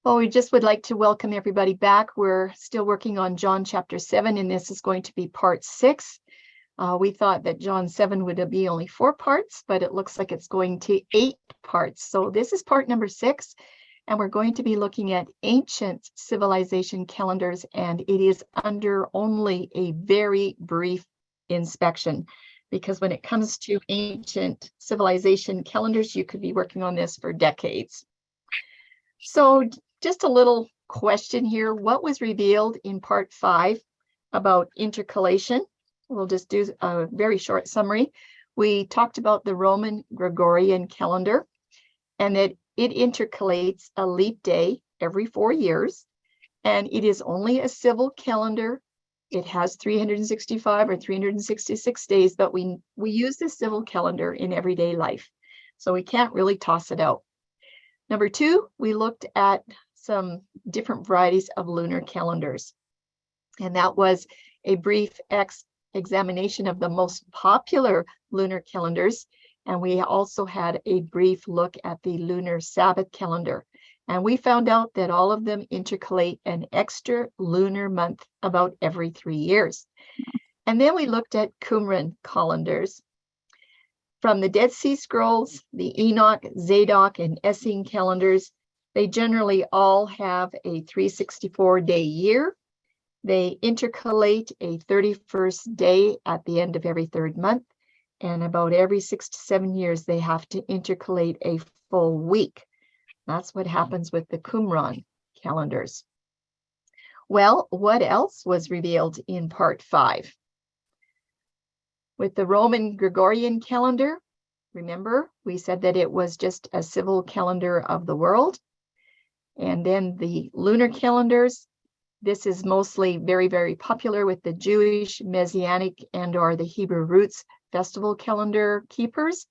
Well, we just would like to welcome everybody back. We're still working on John chapter 7, and this is going to be part 6. We thought that John 7 would be only 4 parts, but it looks like it's going to 8 parts. So this is part number 6, and we're going to be looking at ancient civilization calendars, and it is under only a very brief inspection, because when it comes to ancient civilization calendars, you could be working on this for decades. So just a little question here. What was revealed in part 5 about intercalation? We'll just do a very short summary. We talked about the Roman Gregorian calendar and that it intercalates a leap day every 4 years. And it is only a civil calendar. It has 365 or 366 days, but we use the civil calendar in everyday life. So we can't really toss it out. Number 2, we looked at some different varieties of lunar calendars. And that was a brief examination of the most popular lunar calendars. And we also had a brief look at the lunar Sabbath calendar. And we found out that all of them intercalate an extra lunar month about every 3 years. And then we looked at Qumran calendars. From the Dead Sea Scrolls, the Enoch, Zadok, and Essene calendars, they generally all have a 364-day year. They intercalate a 31st day at the end of every 3rd month, and about every 6 to 7 years, they have to intercalate a full week. That's what happens with the Qumran calendars. Well, what else was revealed in part 5? With the Roman Gregorian calendar, remember, we said that it was just a civil calendar of the world. And then the lunar calendars, this is mostly very, very popular with the Jewish, Messianic, and or the Hebrew roots festival calendar keepers.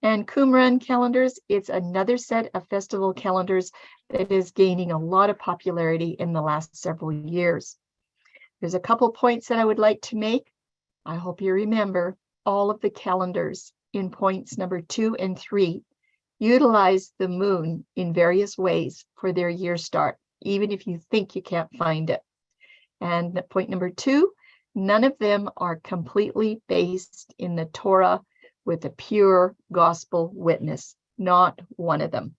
And Qumran calendars, it's another set of festival calendars that is gaining a lot of popularity in the last several years. There's a couple points that I would like to make. I hope you remember all of the calendars in points number 2 and 3 utilize the moon in various ways for their year start, even if you think you can't find it. And point number 2, none of them are completely based in the Torah with a pure gospel witness, not one of them.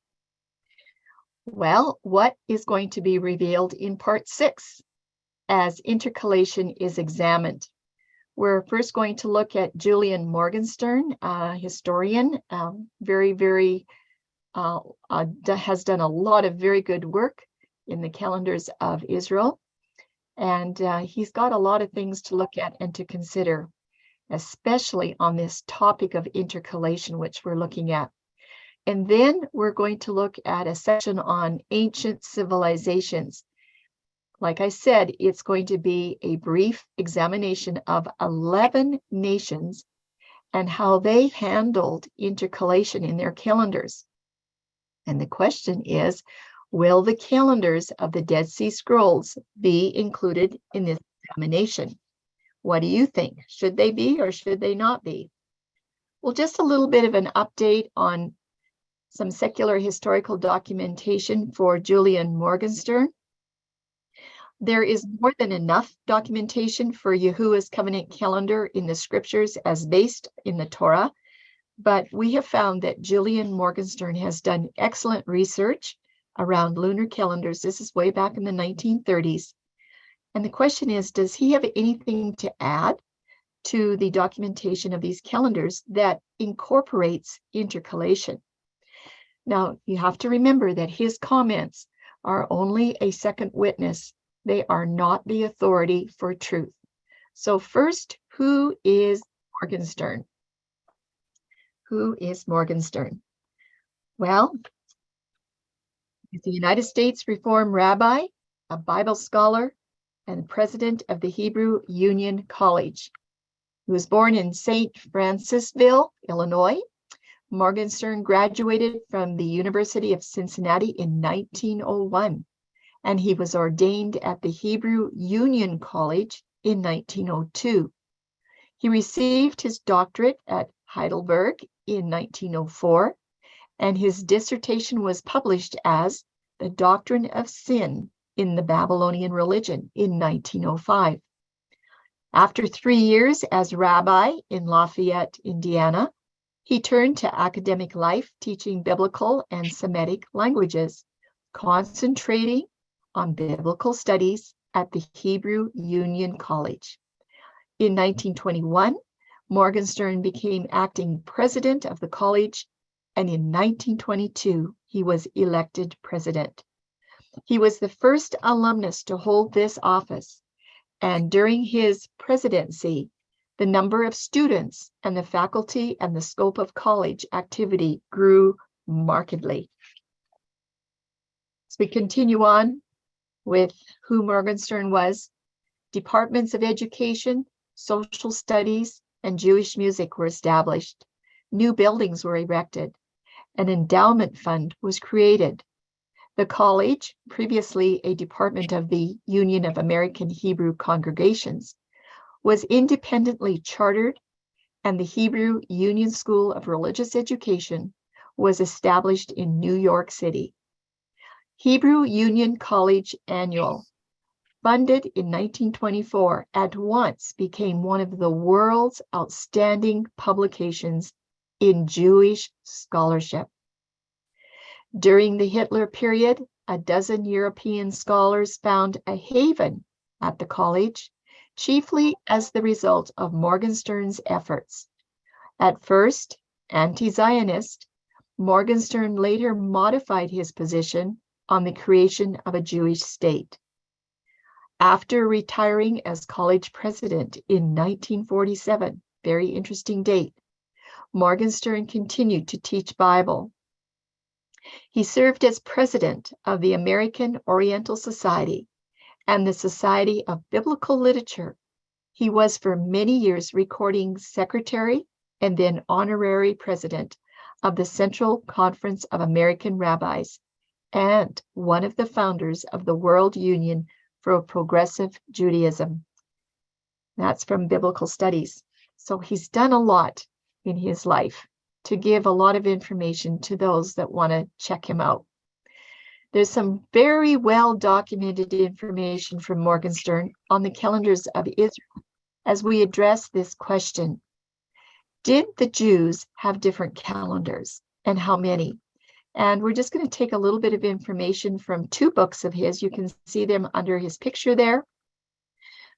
Well, what is going to be revealed in part 6 as intercalation is examined? We're first going to look at Julian Morgenstern, a historian, has done a lot of very good work in the calendars of Israel. And he's got a lot of things to look at and to consider, especially on this topic of intercalation, which we're looking at. And then we're going to look at a section on ancient civilizations. Like I said, it's going to be a brief examination of 11 nations and how they handled intercalation in their calendars. And the question is, will the calendars of the Dead Sea Scrolls be included in this examination? What do you think? Should they be or should they not be? Well, just a little bit of an update on some secular historical documentation for Julian Morgenstern. There is more than enough documentation for Yahuah's covenant calendar in the scriptures as based in the Torah, but we have found that Julian Morgenstern has done excellent research around lunar calendars. This is way back in the 1930s. And the question is, does he have anything to add to the documentation of these calendars that incorporates intercalation? Now, you have to remember that his comments are only a second witness. They are not the authority for truth. So first, who is Morgenstern? Who is Morgenstern? Well, he's a United States Reform rabbi, a Bible scholar, and president of the Hebrew Union College. He was born in St. Francisville, Illinois. Morgenstern graduated from the University of Cincinnati in 1901. And he was ordained at the Hebrew Union College in 1902. He received his doctorate at Heidelberg in 1904, and his dissertation was published as the doctrine of sin in the Babylonian religion in 1905. After 3 years as rabbi in Lafayette, Indiana, he turned to academic life, teaching biblical and Semitic languages, concentrating on biblical studies at the Hebrew Union College. In 1921, Morgenstern became acting president of the college, and in 1922, he was elected president. He was the first alumnus to hold this office, and during his presidency, the number of students and the faculty and the scope of college activity grew markedly. As we continue on with who Morgenstern was, departments of education, social studies, and Jewish music were established. New buildings were erected. An endowment fund was created. The college, previously a department of the Union of American Hebrew Congregations, was independently chartered, and the Hebrew Union School of Religious Education was established in New York City. Hebrew Union College Annual, funded in 1924, at once became one of the world's outstanding publications in Jewish scholarship. During the Hitler period, a dozen European scholars found a haven at the college, chiefly as the result of Morgenstern's efforts. At first, anti-Zionist, Morgenstern later modified his position on the creation of a Jewish state. After retiring as college president in 1947, very interesting date, Morgenstern continued to teach Bible. He served as president of the American Oriental Society and the Society of Biblical Literature. He was for many years recording secretary and then honorary president of the Central Conference of American Rabbis and one of the founders of the World Union for Progressive Judaism. That's from Biblical Studies. So he's done a lot in his life to give a lot of information to those that want to check him out. There's some very well documented information from Morgenstern on the calendars of Israel as we address this question. Did the Jews have different calendars, and how many? And we're just going to take a little bit of information from 2 books of his. You can see them under his picture there.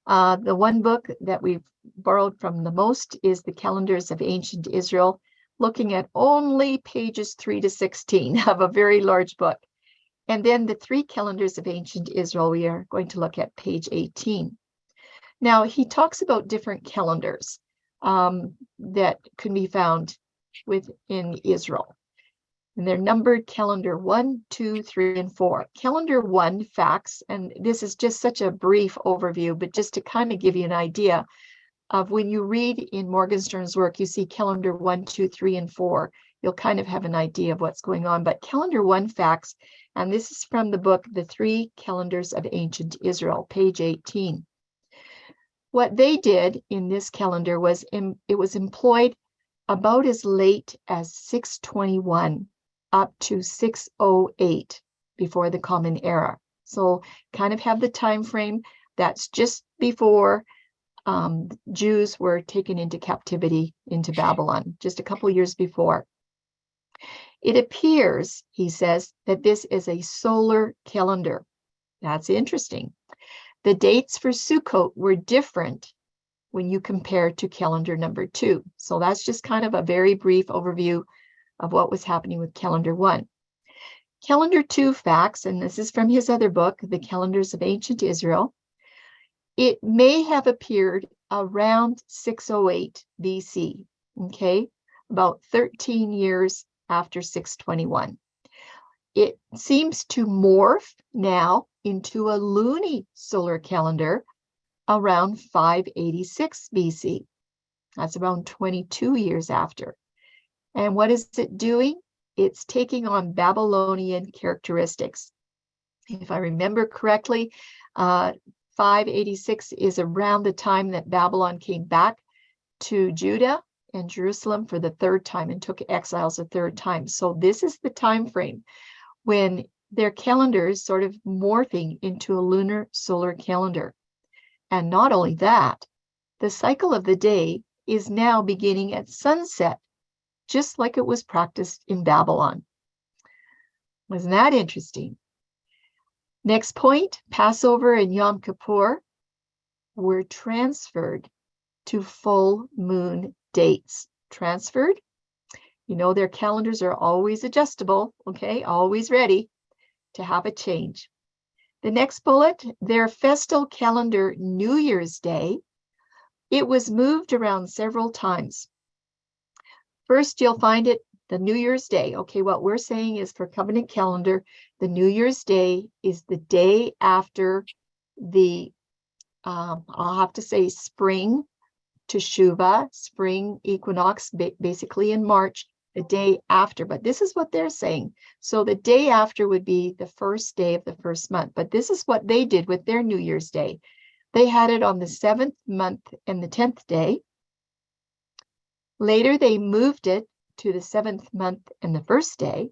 The one book that we've borrowed from the most is the Calendars of Ancient Israel, looking at only pages 3 to 16 of a very large book. And then the 3 Calendars of Ancient Israel, we are going to look at page 18. Now, he talks about different calendars that can be found within Israel. And they're numbered calendar 1, 2, 3, and 4. Calendar 1 facts, and this is just such a brief overview, but just to kind of give you an idea of when you read in Morgenstern's work, you see calendar 1, 2, 3, and 4. You'll kind of have an idea of what's going on. But calendar 1 facts, and this is from the book, The 3 Calendars of Ancient Israel, page 18. What they did in this calendar was it was employed about as late as 621 up to 608 before the Common Era. So kind of have the time frame that's just before Jews were taken into captivity into Babylon, just a couple years before. It appears, he says, that this is a solar calendar. That's interesting. The dates for Sukkot were different when you compare to calendar number 2. So that's just kind of a very brief overview of what was happening with calendar 1. Calendar 2 facts, and this is from his other book, The Calendars of Ancient Israel. It may have appeared around 608 BC, okay, about 13 years after 621. It seems to morph now into a lunisolar calendar around 586 BC. That's around 22 years after. And what is it doing? It's taking on Babylonian characteristics. If I remember correctly, 586 is around the time that Babylon came back to Judah and Jerusalem for the 3rd time and took exiles a 3rd time. So this is the time frame when their calendar is sort of morphing into a lunar solar calendar. And not only that, the cycle of the day is now beginning at sunset, just like it was practiced in Babylon. Wasn't that interesting? Next point, Passover and Yom Kippur were transferred to full moon dates. Transferred? You know, their calendars are always adjustable, okay? Always ready to have a change. The next bullet, their festal calendar New Year's Day, it was moved around several times. First, you'll find it the New Year's Day. Okay, what we're saying is for covenant calendar, the New Year's Day is the day after the, I'll have to say spring Teshuvah, spring equinox, basically in March, the day after. But this is what they're saying. So the day after would be the first day of the first month. But this is what they did with their New Year's Day. They had it on the 7th month and the 10th day. Later, they moved it to the 7th month and the first day.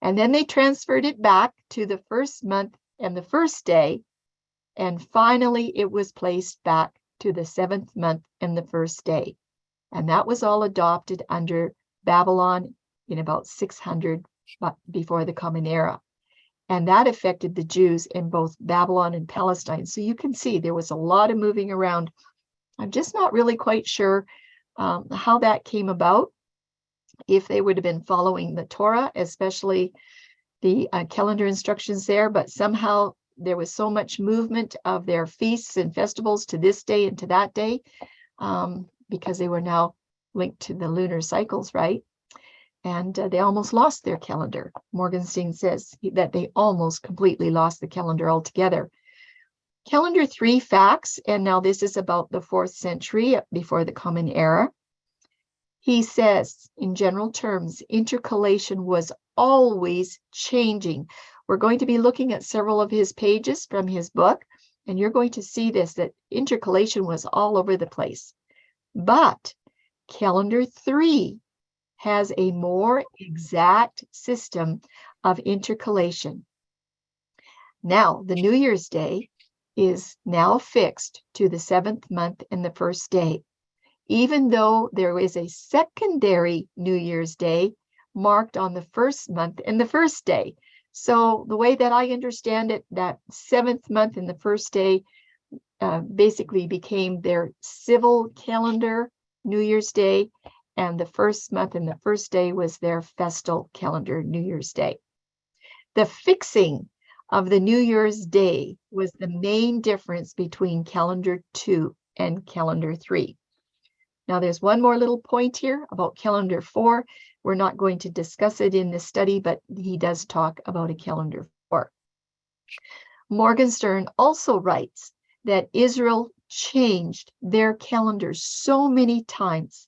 And then they transferred it back to the 1st month and the first day. And finally, it was placed back to the 7th month and the first day. And that was all adopted under Babylon in about 600 before the Common Era. And that affected the Jews in both Babylon and Palestine. So you can see there was a lot of moving around. I'm just not really quite sure how that came about, if they would have been following the Torah, especially the calendar instructions there, but somehow there was so much movement of their feasts and festivals to this day and to that day, because they were now linked to the lunar cycles, right? And they almost lost their calendar. Morgenstern says that they almost completely lost the calendar altogether. Calendar 3 facts, and now this is about the 4th century before the Common Era. He says, in general terms, intercalation was always changing. We're going to be looking at several of his pages from his book, and you're going to see this, that intercalation was all over the place. But calendar 3 has a more exact system of intercalation. Now, the New Year's Day is now fixed to the 7th month and the first day, even though there is a secondary New Year's Day marked on the 1st month and the first day. So the way that I understand it, that 7th month and the first day basically became their civil calendar New Year's Day, and the 1st month and the first day was their festal calendar New Year's Day. The fixing of the New Year's Day was the main difference between calendar 2 and calendar 3. Now, there's one more little point here about calendar 4. We're not going to discuss it in this study, but he does talk about a calendar 4. Morgenstern also writes that Israel changed their calendar so many times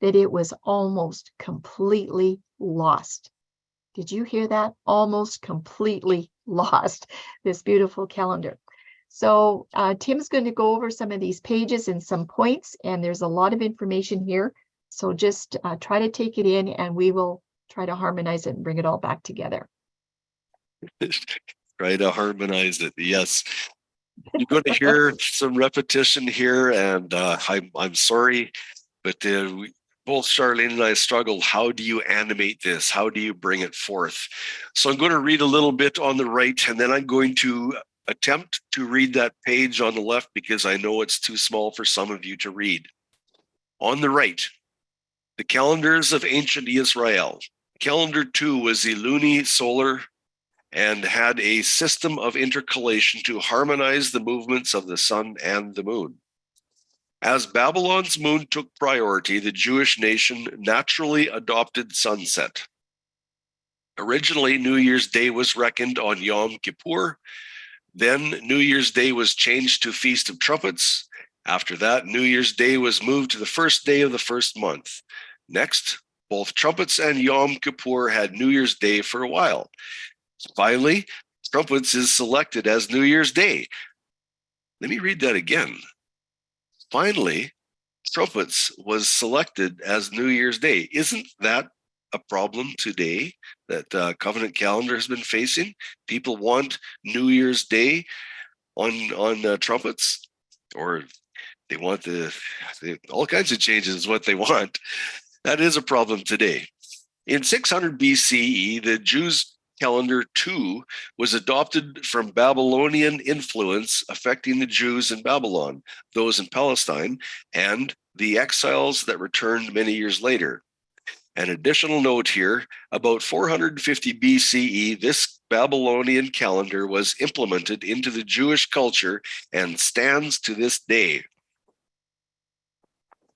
that it was almost completely lost. Did you hear that? Almost completely lost, this beautiful calendar. So Tim's going to go over some of these pages and some points, and there's a lot of information here. So just try to take it in, and we will try to harmonize it and bring it all back together. Try to harmonize it, yes. You're going to hear some repetition here, and I'm sorry, but both Charlene and I struggled. How do you animate this? How do you bring it forth? So I'm going to read a little bit on the right, and then I'm going to attempt to read that page on the left because I know it's too small for some of you to read. On the right, the calendars of ancient Israel. Calendar 2 was the luni-solar and had a system of intercalation to harmonize the movements of the sun and the moon. As Babylon's moon took priority, the Jewish nation naturally adopted sunset. Originally, New Year's Day was reckoned on Yom Kippur. Then New Year's Day was changed to Feast of Trumpets. After that, New Year's Day was moved to the first day of the first month. Next, both Trumpets and Yom Kippur had New Year's Day for a while. Finally, Trumpets is selected as New Year's Day. Let me read that again. Finally, Trumpets was selected as New Year's Day. Isn't that a problem today that covenant calendar has been facing? People want New Year's Day on trumpets, or they want all kinds of changes is what they want. That is a problem today. In 600 BCE, the Jews' calendar 2 was adopted from Babylonian influence affecting the Jews in Babylon, those in Palestine, and the exiles that returned many years later. An additional note here, about 450 BCE, this Babylonian calendar was implemented into the Jewish culture and stands to this day.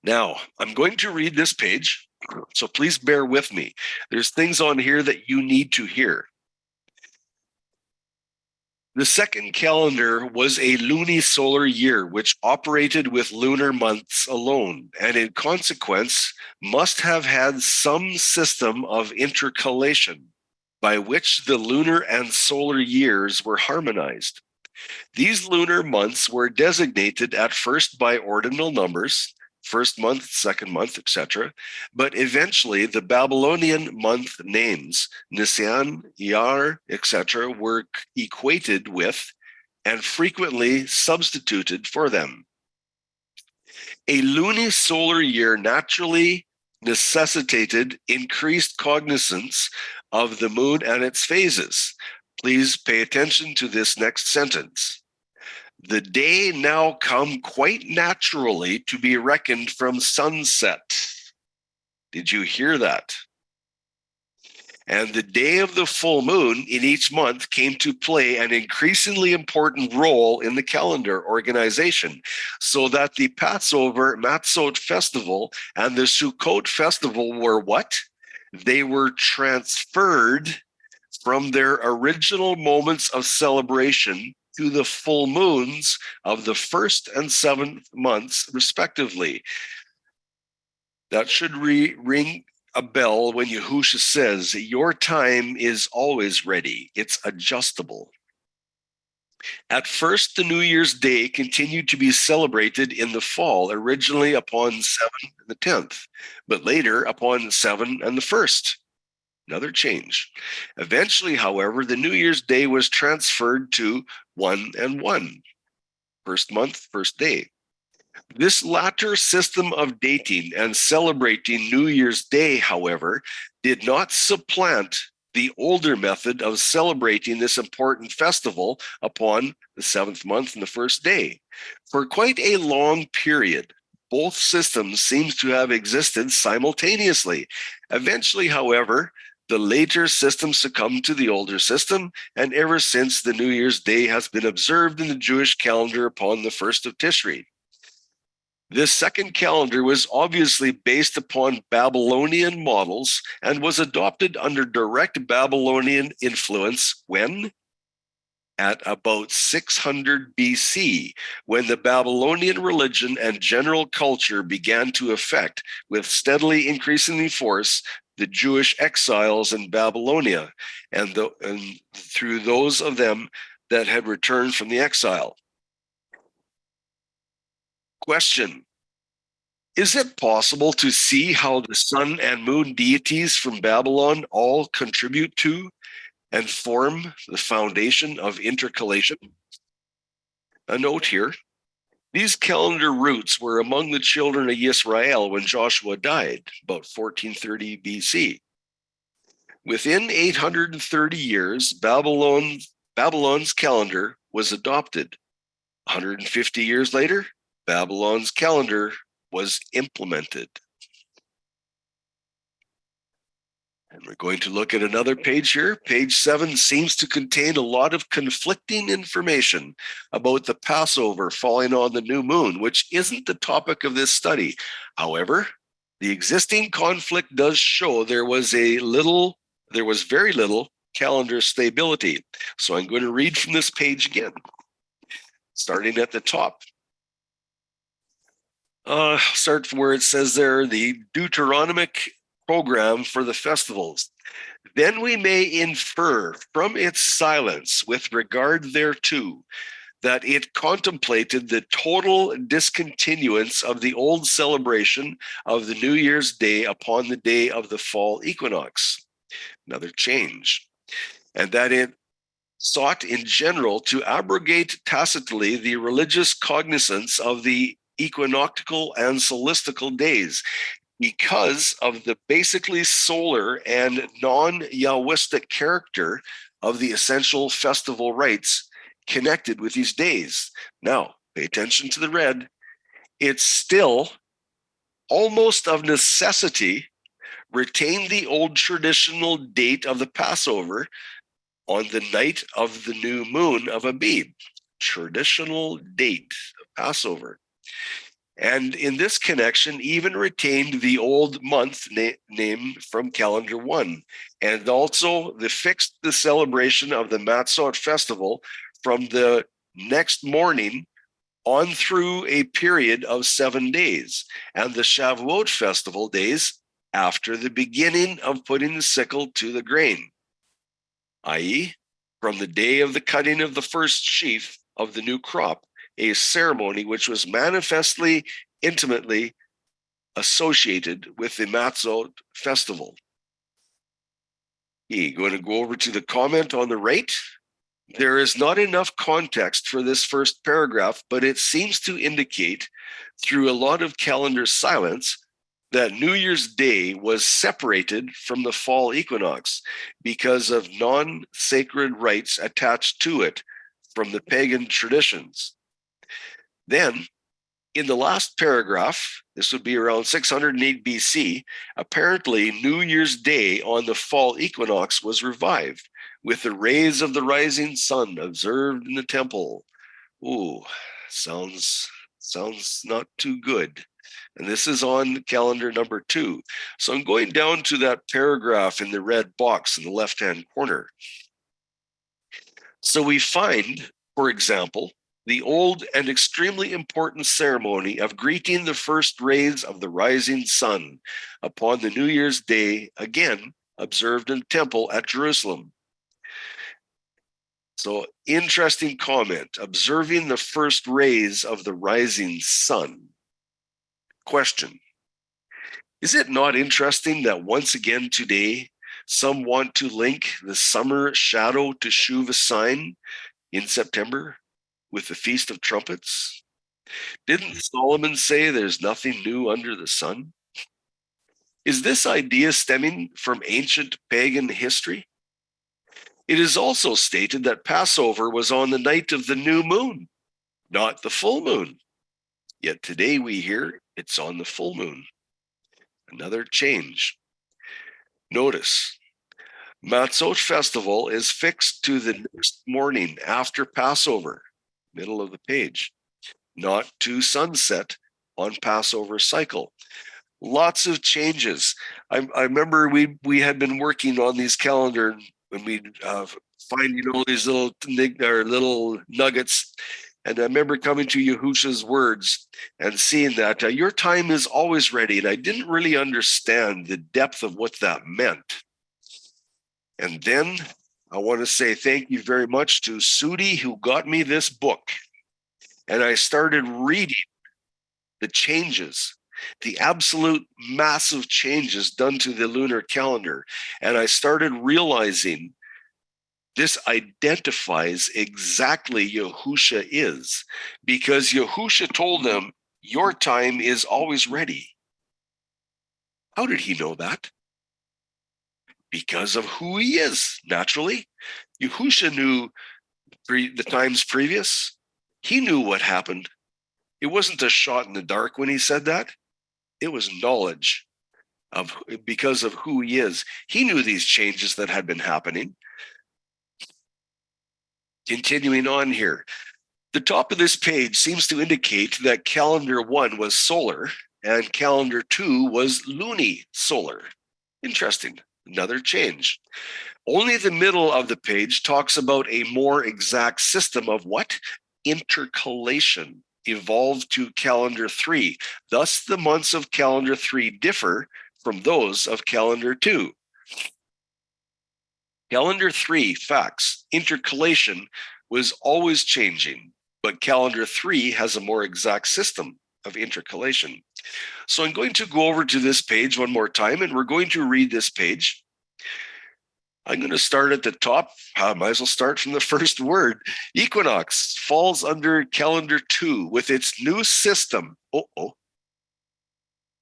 Now, I'm going to read this page, so please bear with me. There's things on here that you need to hear. The second calendar was a lunisolar year, which operated with lunar months alone, and in consequence must have had some system of intercalation by which the lunar and solar years were harmonized. These lunar months were designated at first by ordinal numbers, first month, second month, etc. But eventually the Babylonian month names, Nisan, Iyar, etc., were equated with and frequently substituted for them. A lunisolar year naturally necessitated increased cognizance of the moon and its phases. Please pay attention to this next sentence. The day now come quite naturally to be reckoned from sunset. Did you hear that? And the day of the full moon in each month came to play an increasingly important role in the calendar organization, so that the Passover Matzot festival and the Sukkot festival were what? They were transferred from their original moments of celebration to the full moons of the first and seventh months, respectively. That should ring a bell when Yahushua says, your time is always ready. It's adjustable. At first, the New Year's Day continued to be celebrated in the fall, originally upon 7 and the 10th, but later upon 7 and the 1st. Another change. Eventually, however, the New Year's Day was transferred to 1 and 1, first month, first day. This latter system of dating and celebrating New Year's Day, however, did not supplant the older method of celebrating this important festival upon the 7th month and the first day. For quite a long period, both systems seem to have existed simultaneously. Eventually, however, the later system succumbed to the older system, and ever since, the New Year's Day has been observed in the Jewish calendar upon the 1st of Tishri. This second calendar was obviously based upon Babylonian models and was adopted under direct Babylonian influence when? At about 600 BC, when the Babylonian religion and general culture began to affect, with steadily increasing force, the Jewish exiles in Babylonia and through those of them that had returned from the exile. Question: is it possible to see how the sun and moon deities from Babylon all contribute to and form the foundation of intercalation? A note here. These calendar roots were among the children of Israel when Joshua died, about 1430 BC. Within 830 years, Babylon's calendar was adopted. 150 years later, Babylon's calendar was implemented. And we're going to look at another page here. Page 7 seems to contain a lot of conflicting information about the Passover falling on the new moon, which isn't the topic of this study. However, the existing conflict does show there was very little calendar stability. So I'm going to read from this page again, starting at the top. Start from where it says there, the Deuteronomic program for the festivals. Then we may infer from its silence with regard thereto that it contemplated the total discontinuance of the old celebration of the New Year's Day upon the day of the fall equinox. Another change. And that it sought in general to abrogate tacitly the religious cognizance of the equinoctial and solstical days because of the basically solar and non-Yahwistic character of the essential festival rites connected with these days. Now, pay attention to the red. It's still almost of necessity retain the old traditional date of the Passover on the night of the new moon of Abib. Traditional date of Passover. And in this connection, even retained the old month name from calendar 1, and also fixed the celebration of the Matzot festival from the next morning on through a period of 7 days, and the Shavuot festival days after the beginning of putting the sickle to the grain, i.e., from the day of the cutting of the first sheaf of the new crop, a ceremony which was manifestly intimately associated with the Matzot festival. Going to go over to the comment on the right. There is not enough context for this first paragraph, but it seems to indicate through a lot of calendar silence that New Year's Day was separated from the fall equinox because of non-sacred rites attached to it from the pagan traditions. Then, in the last paragraph, this would be around 608 BC, apparently New Year's Day on the fall equinox was revived with the rays of the rising sun observed in the temple. Ooh, sounds not too good. And this is on calendar number 2. So I'm going down to that paragraph in the red box in the left-hand corner. So we find, for example, the old and extremely important ceremony of greeting the first rays of the rising sun upon the New Year's Day, again observed in the temple at Jerusalem. So, interesting comment, observing the first rays of the rising sun. Question, is it not interesting that once again today, some want to link the summer shadow to Shuv sign in September with the Feast of Trumpets? Didn't Solomon say there's nothing new under the sun? Is this idea stemming from ancient pagan history? It is also stated that Passover was on the night of the new moon, not the full moon. Yet today we hear it's on the full moon. Another change. Notice, Matzot festival is fixed to the next morning after Passover, middle of the page, not to sunset on Passover cycle. Lots of changes. I remember we had been working on these calendar when we find these little nuggets, and I remember coming to Yahusha's words and seeing that your time is always ready, and I didn't really understand the depth of what that meant. And then I want to say thank you very much to Sudi who got me this book, and I started reading the changes, the absolute massive changes done to the lunar calendar. And I started realizing this identifies exactly Yahusha is, because Yahusha told them, your time is always ready. How did he know that? Because of who he is, naturally. Yahusha knew the times previous. He knew what happened. It wasn't a shot in the dark when he said that. It was knowledge because of who he is. He knew these changes that had been happening. Continuing on here, the top of this page seems to indicate that calendar 1 was solar and calendar 2 was luni-solar. Interesting, another change. Only the middle of the page talks about a more exact system of what? Intercalation evolved to calendar 3. Thus, the months of calendar 3 differ from those of calendar 2. Calendar 3 facts, intercalation was always changing. but calendar 3 has a more exact system of intercalation. So I'm going to go over to this page one more time, and we're going to read this page. I'm going to start at the top. I might as well start from the first word. Equinox falls under calendar 2 with its new system.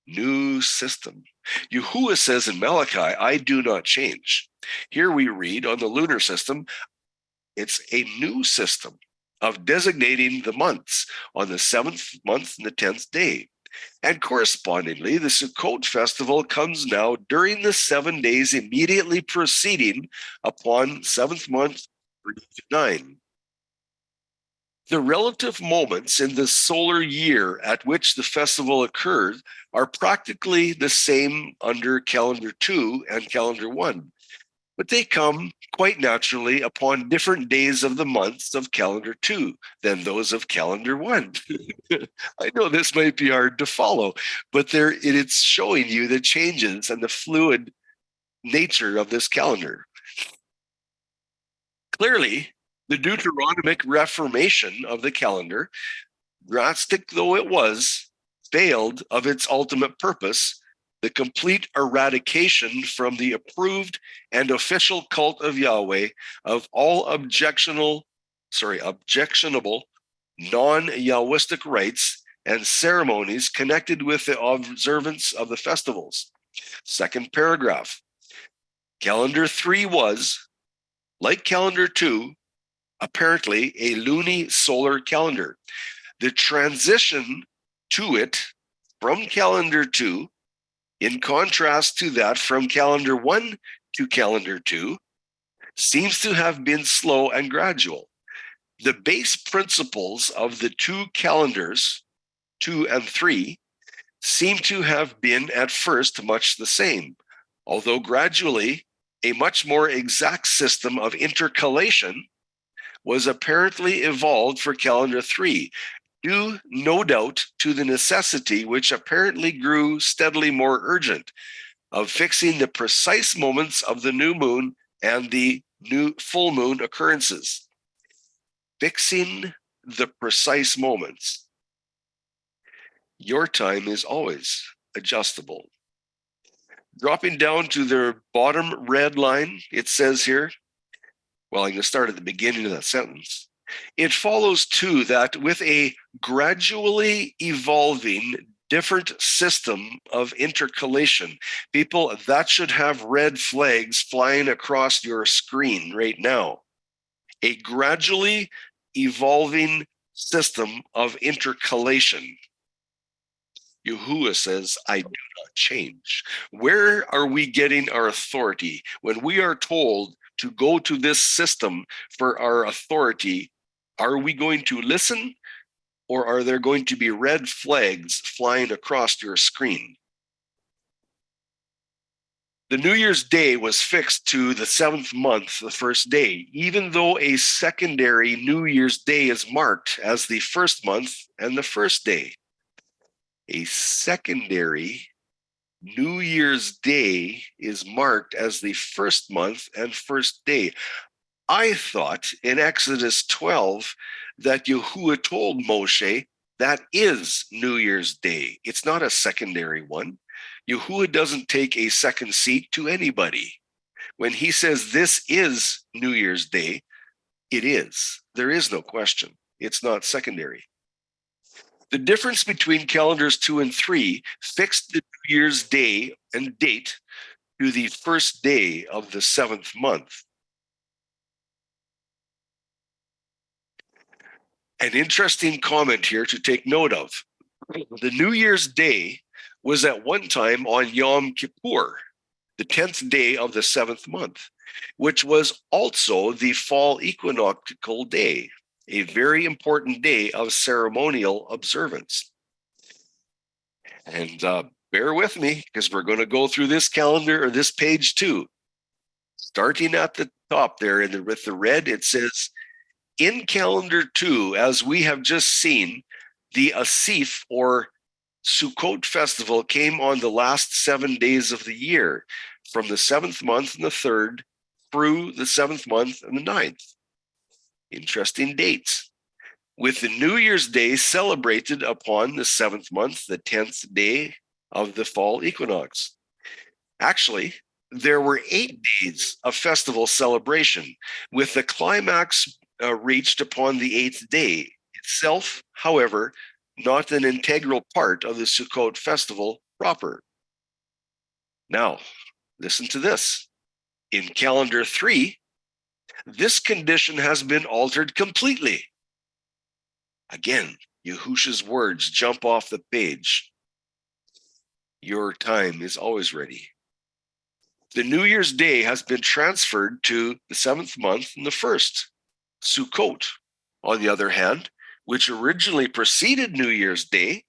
New system. Yahuah says in Malachi, I do not change. Here we read on the lunar system, it's a new system of designating the months on the 7th month and the 10th day. And correspondingly, the Sukkot festival comes now during the 7 days immediately preceding upon 7th month 9. The relative moments in the solar year at which the festival occurred are practically the same under calendar 2 and calendar 1, but they come quite naturally upon different days of the months of calendar 2 than those of calendar 1. I know this might be hard to follow, but it's showing you the changes and the fluid nature of this calendar. Clearly, the Deuteronomic reformation of the calendar, drastic though it was, failed of its ultimate purpose, the complete eradication from the approved and official cult of Yahweh of all objectionable, non-Yahwistic rites and ceremonies connected with the observance of the festivals. Second paragraph. Calendar 3 was, like calendar 2, apparently a luni-solar calendar. The transition to it from calendar 2, in contrast to that from calendar 1 to calendar 2, seems to have been slow and gradual. The base principles of the two calendars, 2 and 3, seem to have been at first much the same, although gradually a much more exact system of intercalation was apparently evolved for calendar 3, due no doubt to the necessity, which apparently grew steadily more urgent, of fixing the precise moments of the new moon and the new full moon occurrences. Fixing the precise moments. Your time is always adjustable. Dropping down to the bottom red line, it says here, well, I'm going to start at the beginning of that sentence. It follows, too, that with a gradually evolving different system of intercalation, people, that should have red flags flying across your screen right now. A gradually evolving system of intercalation. Yahuah says, I do not change. Where are we getting our authority when we are told to go to this system for our authority? Are we going to listen, or are there going to be red flags flying across your screen? The New Year's Day was fixed to the 7th month, the first day, even though a secondary New Year's Day is marked as the 1st month and the 1st day. A secondary New Year's Day is marked as the 1st month and 1st day. I thought in Exodus 12 that Yahuah told Moshe that is New Year's Day. It's not a secondary one. Yahuah doesn't take a second seat to anybody. When he says this is New Year's Day, it is. There is no question. It's not secondary. The difference between calendars 2 and 3 fixed the New Year's Day and date to the 1st day of the 7th month. An interesting comment here to take note of. The New Year's Day was at one time on Yom Kippur, the 10th day of the 7th month, which was also the fall equinoctial day, a very important day of ceremonial observance. And bear with me, because we're going to go through this calendar, or this page too. Starting at the top there with the red, it says, in calendar 2, as we have just seen, the Asif, or Sukkot festival, came on the last 7 days of the year, from the 7th month and the 3rd through the 7th month and the 9th. Interesting dates. with the New Year's Day celebrated upon the 7th month, the 10th day of the fall equinox. Actually, there were 8 days of festival celebration, with the climax reached upon the 8th day itself, however, not an integral part of the Sukkot festival proper. Now, listen to this. In calendar 3, this condition has been altered completely. Again, Yahusha's words jump off the page. Your time is always ready. The New Year's Day has been transferred to the 7th month and the 1st. Sukkot, on the other hand, which originally preceded New Year's Day,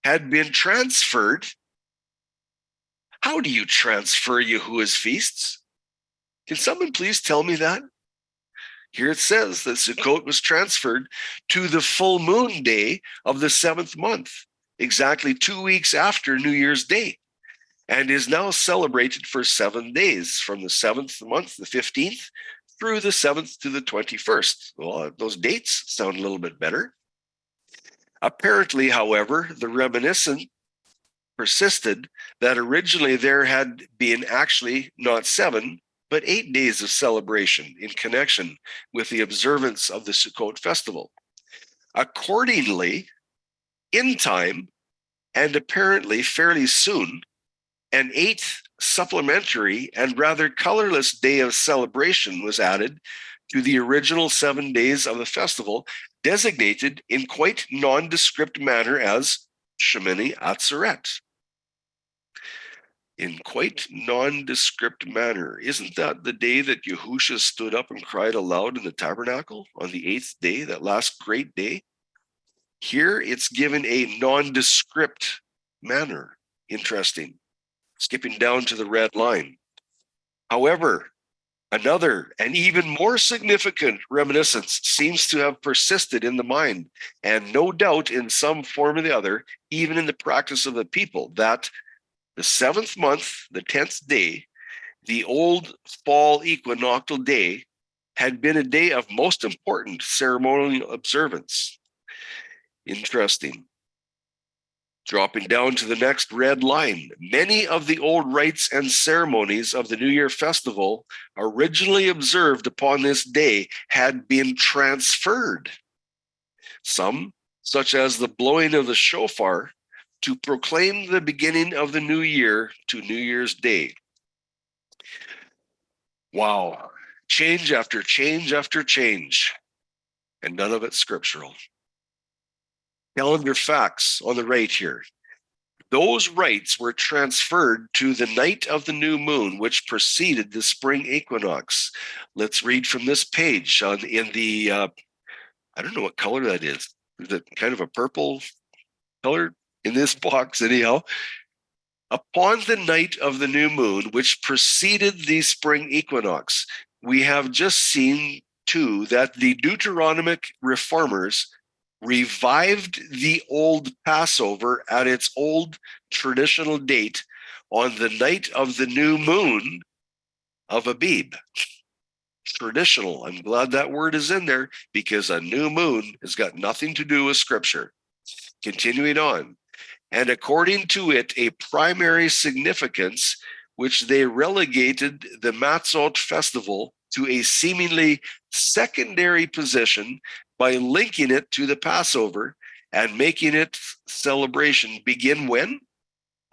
had been transferred. How do you transfer Yahuah's feasts? Can someone please tell me that? Here it says that Sukkot was transferred to the full moon day of the 7th month, exactly 2 weeks after New Year's Day, and is now celebrated for 7 days, from the 7th month, the 15th, through the 7th to the 21st. Well, those dates sound a little bit better. Apparently, however, the reminiscence persisted that originally there had been actually not 7, but 8 days of celebration in connection with the observance of the Sukkot festival. Accordingly, in time, and apparently fairly soon, an 8th supplementary and rather colorless day of celebration was added to the original 7 days of the festival, designated in quite nondescript manner as Shemini Atzeret. In quite nondescript manner. Isn't that the day that Yahusha stood up and cried aloud in the tabernacle on the 8th day, that last great day? Here it's given a nondescript manner. Interesting. Skipping down to the red line. However, another and even more significant reminiscence seems to have persisted in the mind, and no doubt in some form or the other, even in the practice of the people, that the 7th month, the 10th day, the old fall equinoctial day, had been a day of most important ceremonial observance. Interesting. Dropping down to the next red line, many of the old rites and ceremonies of the New Year festival originally observed upon this day had been transferred. Some, such as the blowing of the shofar, to proclaim the beginning of the new year to New Year's Day. Wow. Change after change after change, and none of it scriptural. Calendar facts on the right here. Those rites were transferred to the night of the new moon, which preceded the spring equinox. Let's read from this page in the, I don't know what color that is. Is it kind of a purple color? In this box, anyhow. Upon the night of the new moon, which preceded the spring equinox, we have just seen, too, that the Deuteronomic reformers revived the old Passover at its old traditional date on the night of the new moon of Abib. Traditional. I'm glad that word is in there, because a new moon has got nothing to do with Scripture. Continuing on. And according to it, a primary significance, which they relegated the Matzot festival to a seemingly secondary position by linking it to the Passover and making its celebration begin when?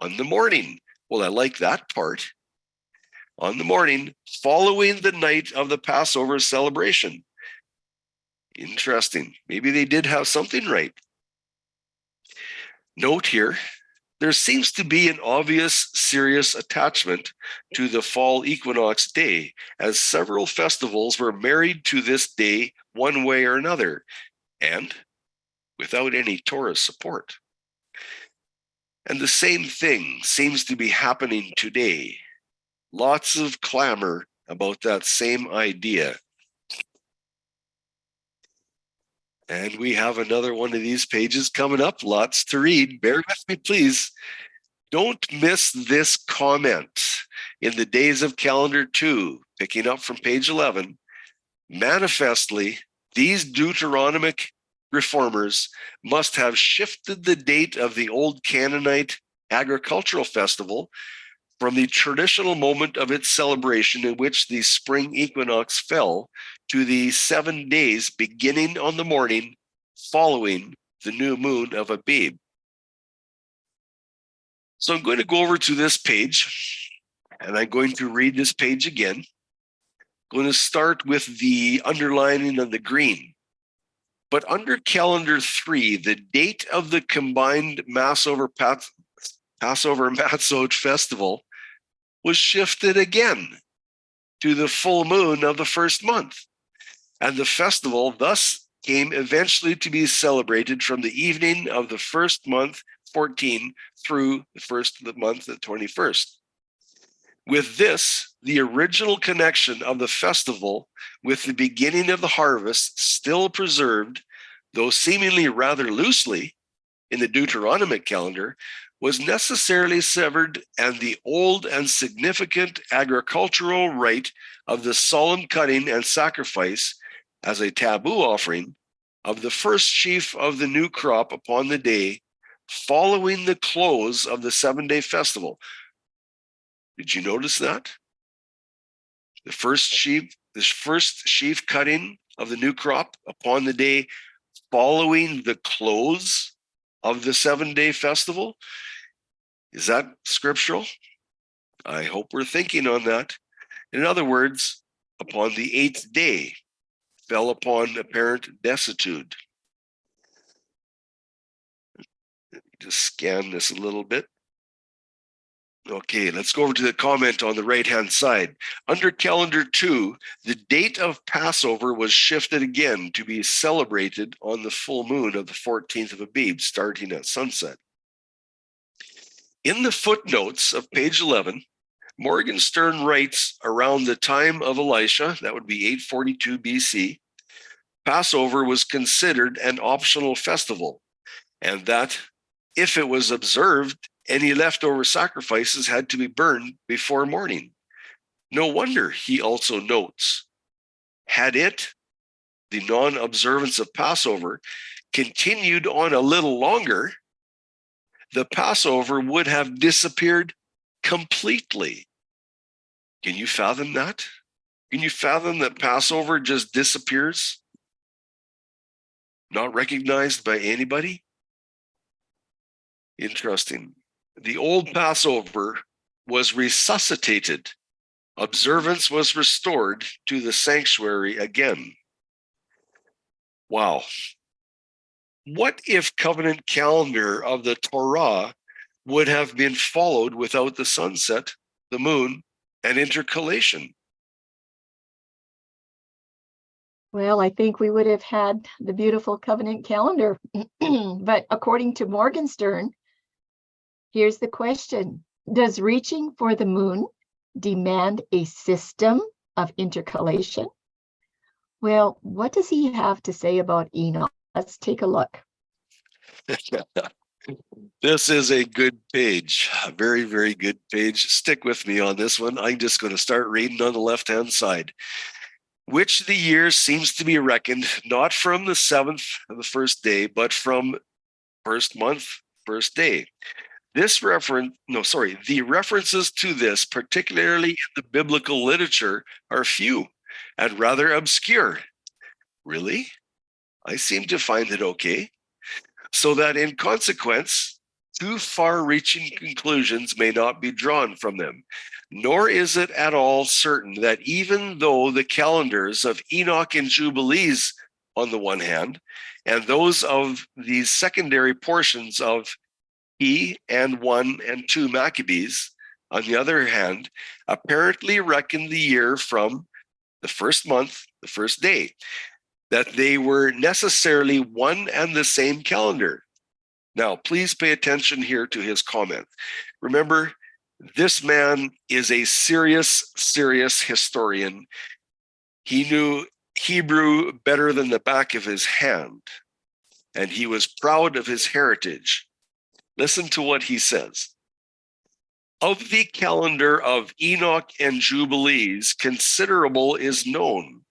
On the morning. Well, I like that part. On the morning following the night of the Passover celebration. Interesting. Maybe they did have something right. Note here, there seems to be an obvious, serious attachment to the fall equinox day, as several festivals were married to this day one way or another, and without any Torah support. And the same thing seems to be happening today. Lots of clamor about that same idea. And we have another one of these pages coming up. Lots to read. Bear with me, please. Don't miss this comment. In the days of calendar 2, picking up from page 11, manifestly, these Deuteronomic reformers must have shifted the date of the old Canaanite agricultural festival from the traditional moment of its celebration in which the spring equinox fell to the 7 days beginning on the morning following the new moon of Abib. So I'm going to go over to this page, and I'm going to read this page again. I'm going to start with the underlining of the green. But under calendar 3, the date of the combined Passover Matzot festival was shifted again to the full moon of the first month. And the festival thus came eventually to be celebrated from the evening of the first month, 14, through the first of the month, the 21st. With this, the original connection of the festival with the beginning of the harvest still preserved, though seemingly rather loosely in the Deuteronomic calendar, was necessarily severed, and the old and significant agricultural rite of the solemn cutting and sacrifice as a taboo offering of the first sheaf of the new crop upon the day following the close of the 7-day festival. Did you notice that? The first sheaf cutting of the new crop upon the day following the close of the 7-day festival. Is that scriptural? I hope we're thinking on that. In other words, upon the 8th day fell upon apparent desuetude. Just scan this a little bit. Okay, let's go over to the comment on the right-hand side. Under calendar 2, the date of Passover was shifted again to be celebrated on the full moon of the 14th of Abib, starting at sunset. In the footnotes of page 11, Morgenstern writes around the time of Elisha, that would be 842 BC, Passover was considered an optional festival, and that if it was observed, any leftover sacrifices had to be burned before morning. No wonder, he also notes, had it, the non-observance of Passover, continued on a little longer, the Passover would have disappeared completely. Can you fathom that? Can you fathom that Passover just disappears? Not recognized by anybody? Interesting. The old Passover was resuscitated. Observance was restored to the sanctuary again. Wow. What if covenant calendar of the Torah would have been followed without the sunset, the moon, and intercalation? Well, I think we would have had the beautiful covenant calendar. But according to Morgenstern, here's the question. Does reaching for the moon demand a system of intercalation? Well, what does he have to say about Enoch? Let's take a look. This is a good page, a very, very good page. Stick with me on this one. I'm just going to start reading on the left-hand side. Which the year seems to be reckoned not from the 7th of the first day, but from first month, first day. The references to this, particularly in the biblical literature, are few and rather obscure. Really? I seem to find it okay. So that in consequence, too far-reaching conclusions may not be drawn from them. Nor is it at all certain that even though the calendars of Enoch and Jubilees on the one hand, and those of these secondary portions of E and 1 and 2 Maccabees, on the other hand, apparently reckon the year from the first month, the first day, that they were necessarily one and the same calendar. Now, please pay attention here to his comment. Remember, this man is a serious historian. He knew Hebrew better than the back of his hand, and he was proud of his heritage. Listen to what he says. Of the calendar of Enoch and Jubilees, considerable is known,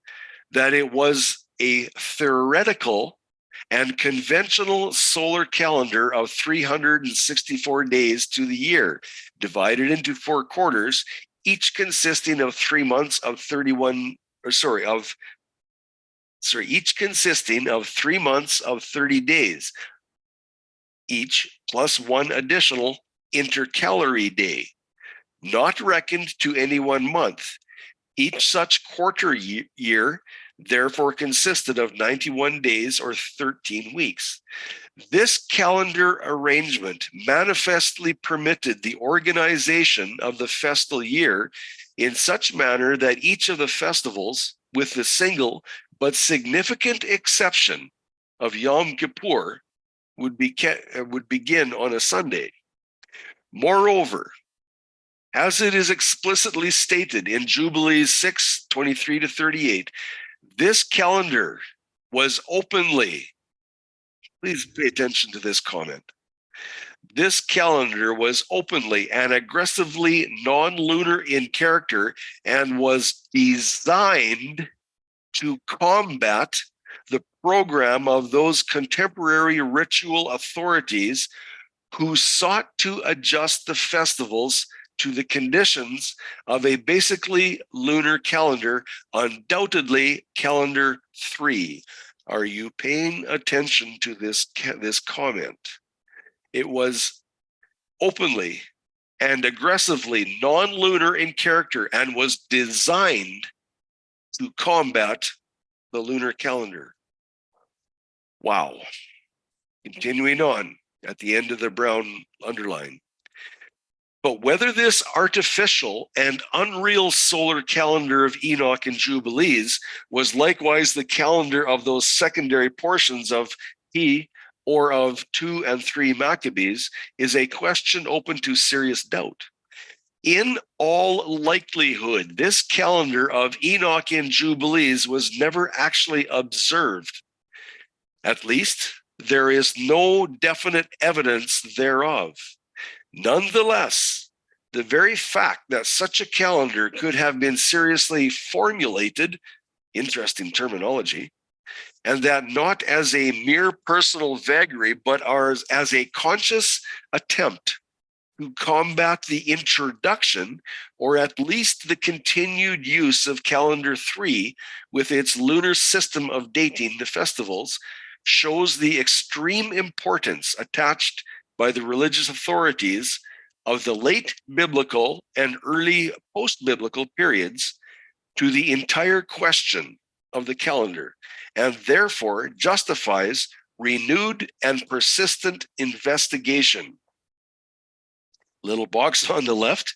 that it was a theoretical and conventional solar calendar of 364 days to the year, divided into 4 quarters, each consisting of 3 months of 30 days, each plus 1 additional intercalary day, not reckoned to any 1 month. Each such quarter year therefore consisted of 91 days or 13 weeks. This calendar arrangement manifestly permitted the organization of the festal year in such manner that each of the festivals, with the single but significant exception of Yom Kippur, would begin on a Sunday. Moreover, as it is explicitly stated in Jubilees 6:23-38, this calendar was openly, please pay attention to this comment. This calendar was openly and aggressively non-lunar in character and was designed to combat the program of those contemporary ritual authorities who sought to adjust the festivals to the conditions of a basically lunar calendar, undoubtedly calendar 3. Are you paying attention to this comment? It was openly and aggressively non-lunar in character and was designed to combat the lunar calendar. Wow. Continuing on at the end of the brown underline. But whether this artificial and unreal solar calendar of Enoch and Jubilees was likewise the calendar of those secondary portions of He or of 2 and 3 Maccabees is a question open to serious doubt. In all likelihood, this calendar of Enoch and Jubilees was never actually observed. At least, there is no definite evidence thereof. Nonetheless, the very fact that such a calendar could have been seriously formulated, interesting terminology, and that not as a mere personal vagary, but as a conscious attempt to combat the introduction, or at least the continued use of calendar 3 with its lunar system of dating the festivals, shows the extreme importance attached by the religious authorities of the late biblical and early post-biblical periods to the entire question of the calendar, and therefore justifies renewed and persistent investigation. Little box on the left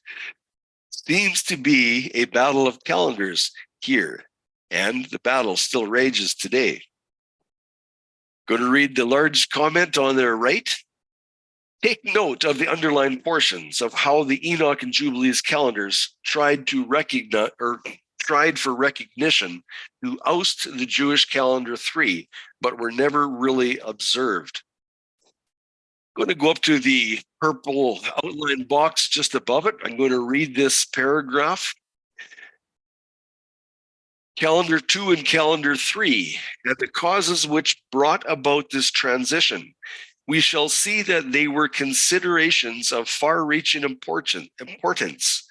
seems to be a battle of calendars here, and the battle still rages today. Going to read the large comment on their right. Take note of the underlined portions of how the Enoch and Jubilees calendars tried for recognition to oust the Jewish calendar 3, but were never really observed. I'm going to go up to the purple outline box just above it. I'm going to read this paragraph. Calendar 2 and calendar 3, and the causes which brought about this transition. We shall see that they were considerations of far-reaching importance,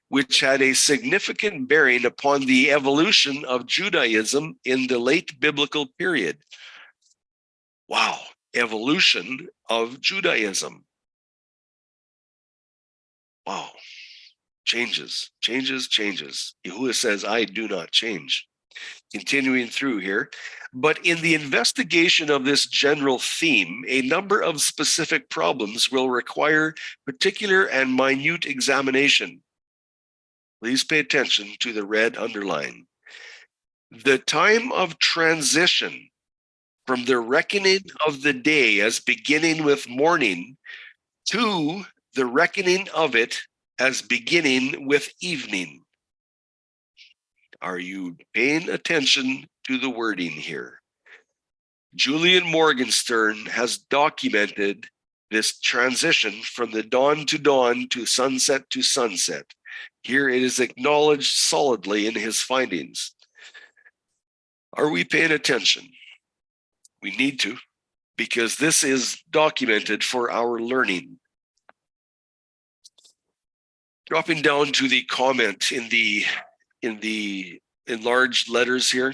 which had a significant bearing upon the evolution of Judaism in the late biblical period. Wow, evolution of Judaism. Wow, changes. Yahuah says, I do not change. Continuing through here. But in the investigation of this general theme, a number of specific problems will require particular and minute examination. Please pay attention to the red underline. The time of transition from the reckoning of the day as beginning with morning to the reckoning of it as beginning with evening. Are you paying attention to the wording here? Julian Morgenstern has documented this transition from the dawn to sunset to sunset. Here it is acknowledged solidly in his findings. Are we paying attention? We need to, because this is documented for our learning. Dropping down to the comment in the enlarged letters here.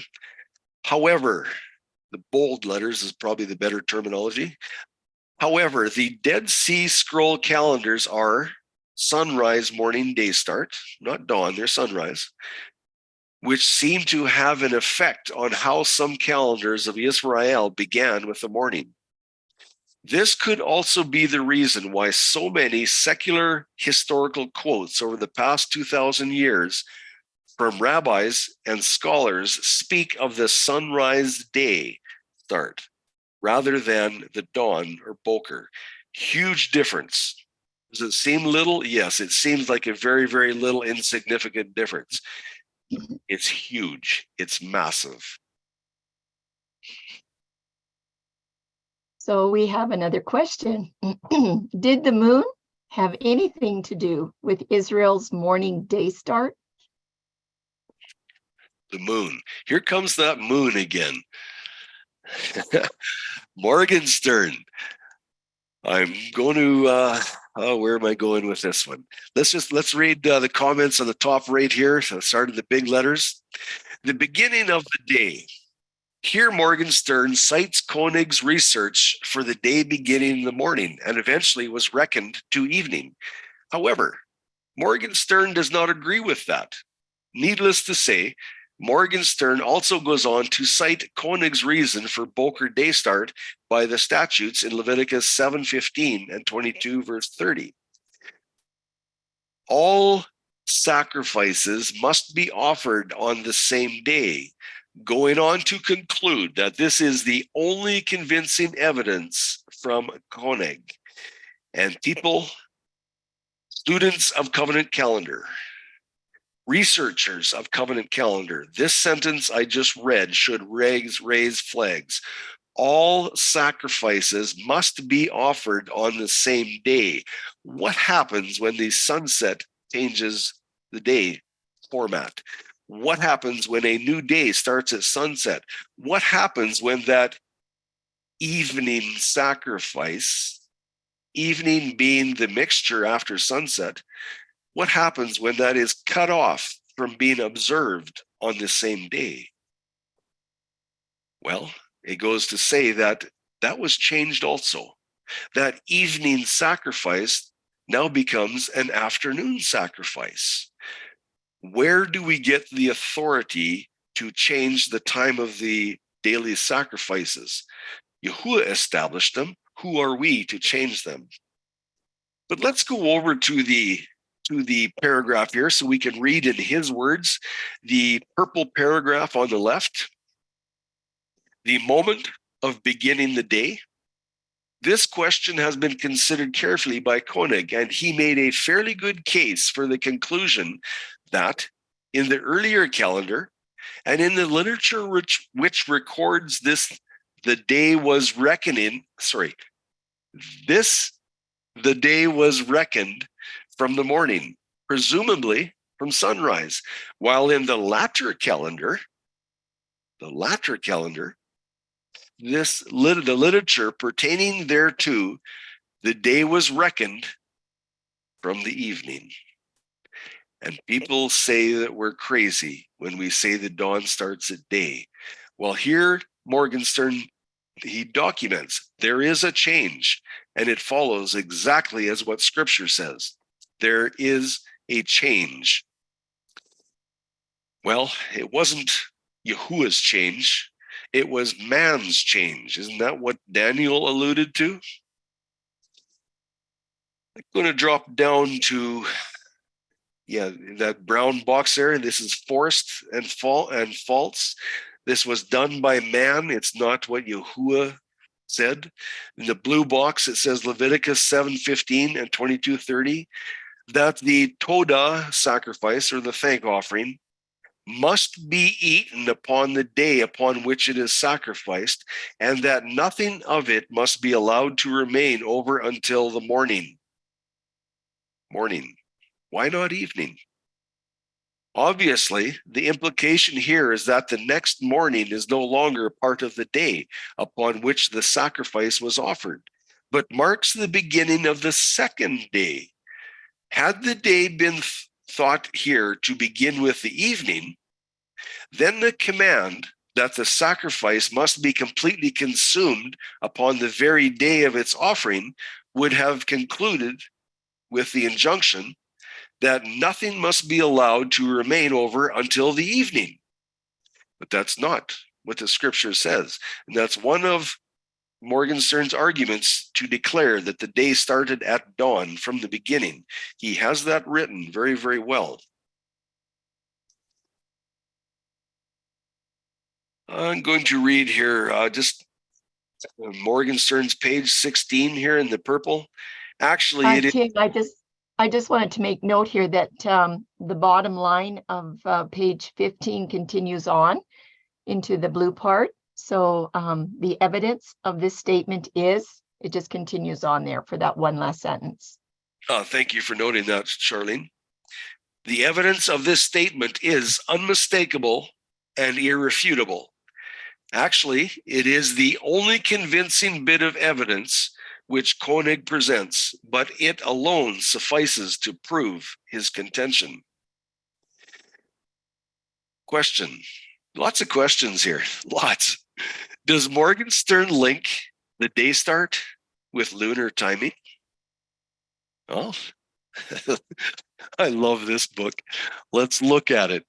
However, the bold letters is probably the better terminology. However, the Dead Sea Scroll calendars are sunrise, morning, day start, not dawn, they're sunrise, which seem to have an effect on how some calendars of Israel began with the morning. This could also be the reason why so many secular historical quotes over the past 2,000 years from rabbis and scholars speak of the sunrise day start rather than the dawn or boker. Huge difference. Does it seem little? Yes, it seems like a very, very little insignificant difference. It's huge. It's massive. So we have another question. Did the moon have anything to do with Israel's morning day start? The moon. Here comes that moon again. Morgenstern. I'm going to, where am I going with this one? Let's read the comments on the top right here. So started the big letters. The beginning of the day. Here, Morgenstern cites Koenig's research for the day beginning in the morning and eventually was reckoned to evening. However, Morgenstern does not agree with that. Needless to say, Morgenstern also goes on to cite Koenig's reason for Boker day start by the statutes in Leviticus 7:15 and 22 verse 30. All sacrifices must be offered on the same day, going on to conclude that this is the only convincing evidence from Koenig. And people, students of covenant calendar, researchers of covenant calendar, this sentence I just read should raise flags. All sacrifices must be offered on the same day. What happens when the sunset changes the day format? What happens when a new day starts at sunset? What happens when that evening sacrifice, evening being the mixture after sunset, what happens when that is cut off from being observed on the same day? Well, it goes to say that that was changed also. That evening sacrifice now becomes an afternoon sacrifice. Where do we get the authority to change the time of the daily sacrifices? Yahuah established them. Who are we to change them? But let's go over to the paragraph here so we can read in his words, the purple paragraph on the left. The moment of beginning the day. This question has been considered carefully by Koenig, and he made a fairly good case for the conclusion that in the earlier calendar and in the literature which records this, the day was reckoned from the morning, presumably from sunrise, while in the latter calendar, the literature pertaining thereto, the day was reckoned from the evening. And people say that we're crazy when we say the dawn starts at day. Well, here, Morgenstern, he documents there is a change, and it follows exactly as what Scripture says. There is a change. Well, it wasn't Yahuah's change. It was man's change. Isn't that what Daniel alluded to? I'm going to drop down to that brown box there. This is forced and false. This was done by man. It's not what Yahuah said. In the blue box, it says Leviticus 7:15 and 22:30, that the Todah sacrifice, or the thank offering, must be eaten upon the day upon which it is sacrificed, and that nothing of it must be allowed to remain over until the morning. Morning. Why not evening? Obviously, the implication here is that the next morning is no longer part of the day upon which the sacrifice was offered, but marks the beginning of the second day. Had the day been thought here to begin with the evening, then the command that the sacrifice must be completely consumed upon the very day of its offering would have concluded with the injunction that nothing must be allowed to remain over until the evening. But that's not what the scripture says. And that's one of Morgenstern's arguments to declare that the day started at dawn from the beginning. He has that written very, very well. I'm going to read here just Morgenstern's page 16 here in the purple. Actually, it is. Tim, I just wanted to make note here that the bottom line of page 15 continues on into the blue part. So the evidence of this statement is, it just continues on there for that one last sentence. Thank you for noting that, Charlene. The evidence of this statement is unmistakable and irrefutable. Actually, it is the only convincing bit of evidence which Koenig presents, but it alone suffices to prove his contention. Question. Lots of questions here. Lots. Does Morgenstern link the day start with lunar timing? Oh, I love this book. Let's look at it.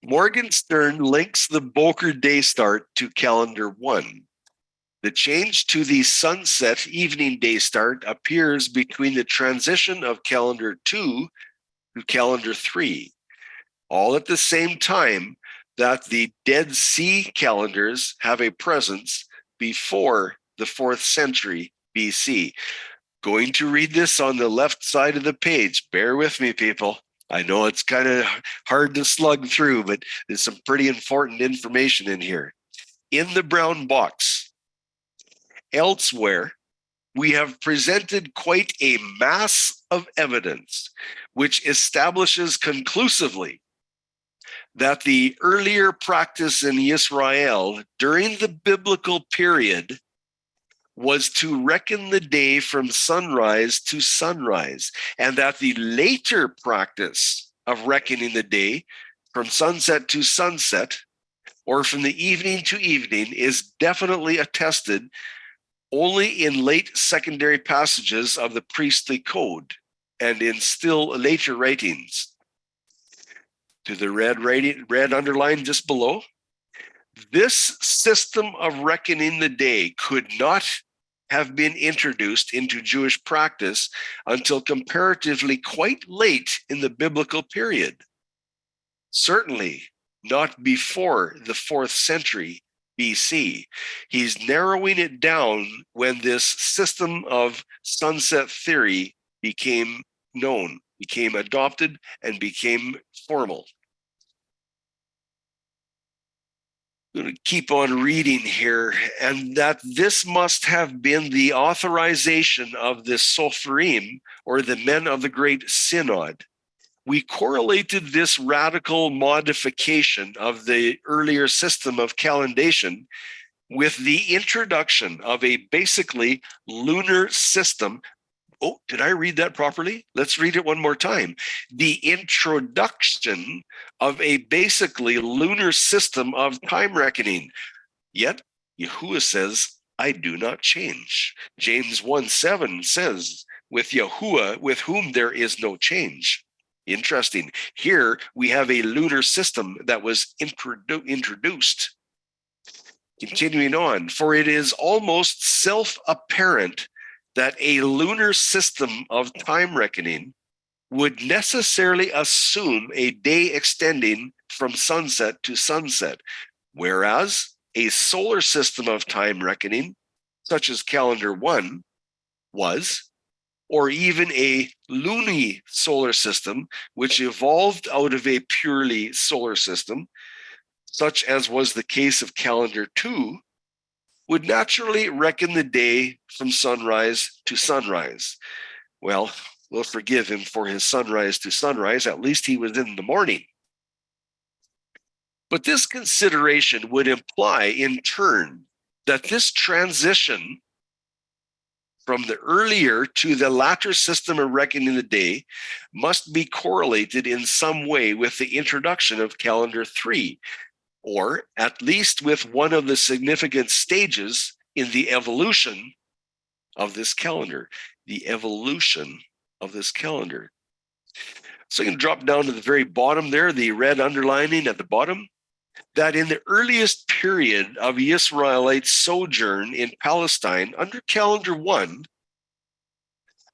Morgenstern links the Boker day start to calendar 1. The change to the sunset evening day start appears between the transition of calendar 2 to calendar 3, all at the same time that the Dead Sea calendars have a presence before the 4th century BC. Going to read this on the left side of the page. Bear with me, people. I know it's kind of hard to slug through, but there's some pretty important information in here. In the brown box, elsewhere, we have presented quite a mass of evidence which establishes conclusively that the earlier practice in Israel during the biblical period was to reckon the day from sunrise to sunrise, and that the later practice of reckoning the day from sunset to sunset, or from the evening to evening, is definitely attested only in late secondary passages of the priestly code and in still later writings. To the red underline just below, this system of reckoning the day could not have been introduced into Jewish practice until comparatively quite late in the biblical period. Certainly not before the 4th century BC. He's narrowing it down when this system of sunset theory became known, became adopted, and became formal. I'm going to keep on reading here, and that this must have been the authorization of the Sopharim, or the men of the Great Synod. We correlated this radical modification of the earlier system of calendation with the introduction of a basically lunar system. Oh, did I read that properly? Let's read it one more time. The introduction of a basically lunar system of time reckoning. Yet, Yahuah says, I do not change. James 1:7 says, with Yahuah, with whom there is no change. Interesting. Here we have a lunar system that was introduced. Continuing on, for it is almost self-apparent that a lunar system of time reckoning would necessarily assume a day extending from sunset to sunset, whereas a solar system of time reckoning, such as calendar 1 was, or even a luni solar system, which evolved out of a purely solar system, such as was the case of calendar 2, would naturally reckon the day from sunrise to sunrise. Well, will forgive him for his sunrise to sunrise. At least he was in the morning. But this consideration would imply, in turn, that this transition from the earlier to the latter system of reckoning the day must be correlated in some way with the introduction of calendar 3, or at least with one of the significant stages in the evolution of this calendar. The evolution of this calendar. So you can drop down to the very bottom there, the red underlining at the bottom, that in the earliest period of Israelite sojourn in Palestine under calendar 1,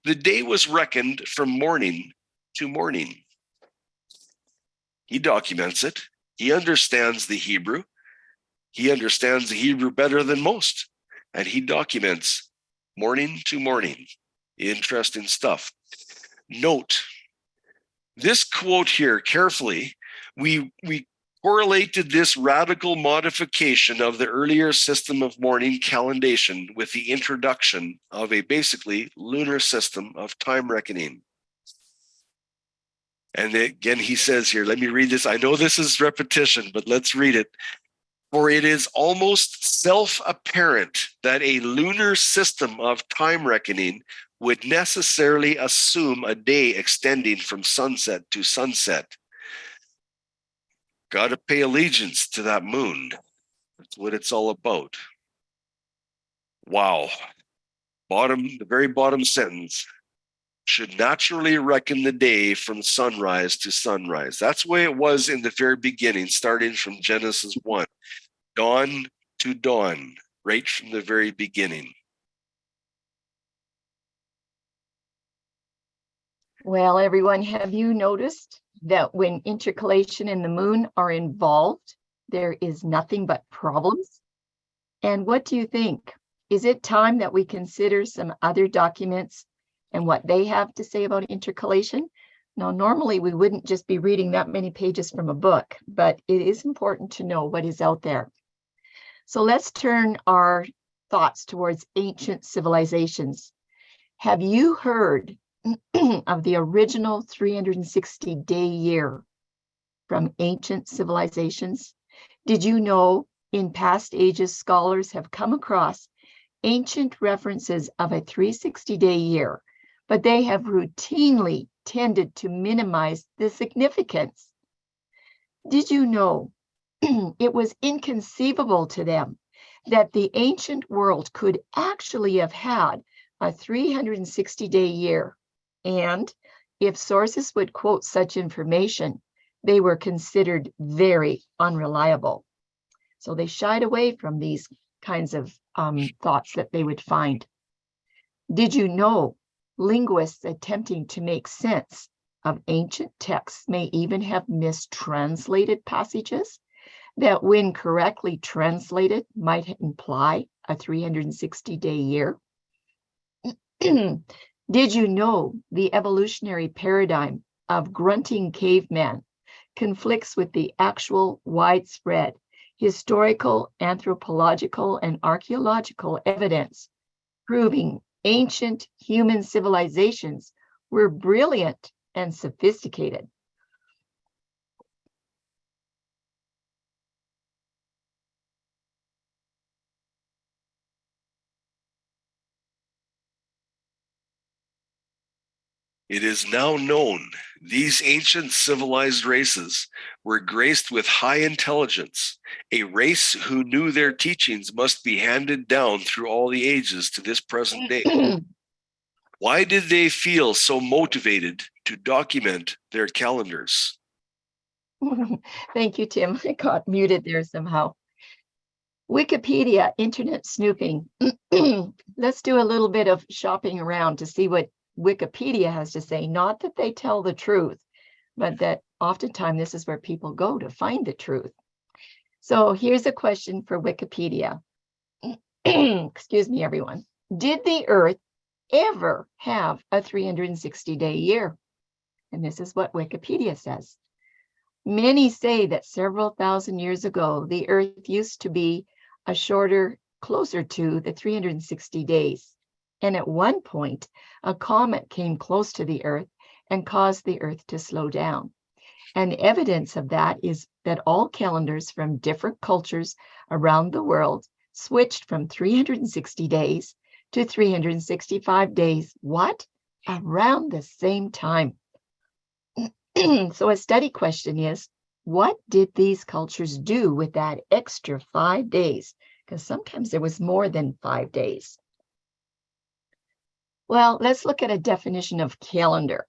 the day was reckoned from morning to morning. He documents it. He understands the Hebrew. He understands the Hebrew better than most. And he documents morning to morning. Interesting stuff. Note this quote here carefully. We correlated this radical modification of the earlier system of morning calendation with the introduction of a basically lunar system of time reckoning. And again, he says here, let me read this. I know this is repetition, but let's read it. For it is almost self-apparent that a lunar system of time reckoning would necessarily assume a day extending from sunset to sunset. Got to pay allegiance to that moon. That's what it's all about. Wow. The very bottom sentence. Should naturally reckon the day from sunrise to sunrise. That's the way it was in the very beginning, starting from Genesis 1. Dawn to dawn, right from the very beginning. Well, everyone, have you noticed that when intercalation and the moon are involved, there is nothing but problems? And what do you think? Is it time that we consider some other documents and what they have to say about intercalation? Now, normally we wouldn't just be reading that many pages from a book, but it is important to know what is out there. So let's turn our thoughts towards ancient civilizations. Have you heard of the original 360-day year from ancient civilizations? Did you know in past ages, scholars have come across ancient references of a 360-day year, but they have routinely tended to minimize the significance? Did you know it was inconceivable to them that the ancient world could actually have had a 360-day year? And if sources would quote such information, they were considered very unreliable. So they shied away from these kinds of thoughts that they would find. Did you know linguists attempting to make sense of ancient texts may even have mistranslated passages that, when correctly translated, might imply a 360-day year? Did you know the evolutionary paradigm of grunting caveman conflicts with the actual widespread historical, anthropological, and archaeological evidence proving ancient human civilizations were brilliant and sophisticated? It is now known these ancient civilized races were graced with high intelligence, a race who knew their teachings must be handed down through all the ages to this present day. Why did they feel so motivated to document their calendars? Thank you, Tim. I got muted there somehow. Wikipedia, internet snooping. Let's do a little bit of shopping around to see what Wikipedia has to say. Not that they tell the truth, but that oftentimes this is where people go to find the truth. So here's a question for Wikipedia. Excuse me, everyone. Did the Earth ever have a 360-day year? And this is what Wikipedia says. Many say that several thousand years ago, the Earth used to be a shorter, closer to the 360 days. And at one point, a comet came close to the Earth and caused the Earth to slow down. And evidence of that is that all calendars from different cultures around the world switched from 360 days to 365 days. What? Around the same time. So a study question is, what did these cultures do with that extra 5 days? Because sometimes there was more than 5 days. Well, let's look at a definition of calendar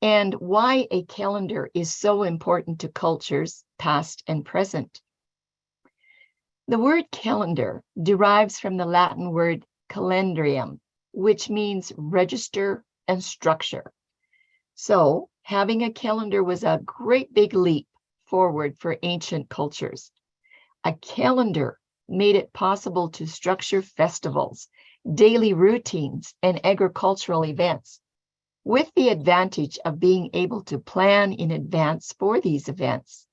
and why a calendar is so important to cultures, past and present. The word calendar derives from the Latin word calendrium, which means register and structure. So having a calendar was a great big leap forward for ancient cultures. A calendar made it possible to structure festivals, daily routines, and agricultural events, with the advantage of being able to plan in advance for these events.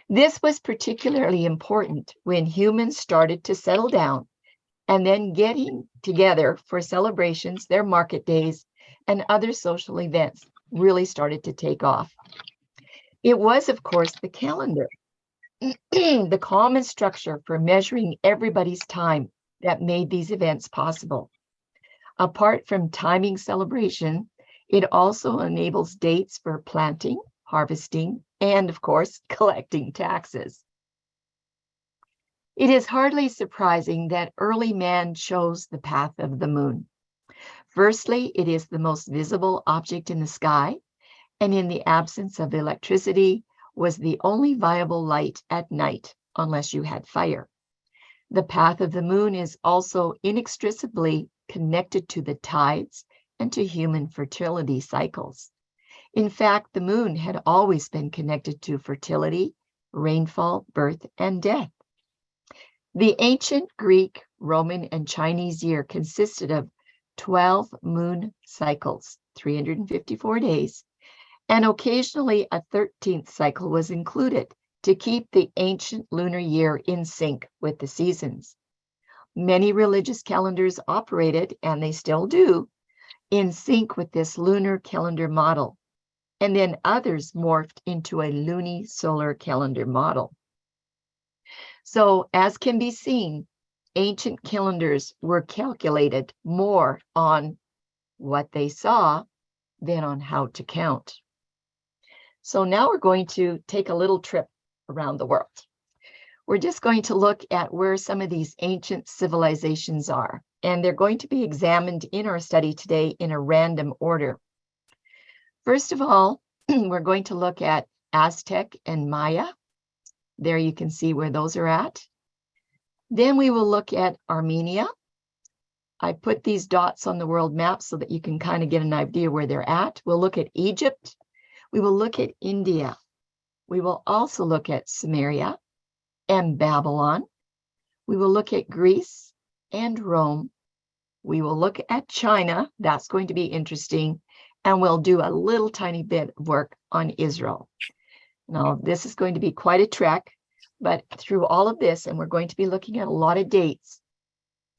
This was particularly important when humans started to settle down and then getting together for celebrations, their market days, and other social events really started to take off. It was, of course, the calendar, the common structure for measuring everybody's time that made these events possible. Apart from timing celebration, it also enables dates for planting, harvesting, and of course, collecting taxes. It is hardly surprising that early man chose the path of the moon. Firstly, it is the most visible object in the sky, and in the absence of electricity, was the only viable light at night, unless you had fire. The path of the moon is also inextricably connected to the tides and to human fertility cycles. In fact, the moon had always been connected to fertility, rainfall, birth, and death. The ancient Greek, Roman, and Chinese year consisted of 12 moon cycles, 354 days, and occasionally a 13th cycle was included to keep the ancient lunar year in sync with the seasons. Many religious calendars operated, and they still do, in sync with this lunar calendar model, and then others morphed into a lunisolar calendar model. So, as can be seen, ancient calendars were calculated more on what they saw than on how to count. So now we're going to take a little trip around the world. We're just going to look at where some of these ancient civilizations are, and they're going to be examined in our study today in a random order. First of all, we're going to look at Aztec and Maya. There you can see where those are at. Then we will look at Armenia. I put these dots on the world map so that you can kind of get an idea where they're at. We'll look at Egypt. We will look at India. We will also look at Sumeria and Babylon. We will look at Greece and Rome. We will look at China. That's going to be interesting. And we'll do a little tiny bit of work on Israel. Now, this is going to be quite a trek, but through all of this, and we're going to be looking at a lot of dates,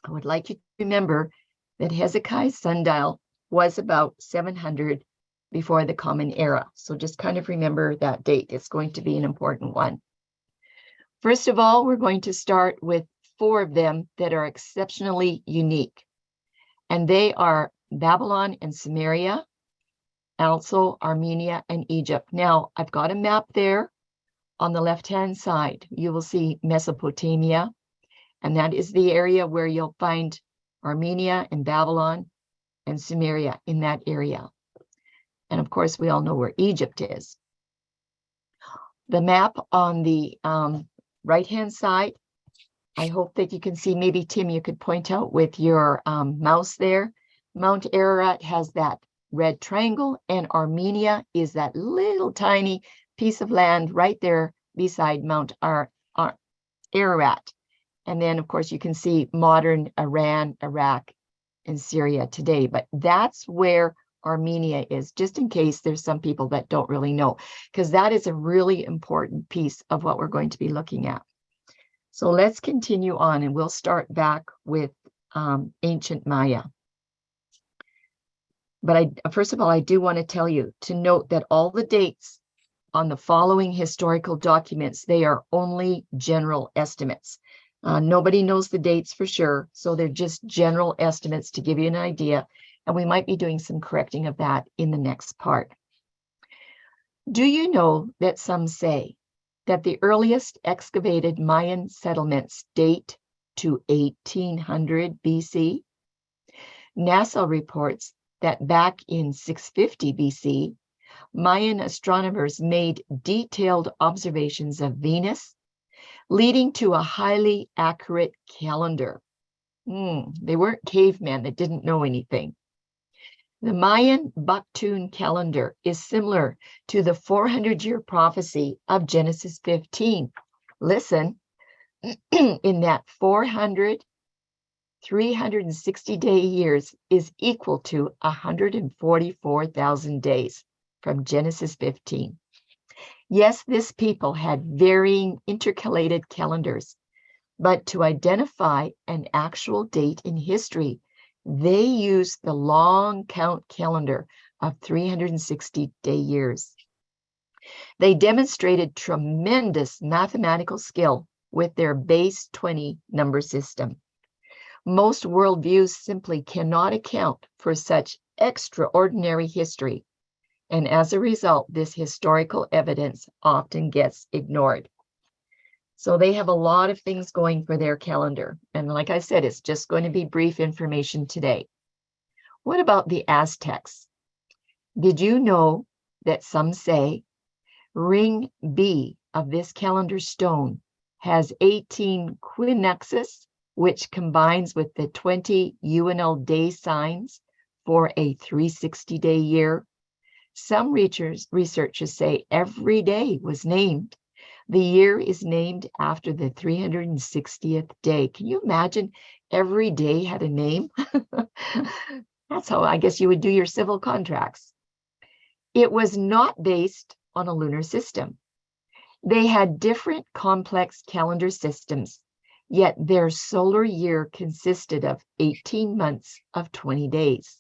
I would like you to remember that Hezekiah's sundial was about 700 before the Common Era. So just kind of remember that date. It's going to be an important one. First of all, we're going to start with 4 of them that are exceptionally unique. And they are Babylon and Sumeria, also Armenia and Egypt. Now, I've got a map there on the left-hand side. You will see Mesopotamia, and that is the area where you'll find Armenia and Babylon and Sumeria in that area. And of course, we all know where Egypt is. The map on the right-hand side, I hope that you can see, maybe Tim, you could point out with your mouse there. Mount Ararat has that red triangle, and Armenia is that little tiny piece of land right there beside Mount Ararat. And then, of course, you can see modern Iran, Iraq, and Syria today. But that's where Armenia is, just in case there's some people that don't really know, because that is a really important piece of what we're going to be looking at. So let's continue on, and we'll start back with ancient Maya. But first of all, I do want to tell you to note that all the dates on the following historical documents, they are only general estimates. Nobody knows the dates for sure, so they're just general estimates to give you an idea, and we might be doing some correcting of that in the next part. Do you know that some say that the earliest excavated Mayan settlements date to 1800 BC? NASA reports that back in 650 BC, Mayan astronomers made detailed observations of Venus, leading to a highly accurate calendar. They weren't cavemen that didn't know anything. The Mayan Baktun calendar is similar to the 400-year prophecy of Genesis 15. Listen, in that 400, 360-day years is equal to 144,000 days from Genesis 15. Yes, this people had varying intercalated calendars, but to identify an actual date in history, they used the long count calendar of 360-day years. They demonstrated tremendous mathematical skill with their base 20 number system. Most worldviews simply cannot account for such extraordinary history, and as a result, this historical evidence often gets ignored. So they have a lot of things going for their calendar. And like I said, it's just going to be brief information today. What about the Aztecs? Did you know that some say ring B of this calendar stone has 18 quinexes, which combines with the 20 UNL day signs for a 360-day year? Some researchers say every day was named. The year is named after the 360th day. Can you imagine every day had a name? That's how I guess you would do your civil contracts. It was not based on a lunar system. They had different complex calendar systems, yet their solar year consisted of 18 months of 20 days.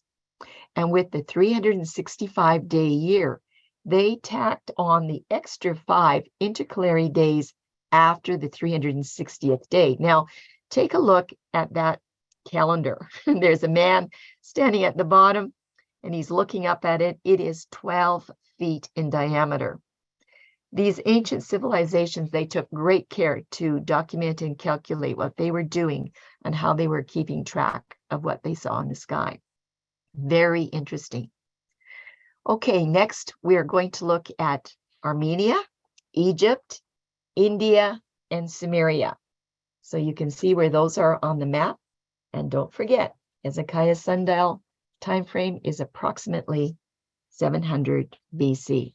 And with the 365-day year, they tacked on the extra 5 intercalary days after the 360th day. Now, take a look at that calendar. There's a man standing at the bottom, and he's looking up at it. It is 12 feet in diameter. These ancient civilizations, they took great care to document and calculate what they were doing and how they were keeping track of what they saw in the sky. Very interesting. Okay, next we're going to look at Armenia, Egypt, India, and Sumeria. So you can see where those are on the map. And don't forget, Hezekiah's sundial time frame is approximately 700 BC.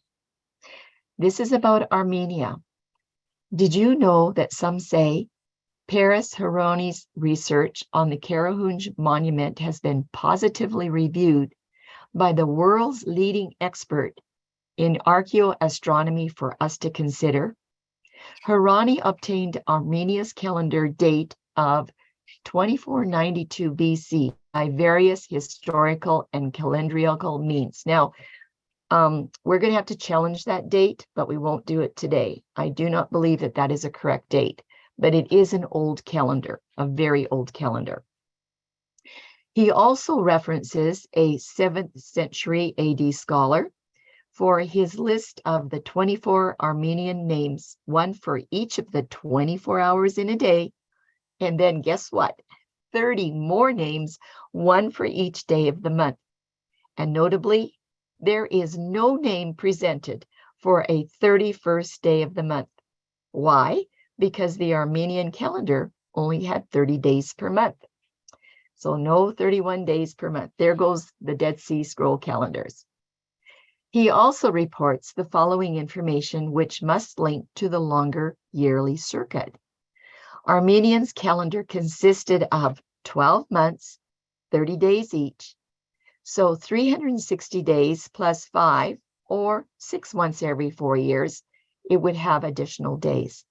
This is about Armenia. Did you know that some say Paris Hironi's research on the Karahunj monument has been positively reviewed by the world's leading expert in archaeoastronomy for us to consider? Hironi obtained Armenia's calendar date of 2492 BC by various historical and calendrical means. Now, we're going to have to challenge that date, but we won't do it today. I do not believe that that is a correct date, but it is an old calendar, a very old calendar. He also references a 7th century AD scholar for his list of the 24 Armenian names, one for each of the 24 hours in a day. And then guess what? 30 more names, one for each day of the month. And notably, there is no name presented for a 31st day of the month. Why? Because the Armenian calendar only had 30 days per month. So no 31 days per month. There goes the Dead Sea Scroll calendars. He also reports the following information, which must link to the longer yearly circuit. Armenians' calendar consisted of 12 months, 30 days each. So 360 days plus 5, or 6 months every 4 years, it would have additional days.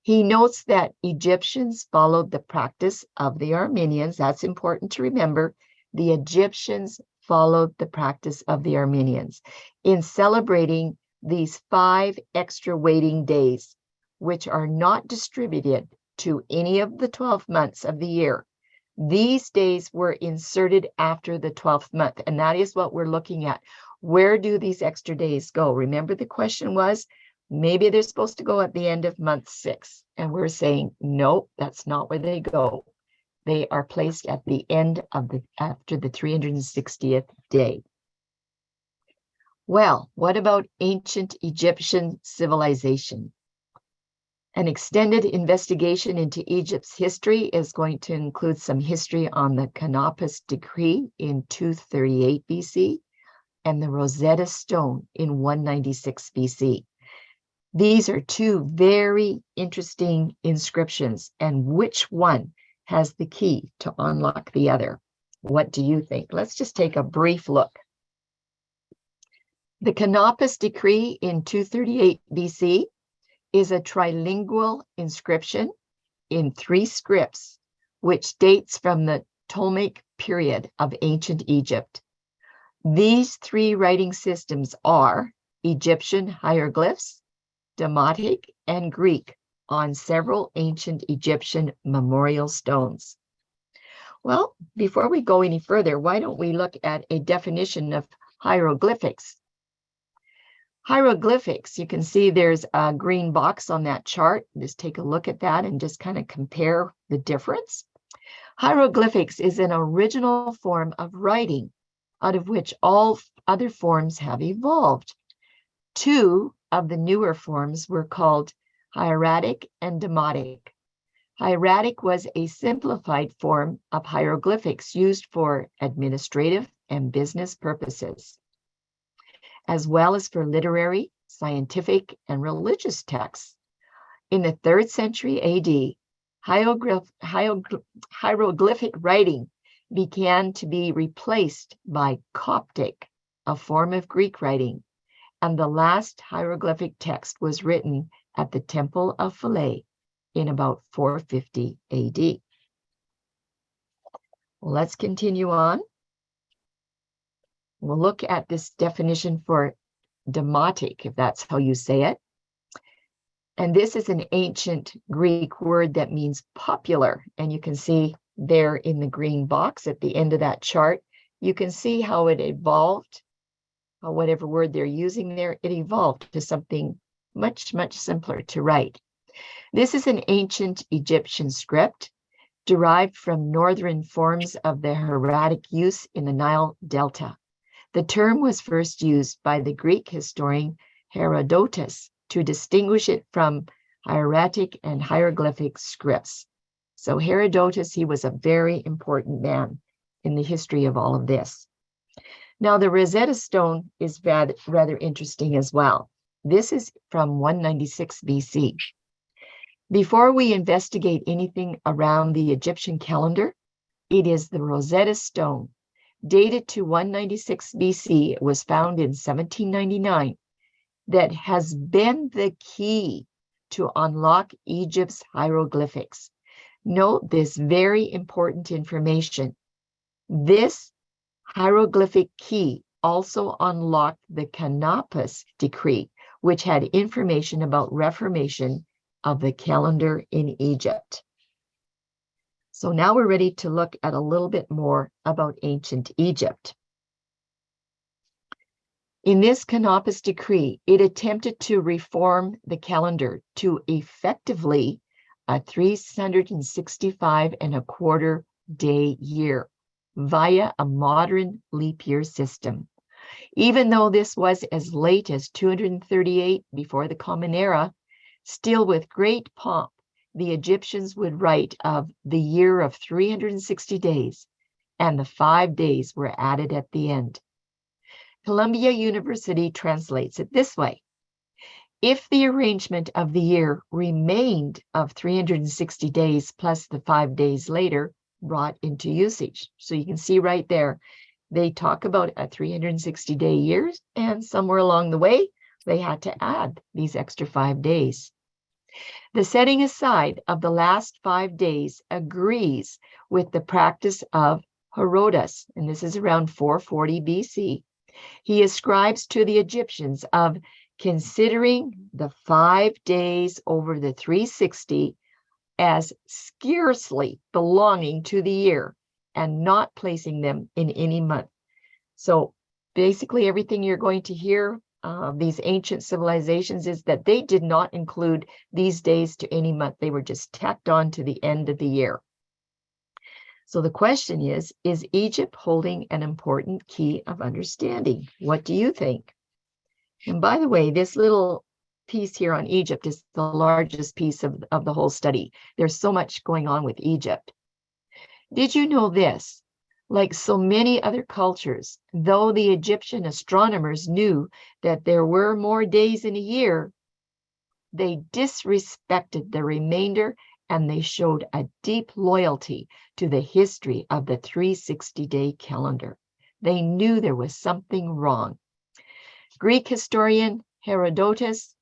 He notes that Egyptians followed the practice of the Armenians. That's important to remember. The Egyptians followed the practice of the Armenians in celebrating these 5 extra waiting days, which are not distributed to any of the 12 months of the year. These days were inserted after the 12th month, and that is what we're looking at. Where do these extra days go? Remember, the question was, maybe they're supposed to go at the end of month 6, and we're saying, no, that's not where they go. They are placed at the end of after the 360th day. Well, what about ancient Egyptian civilization? An extended investigation into Egypt's history is going to include some history on the Canopus decree in 238 BC and the Rosetta Stone in 196 BC. These are 2 very interesting inscriptions, and which one has the key to unlock the other? What do you think? Let's just take a brief look. The Canopus decree in 238 BC is a trilingual inscription in 3 scripts, which dates from the Ptolemaic period of ancient Egypt. These 3 writing systems are Egyptian hieroglyphs, Demotic, and Greek on several ancient Egyptian memorial stones. Well, before we go any further, why don't we look at a definition of hieroglyphics? Hieroglyphics, you can see there's a green box on that chart. Just take a look at that and just kind of compare the difference. Hieroglyphics is an original form of writing, out of which all other forms have evolved. 2 of the newer forms were called hieratic and demotic. Hieratic was a simplified form of hieroglyphics used for administrative and business purposes, as well as for literary, scientific, and religious texts. In the 3rd century AD, hieroglyphic writing began to be replaced by Coptic, a form of Greek writing, and the last hieroglyphic text was written at the Temple of Philae in about 450 AD. Let's continue on. We'll look at this definition for demotic, if that's how you say it. And this is an ancient Greek word that means popular. And you can see there in the green box at the end of that chart, you can see how it evolved, whatever word they're using there, it evolved to something much, much simpler to write. This is an ancient Egyptian script derived from northern forms of the hieratic use in the Nile Delta. The term was first used by the Greek historian Herodotus to distinguish it from hieratic and hieroglyphic scripts. So Herodotus, he was a very important man in the history of all of this. Now, the Rosetta Stone is rather interesting as well. This is from 196 BC. Before we investigate anything around the Egyptian calendar, it is the Rosetta Stone, dated to 196 BC, it was found in 1799, that has been the key to unlock Egypt's hieroglyphics. Note this very important information. This hieroglyphic key also unlocked the Canopus decree, which had information about reformation of the calendar in Egypt. So now we're ready to look at a little bit more about ancient Egypt. In this Canopus decree, it attempted to reform the calendar to effectively a 365.25 day year via a modern leap year system. Even though this was as late as 238 before the Common Era, still with great pomp, the Egyptians would write of the year of 360 days, and the 5 days were added at the end. Columbia University translates it this way: if the arrangement of the year remained of 360 days plus the 5 days later brought into usage. So you can see right there, they talk about a 360-day year, and somewhere along the way, they had to add these extra 5 days. The setting aside of the last 5 days agrees with the practice of Herodotus, and this is around 440 BC, he ascribes to the Egyptians of considering the 5 days over the 360 as scarcely belonging to the year and not placing them in any month. So basically everything you're going to hear these ancient civilizations is that they did not include these days to any month. They were just tacked on to the end of the year. So the question is Egypt holding an important key of understanding? What do you think? And by the way, this little piece here on Egypt is the largest piece of the whole study. There's so much going on with Egypt. Did you know this? Like so many other cultures, though the Egyptian astronomers knew that there were more days in a year, they disrespected the remainder and they showed a deep loyalty to the history of the 360-day calendar. They knew there was something wrong. Greek historian Herodotus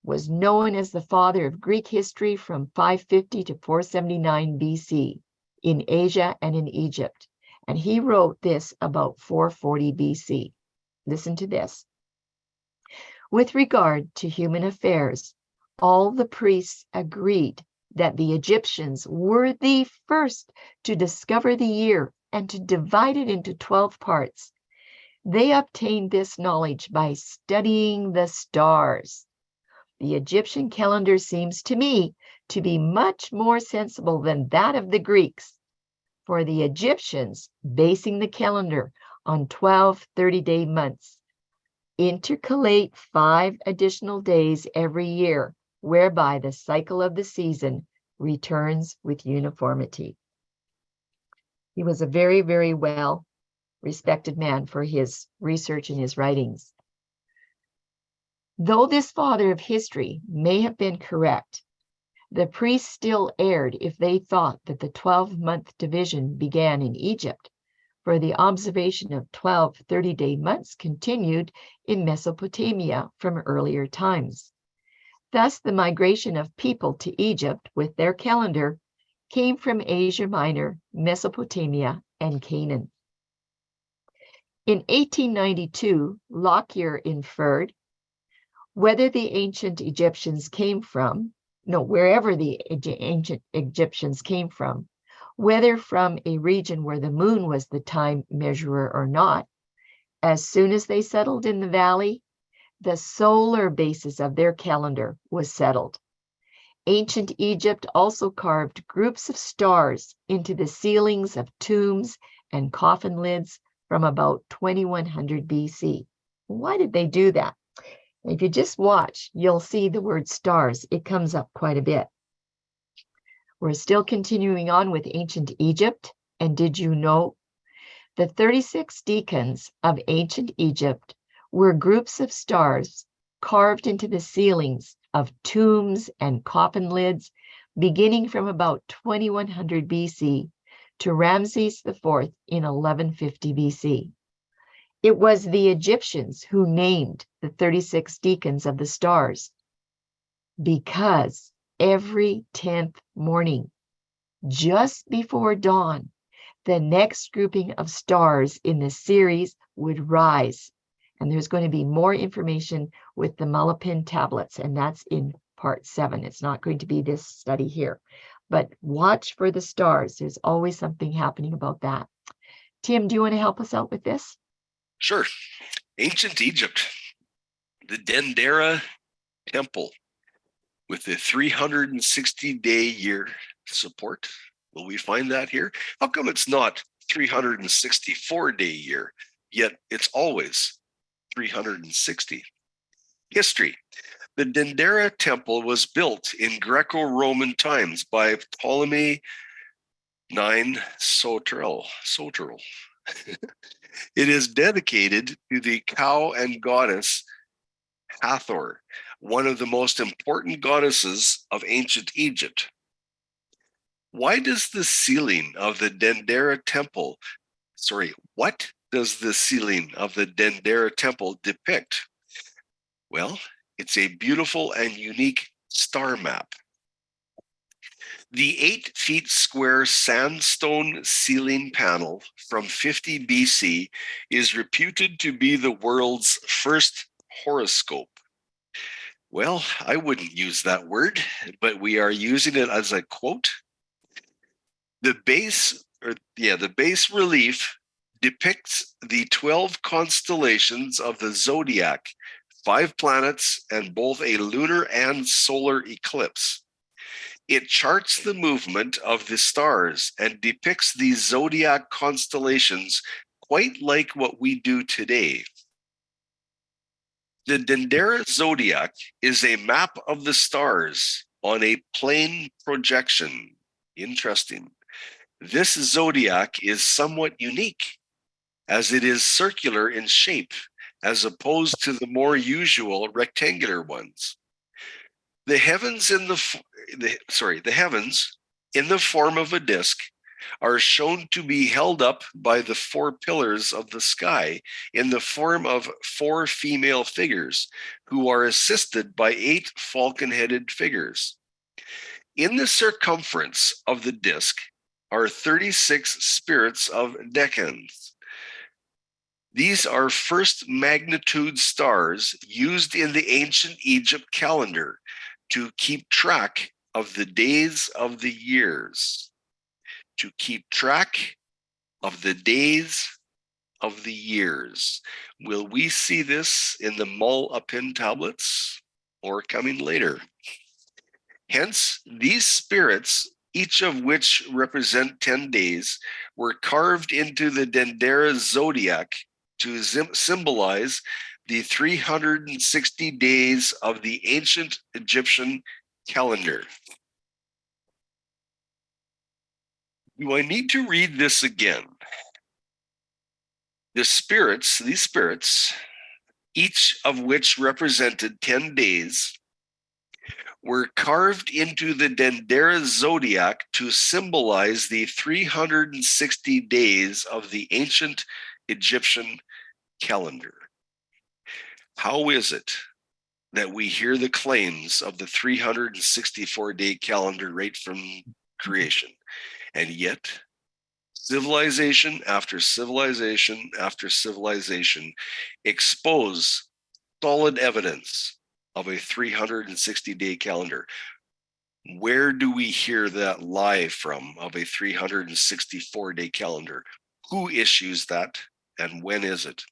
was known as the father of Greek history from 550 to 479 BC in Asia and in Egypt. And he wrote this about 440 BC. Listen to this. With regard to human affairs, all the priests agreed that the Egyptians were the first to discover the year and to divide it into 12 parts. They obtained this knowledge by studying the stars. The Egyptian calendar seems to me to be much more sensible than that of the Greeks. For the Egyptians, basing the calendar on 12 30-day months, intercalate 5 additional days every year, whereby the cycle of the season returns with uniformity. He was a very, very well respected man for his research and his writings. Though this father of history may have been correct, the priests still erred if they thought that the 12-month division began in Egypt, for the observation of 12 30-day months continued in Mesopotamia from earlier times. Thus, the migration of people to Egypt with their calendar came from Asia Minor, Mesopotamia, and Canaan. In 1892, Lockyer inferred wherever the ancient Egyptians came from, whether from a region where the moon was the time measurer or not, as soon as they settled in the valley, the solar basis of their calendar was settled. Ancient Egypt also carved groups of stars into the ceilings of tombs and coffin lids from about 2100 BC. Why did they do that? If you just watch, you'll see the word stars. It comes up quite a bit. We're still continuing on with ancient Egypt. And did you know the 36 deacons of ancient Egypt were groups of stars carved into the ceilings of tombs and coffin lids, beginning from about 2100 BC to Ramses IV in 1150 BC. It was the Egyptians who named the 36 deacons of the stars because every 10th morning, just before dawn, the next grouping of stars in the series would rise. And there's going to be more information with the Malapin tablets, and that's in part 7. It's not going to be this study here. But watch for the stars. There's always something happening about that. Tim, do you want to help us out with this? Sure. Ancient Egypt, the Dendera temple with the 360-day year support. Will we find that here? How come it's not 364-day year, yet it's always 360? History. The Dendera temple was built in Greco-Roman times by Ptolemy IX Soterel. It is dedicated to the cow and goddess Hathor, one of the most important goddesses of ancient Egypt. What does the ceiling of the Dendera temple depict? Well, it's a beautiful and unique star map. The 8 feet square sandstone ceiling panel from 50 BC is reputed to be the world's first horoscope. Well, I wouldn't use that word, but we are using it as a quote. The base relief depicts the 12 constellations of the zodiac, 5 planets, and both a lunar and solar eclipse. It charts the movement of the stars and depicts these zodiac constellations quite like what we do today. The Dendera zodiac is a map of the stars on a plane projection. Interesting. This zodiac is somewhat unique, as it is circular in shape, as opposed to the more usual rectangular ones. The heavens in the form of a disk are shown to be held up by the 4 pillars of the sky in the form of 4 female figures who are assisted by 8 falcon-headed figures. In the circumference of the disk are 36 spirits of decans. These are first magnitude stars used in the ancient Egypt calendar to keep track of the days of the years. To keep track of the days of the years. Will we see this in the Mul Apin tablets or coming later? Hence, these spirits, each of which represent 10 days, were carved into the Dendera zodiac to symbolize the 360 days of the ancient Egyptian calendar. Do I need to read this again? These spirits, each of which represented 10 days, were carved into the Dendera zodiac to symbolize the 360 days of the ancient Egyptian calendar. How is it that we hear the claims of the 364-day calendar right from creation, and yet civilization after civilization after civilization expose solid evidence of a 360-day calendar? Where do we hear that lie from, of a 364-day calendar? Who issues that, and when is it?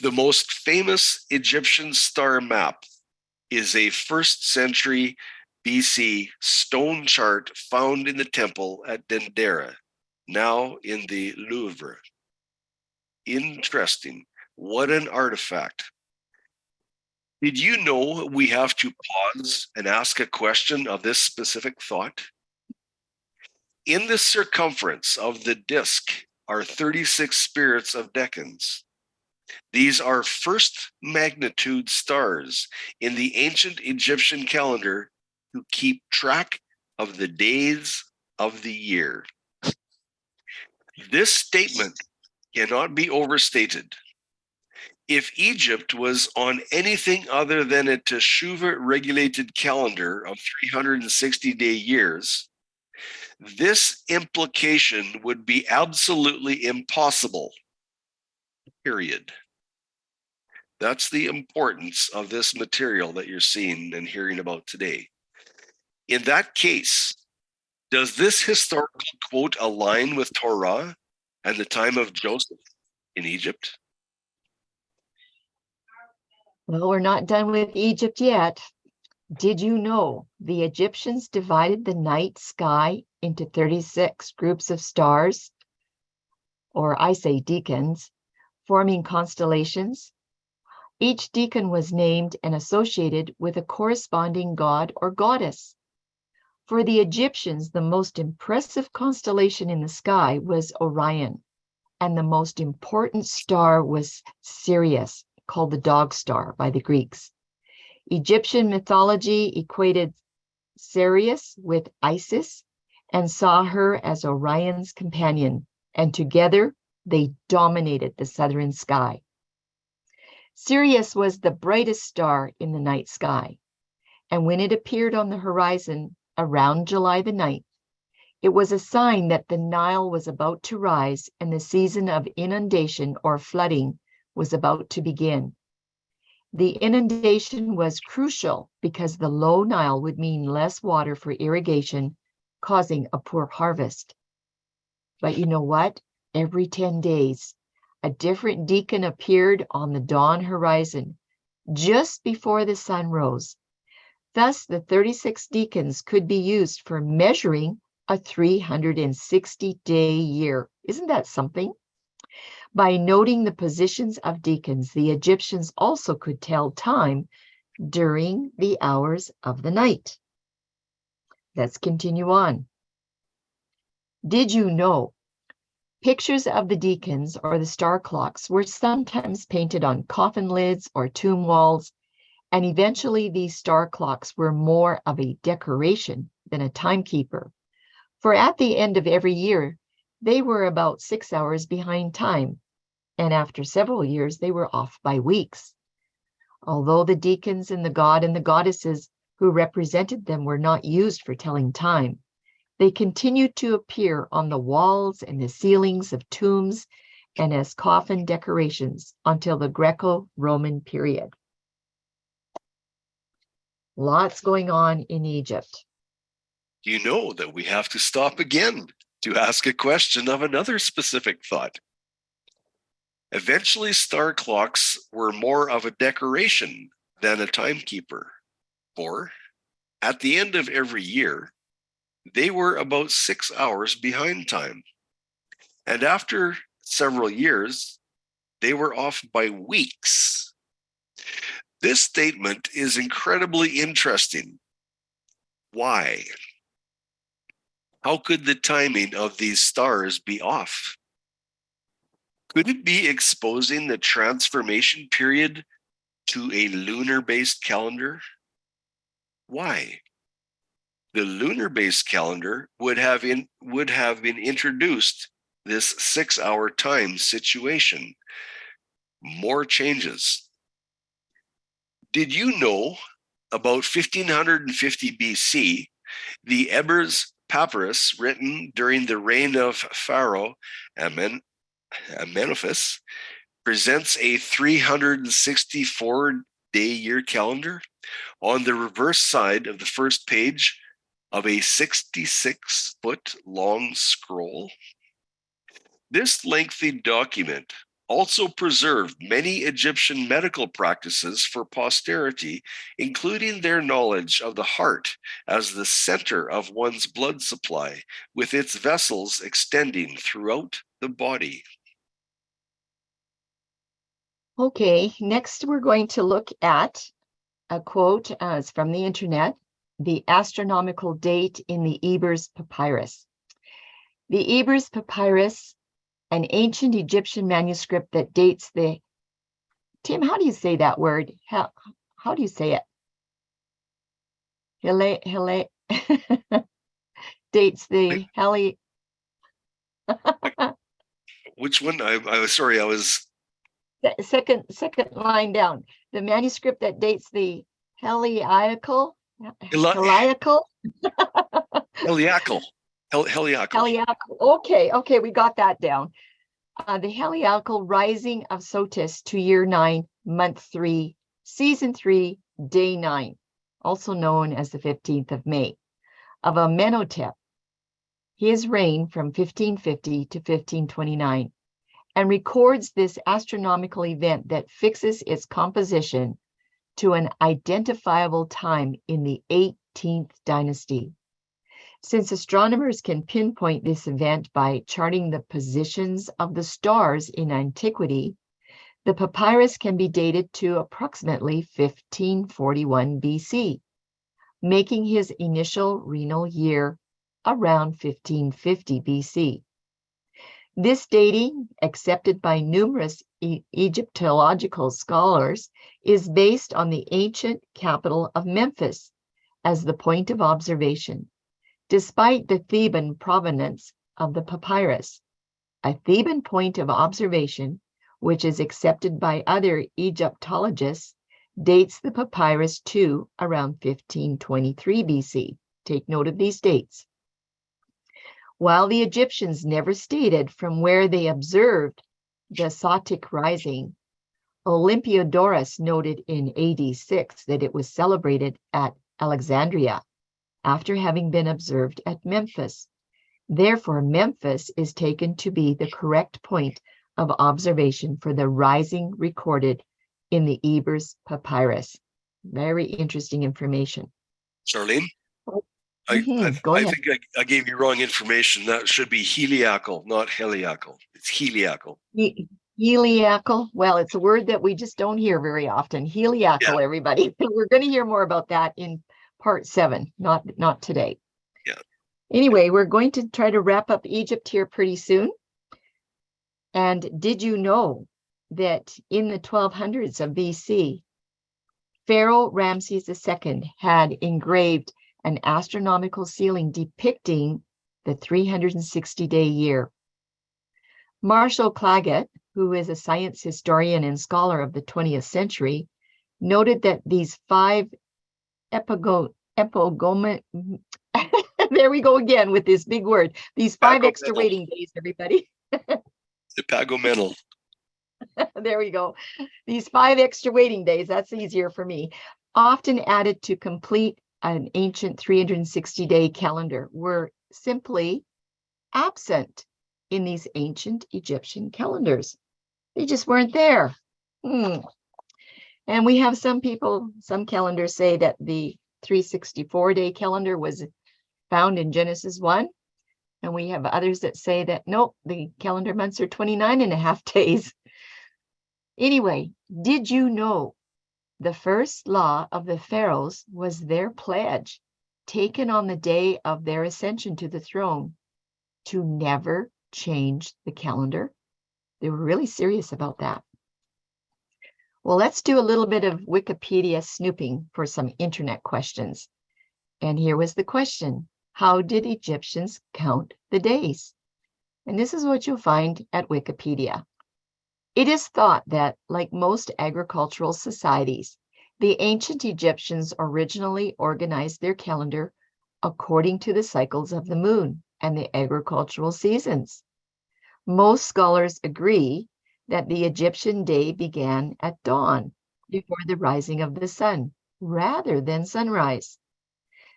The most famous Egyptian star map is a 1st century BC stone chart found in the temple at Dendera, now in the Louvre. Interesting. What an artifact. Did you know we have to pause and ask a question of this specific thought? In the circumference of the disk are 36 spirits of decans. These are first magnitude stars in the ancient Egyptian calendar to keep track of the days of the year. This statement cannot be overstated. If Egypt was on anything other than a Teshuvah-regulated calendar of 360-day years, this implication would be absolutely impossible. Period. That's the importance of this material that you're seeing and hearing about today. In that case, does this historical quote align with Torah and the time of Joseph in Egypt? Well, we're not done with Egypt yet. Did you know the Egyptians divided the night sky into 36 groups of stars, or I say decans, forming constellations? Each decan was named and associated with a corresponding god or goddess. For the Egyptians, the most impressive constellation in the sky was Orion, and the most important star was Sirius, called the dog star by the Greeks. Egyptian mythology equated Sirius with Isis and saw her as Orion's companion, and together they dominated the southern sky. Sirius was the brightest star in the night sky, and when it appeared on the horizon, around July the 9th. It was a sign that the Nile was about to rise and the season of inundation or flooding was about to begin. The inundation was crucial because the low Nile would mean less water for irrigation, causing a poor harvest. But you know what? Every 10 days, a different deacon appeared on the dawn horizon, just before the sun rose. Thus, the 36 deacons could be used for measuring a 360-day year. Isn't that something? By noting the positions of deacons, the Egyptians also could tell time during the hours of the night. Let's continue on. Did you know pictures of the deacons or the star clocks were sometimes painted on coffin lids or tomb walls, and eventually these star clocks were more of a decoration than a timekeeper. For at the end of every year, they were about 6 hours behind time, and after several years, they were off by weeks. Although the deacons and the god and the goddesses who represented them were not used for telling time, they continued to appear on the walls and the ceilings of tombs and as coffin decorations until the Greco-Roman period. Lots going on in Egypt. You know that we have to stop again to ask a question of another specific thought. Eventually, star clocks were more of a decoration than a timekeeper, for at the end of every year, they were about 6 hours behind time. And after several years, they were off by weeks. This statement is incredibly interesting. Why? How could the timing of these stars be off? Could it be exposing the transformation period to a lunar-based calendar? Why? The lunar-based calendar would have been introduced this 6-hour time situation. More changes. Did you know about 1550 BC, the Ebers Papyrus written during the reign of Pharaoh Amenphis presents a 364-day year calendar? On the reverse side of the first page of a 66-foot long scroll. This lengthy document also preserved many Egyptian medical practices for posterity, including their knowledge of the heart as the center of one's blood supply, with its vessels extending throughout the body. Okay, next we're going to look at a quote it's from the internet, the astronomical date in the Ebers Papyrus. The Ebers Papyrus, an ancient Egyptian manuscript that dates the, Tim, how do you say that word? How do you say it? Dates the Which one? I was sorry, I was... Second line down. The manuscript that dates the Heliacal. Okay, we got that down. The Heliacal rising of Sotis to year 9, month 3, season 3, day 9, also known as the 15th of May, of Amenhotep, his reign from 1550 to 1529, and records this astronomical event that fixes its composition to an identifiable time in the 18th dynasty. Since astronomers can pinpoint this event by charting the positions of the stars in antiquity, the papyrus can be dated to approximately 1541 BC, making his initial renal year around 1550 BC. This dating, accepted by numerous Egyptological scholars, is based on the ancient capital of Memphis as the point of observation, despite the Theban provenance of the papyrus. A Theban point of observation, which is accepted by other Egyptologists, dates the papyrus to around 1523 BC. Take note of these dates. While the Egyptians never stated from where they observed the Sotic rising, Olympiodorus noted in AD 6 that it was celebrated at Alexandria after having been observed at Memphis. Therefore, Memphis is taken to be the correct point of observation for the rising recorded in the Ebers Papyrus. Very interesting information. Charlene? Go I ahead. think I gave you wrong information. That should be heliacal, not heliacal. It's heliacal. Heliacal. Well, it's a word that we just don't hear very often. Heliacal, everybody. We're going to hear more about that in part 7, not today. Yeah. Anyway, we're going to try to wrap up Egypt here pretty soon. And did you know that in the 1200s of BC, Pharaoh Ramses II had engraved an astronomical ceiling depicting the 360-day year? Marshall Clagett, who is a science historian and scholar of the 20th century, noted that these 5 there we go again with this big word. These 5 extra waiting days, everybody. Epagomental. There we go. These 5 extra waiting days, that's easier for me, often added to complete an ancient 360-day calendar, were simply absent in these ancient Egyptian calendars. They just weren't there. And we have some calendars say that the 364-day calendar was found in Genesis 1. And we have others that say that, nope, the calendar months are 29.5 days. Anyway, did you know the first law of the pharaohs was their pledge taken on the day of their ascension to the throne to never change the calendar? They were really serious about that. Well, let's do a little bit of Wikipedia snooping for some internet questions. And here was the question: how did Egyptians count the days? And this is what you'll find at Wikipedia. It is thought that, like most agricultural societies, the ancient Egyptians originally organized their calendar according to the cycles of the moon and the agricultural seasons. Most scholars agree that the Egyptian day began at dawn, before the rising of the sun, rather than sunrise.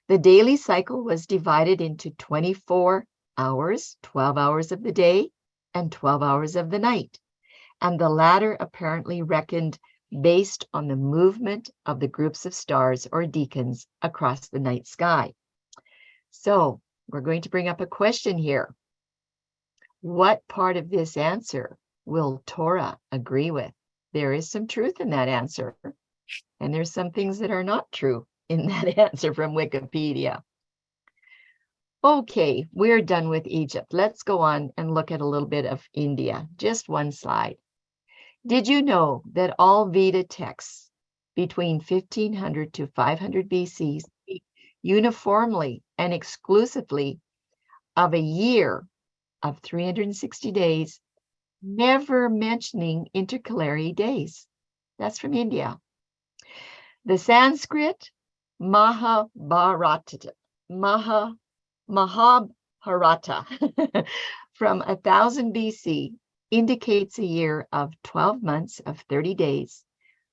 The daily cycle was divided into 24 hours, 12 hours of the day and 12 hours of the night, and the latter apparently reckoned based on the movement of the groups of stars or deacons across the night sky. So we're going to bring up a question here. What part of this answer will Torah agree with? There is some truth in that answer, and there's some things that are not true in that answer from Wikipedia. Okay, we're done with Egypt. Let's go on and look at a little bit of India. Just one slide. Did you know that all Veda texts between 1500 to 500 BC speak uniformly and exclusively of a year of 360 days, never mentioning intercalary days? That's from India. The Sanskrit Mahabharata from 1000 BC indicates a year of 12 months of 30 days,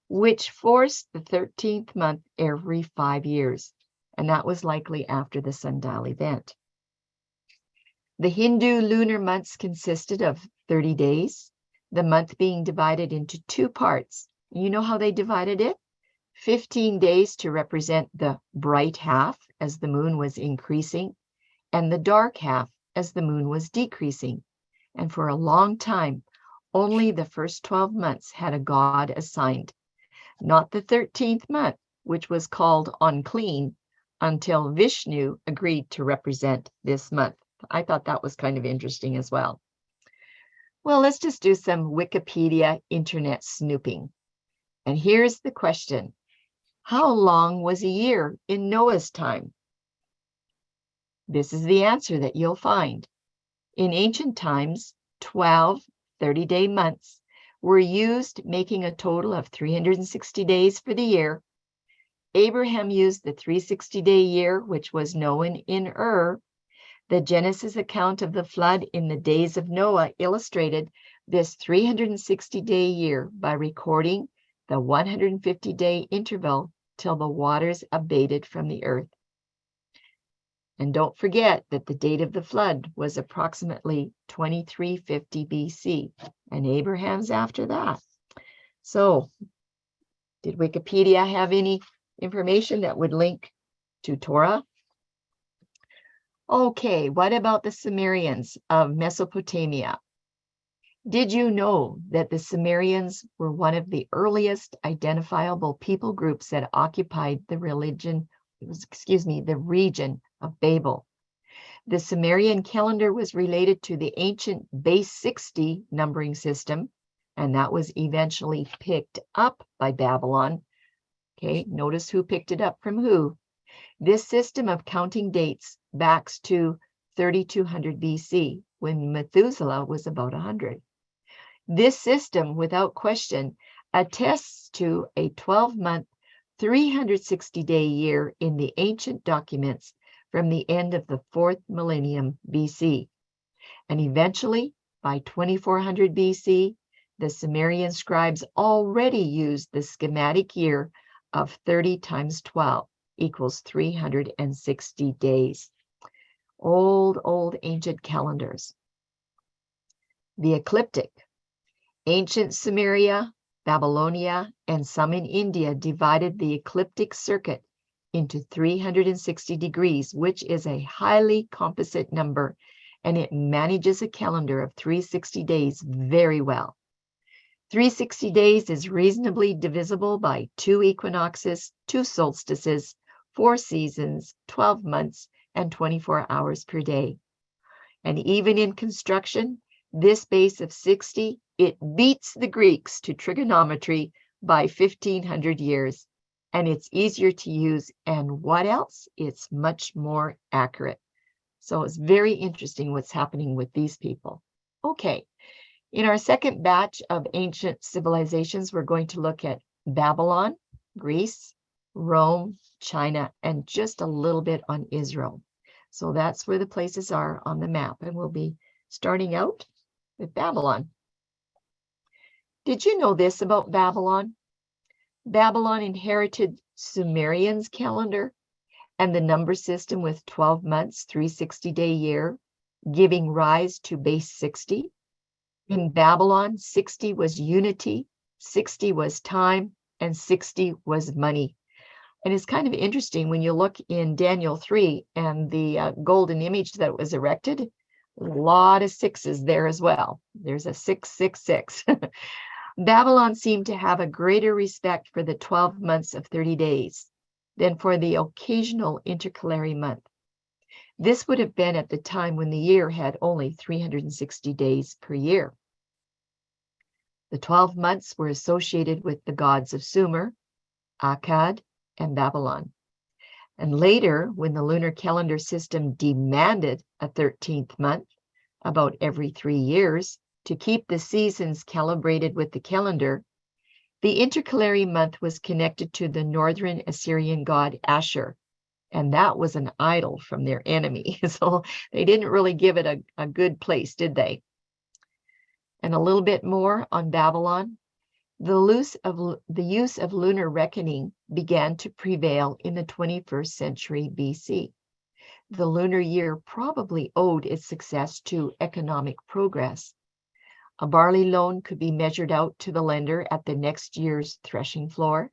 which forced the 13th month every 5 years, and that was likely after the sundial event. The Hindu lunar months consisted of 30 days, the month being divided into 2 parts. You know how they divided it? 15 days to represent the bright half as the moon was increasing, and the dark half as the moon was decreasing. And for a long time, only the first 12 months had a god assigned, not the 13th month, which was called unclean, until Vishnu agreed to represent this month. I thought that was kind of interesting as well. Well, let's just do some Wikipedia internet snooping. And here's the question. How long was a year in Noah's time? This is the answer that you'll find. In ancient times, 12 30-day months were used, making a total of 360 days for the year. Abraham used the 360-day year, which was known in Ur. The Genesis account of the flood in the days of Noah illustrated this 360-day year by recording the 150-day interval till the waters abated from the earth. And don't forget that the date of the flood was approximately 2350 BC, and Abraham's after that. So, did Wikipedia have any information that would link to Torah? Okay, what about the Sumerians of Mesopotamia? Did you know that the Sumerians were one of the earliest identifiable people groups that occupied the region of Babel? The Sumerian calendar was related to the ancient base 60 numbering system, and that was eventually picked up by Babylon. Okay, notice who picked it up from who. This system of counting dates backs to 3200 BC, when Methuselah was about 100. This system, without question, attests to a 12-month, 360-day year in the ancient documents from the end of the 4th millennium BC. And eventually, by 2400 BC, the Sumerian scribes already used the schematic year of 30 times 12 equals 360 days. Old ancient calendars. The ecliptic. Ancient Sumeria, Babylonia, and some in India divided the ecliptic circuit into 360 degrees, which is a highly composite number, and it manages a calendar of 360 days very well. 360 days is reasonably divisible by 2 equinoxes, 2 solstices, 4 seasons, 12 months, and 24 hours per day. And even in construction, this base of 60, it beats the Greeks to trigonometry by 1500 years. And it's easier to use. And what else? It's much more accurate. So it's very interesting what's happening with these people. Okay. In our second batch of ancient civilizations, we're going to look at Babylon, Greece, Rome, China, and just a little bit on Israel. So that's where the places are on the map. And we'll be starting out with Babylon. Did you know this about Babylon? Babylon inherited Sumerian's calendar and the number system with 12 months, 360-day year, giving rise to base 60. In Babylon, 60 was unity, 60 was time, and 60 was money. And it's kind of interesting when you look in Daniel 3 and the golden image that was erected, a lot of sixes there as well. There's a 666. Babylon seemed to have a greater respect for the 12 months of 30 days than for the occasional intercalary month. This would have been at the time when the year had only 360 days per year. The 12 months were associated with the gods of Sumer, Akkad, and Babylon. And later, when the lunar calendar system demanded a 13th month, about every 3 years, to keep the seasons calibrated with the calendar, the intercalary month was connected to the northern Assyrian god Ashur, and that was an idol from their enemy. So they didn't really give it a good place, did they? And a little bit more on Babylon. The use of lunar reckoning began to prevail in the 21st century BC. The lunar year probably owed its success to economic progress. A barley loan could be measured out to the lender at the next year's threshing floor.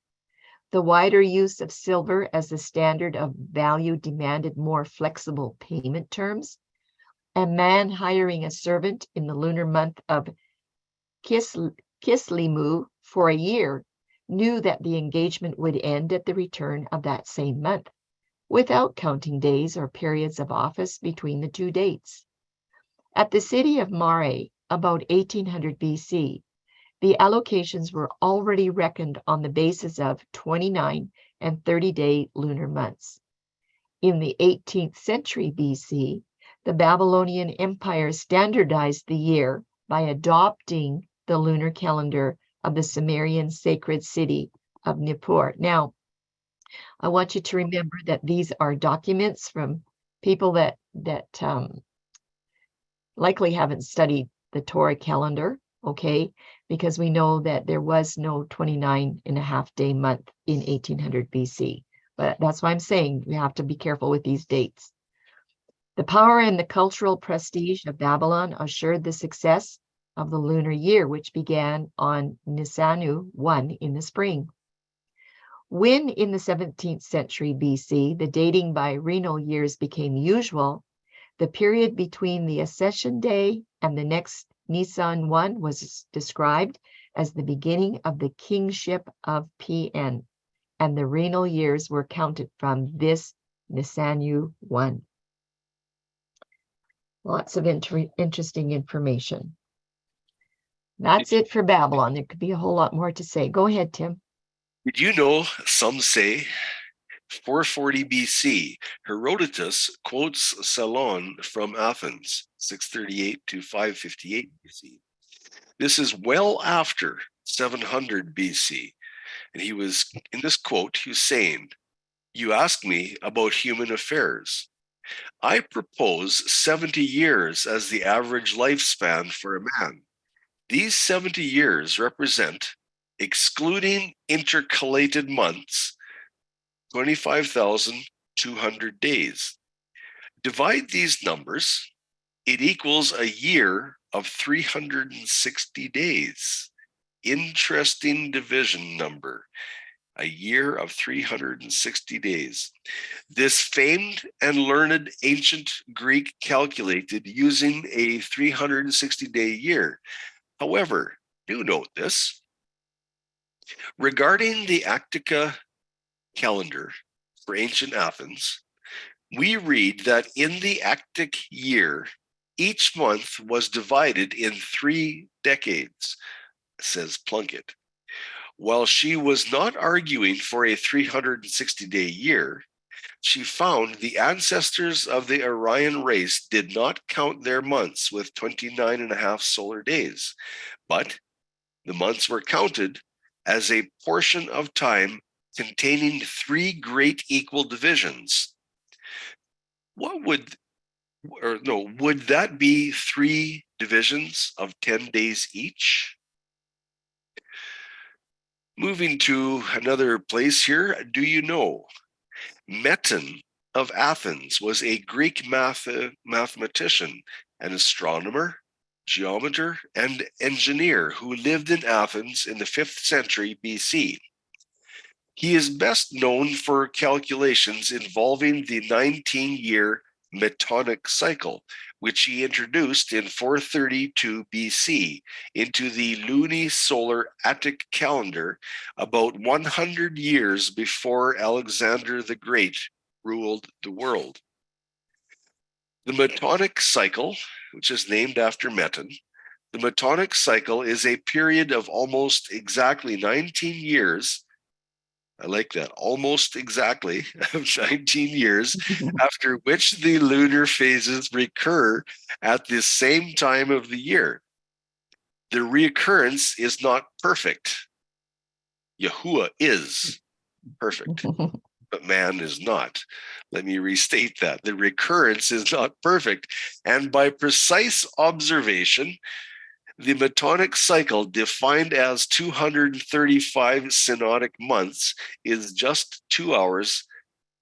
The wider use of silver as the standard of value demanded more flexible payment terms. A man hiring a servant in the lunar month of Kislevu for a year knew that the engagement would end at the return of that same month, without counting days or periods of office between the 2 dates. At the city of Mare, about 1800 BC, the allocations were already reckoned on the basis of 29 and 30-day lunar months. In the 18th century BC, the Babylonian Empire standardized the year by adopting the lunar calendar of the Sumerian sacred city of Nippur. Now, I want you to remember that these are documents from people that likely haven't studied the Torah calendar, okay? Because we know that there was no 29.5-day month in 1800 BC. But that's why I'm saying we have to be careful with these dates. The power and the cultural prestige of Babylon assured the success of the lunar year, which began on Nisanu 1 in the spring. When in the 17th century BC, the dating by renal years became usual, the period between the Ascension Day and the next Nisan 1 was described as the beginning of the kingship of PN, and the renal years were counted from this Nisanu 1. Lots of interesting information. That's it for Babylon. There could be a whole lot more to say. Go ahead, Tim. Did you know some say 440 BC, Herodotus quotes Shalom from Athens, 638 to 558 BC. This is well after 700 BC. And he was, in this quote, he was saying, "You ask me about human affairs. I propose 70 years as the average lifespan for a man. These 70 years represent, excluding intercalated months, 25,200 days. Divide these numbers, it equals a year of 360 days. Interesting division number. A year of 360 days. This famed and learned ancient Greek calculated using a 360-day year. However, do note this. Regarding the Actica calendar for ancient Athens, we read that in the Actic year, each month was divided in 3 decades, says Plunkett. While she was not arguing for a 360-day year, she found the ancestors of the Aryan race did not count their months with 29.5 solar days, but the months were counted as a portion of time containing 3 great equal divisions. Would that be 3 divisions of 10 days each? Moving to another place here, do you know Meton of Athens was a Greek mathematician, an astronomer, geometer, and engineer who lived in Athens in the 5th century BC. He is best known for calculations involving the 19-year Metonic cycle, which he introduced in 432 BC into the lunisolar Attic calendar about 100 years before Alexander the Great ruled the world. The Metonic cycle, which is named after Meton, the Metonic cycle is a period of almost exactly 19 years. I like that, almost exactly 19 years, after which the lunar phases recur at the same time of the year. The reoccurrence is not perfect. Yahuah is perfect, but man is not. Let me restate that. The recurrence is not perfect. And by precise observation, the Metonic cycle, defined as 235 synodic months, is just 2 hours,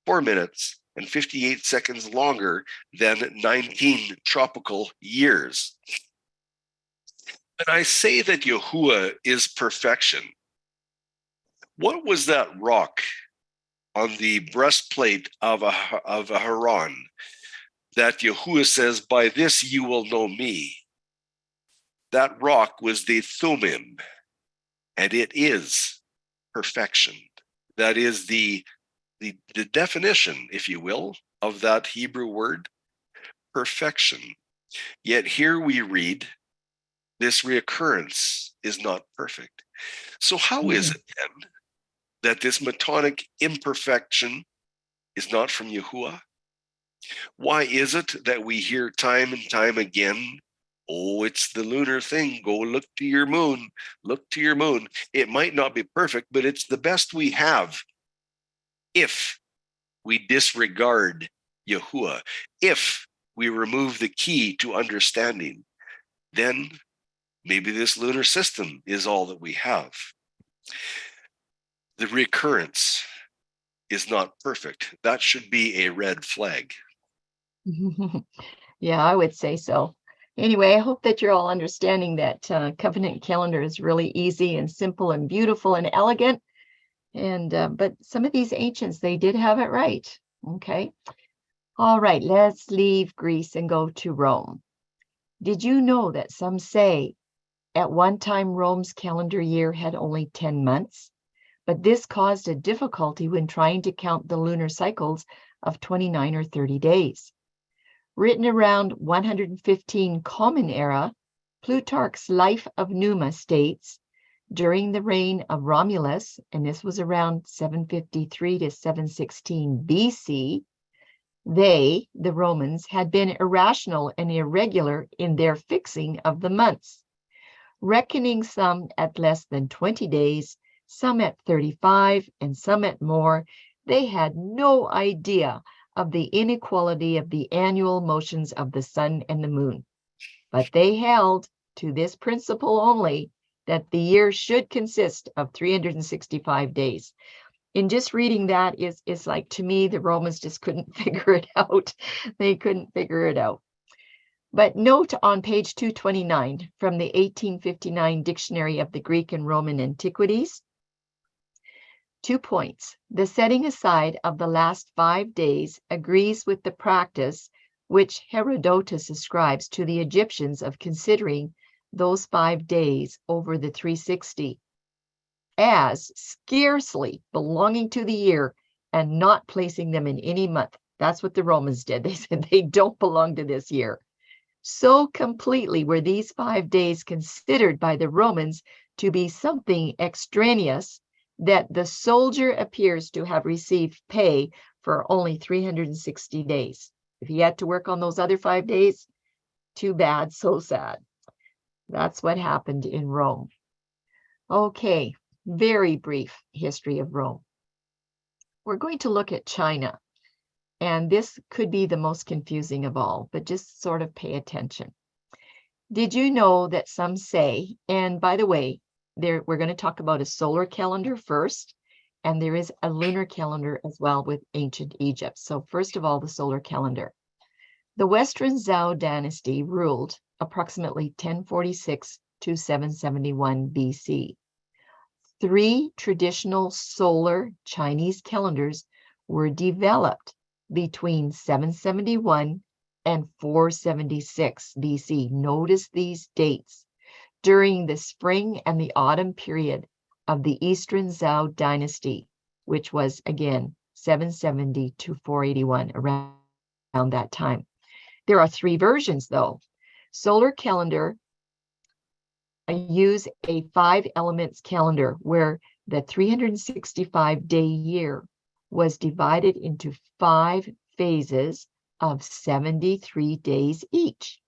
4 minutes, and 58 seconds longer than 19 tropical years. When I say that Yahuah is perfection, what was that rock on the breastplate of a Haran that Yahuah says, "By this you will know me"? That rock was the Thummim, and it is perfection. That is the definition, if you will, of that Hebrew word, perfection. Yet here we read, this reoccurrence is not perfect. So how is it then that this Metonic imperfection is not from Yahuah? Why is it that we hear time and time again, oh, it's the lunar thing. Go look to your moon. Look to your moon. It might not be perfect, but it's the best we have. If we disregard Yahuah, if we remove the key to understanding, then maybe this lunar system is all that we have. The recurrence is not perfect. That should be a red flag. Yeah, I would say so. Anyway, I hope that you're all understanding that covenant calendar is really easy and simple and beautiful and elegant. And but some of these ancients, they did have it right. Okay. All right, let's leave Greece and go to Rome. Did you know that some say at one time Rome's calendar year had only 10 months? But this caused a difficulty when trying to count the lunar cycles of 29 or 30 days. Written around 115 Common Era, Plutarch's Life of Numa states, during the reign of Romulus, and this was around 753 to 716 BC, they, the Romans, had been irrational and irregular in their fixing of the months, reckoning some at less than 20 days, some at 35, and some at more. They had no idea of the inequality of the annual motions of the sun and the moon. But they held to this principle only, that the year should consist of 365 days. In just reading that is like, to me, the Romans just couldn't figure it out. They couldn't figure it out. But note on page 229 from the 1859 Dictionary of the Greek and Roman Antiquities, 2 points. The setting aside of the last 5 days agrees with the practice which Herodotus ascribes to the Egyptians of considering those 5 days over the 360 as scarcely belonging to the year and not placing them in any month. That's what the Romans did. They said they don't belong to this year. So completely were these 5 days considered by the Romans to be something extraneous that the soldier appears to have received pay for only 360 days. If he had to work on those other 5 days, too bad, so sad. That's what happened in Rome. Okay, very brief history of Rome. We're going to look at China, and this could be the most confusing of all, but just sort of pay attention. Did you know that some say, and by the way, we're going to talk about a solar calendar first, and there is a lunar calendar as well with ancient Egypt. So first of all, the solar calendar. The Western Zhou dynasty ruled approximately 1046 to 771 BC. 3 traditional solar Chinese calendars were developed between 771 and 476 BC. Notice these dates. During the spring and the autumn period of the Eastern Zhou dynasty, which was again 770 to 481, around that time. There are 3 versions though. Solar calendar use a 5 elements calendar where the 365-day year was divided into 5 phases of 73 days each.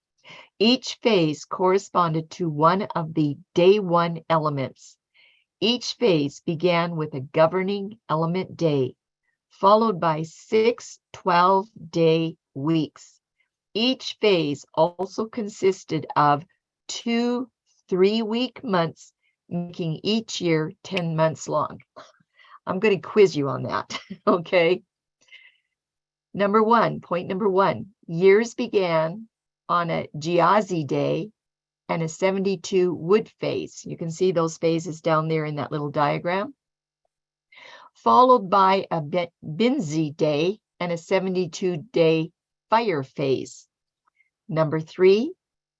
Each phase corresponded to one of the day 1 elements. Each phase began with a governing element day, followed by 6 12-day weeks. Each phase also consisted of 2 3-week months, making each year 10 months long. I'm going to quiz you on that, okay? Point number one, years began on a Giazi day and a 72 wood phase. You can see those phases down there in that little diagram. Followed by a Binzi day and a 72-day fire phase. Number 3,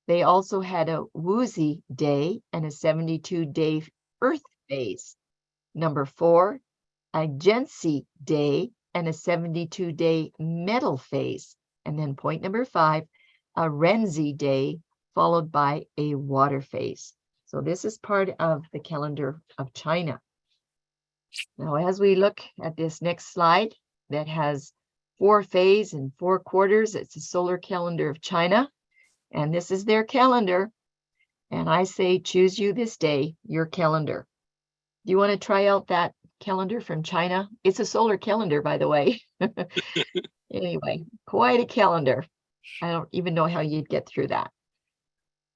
they also had a Wuzi day and a 72-day earth phase. Number 4, a Gensi day and a 72-day metal phase. And then point number 5, a Renzi day followed by a water phase. So this is part of the calendar of China. Now, as we look at this next slide that has 4 phase and 4 quarters, it's a solar calendar of China. And this is their calendar. And I say, choose you this day, your calendar. Do you want to try out that calendar from China. It's a solar calendar, by the way. Anyway, quite a calendar. I don't even know how you'd get through that.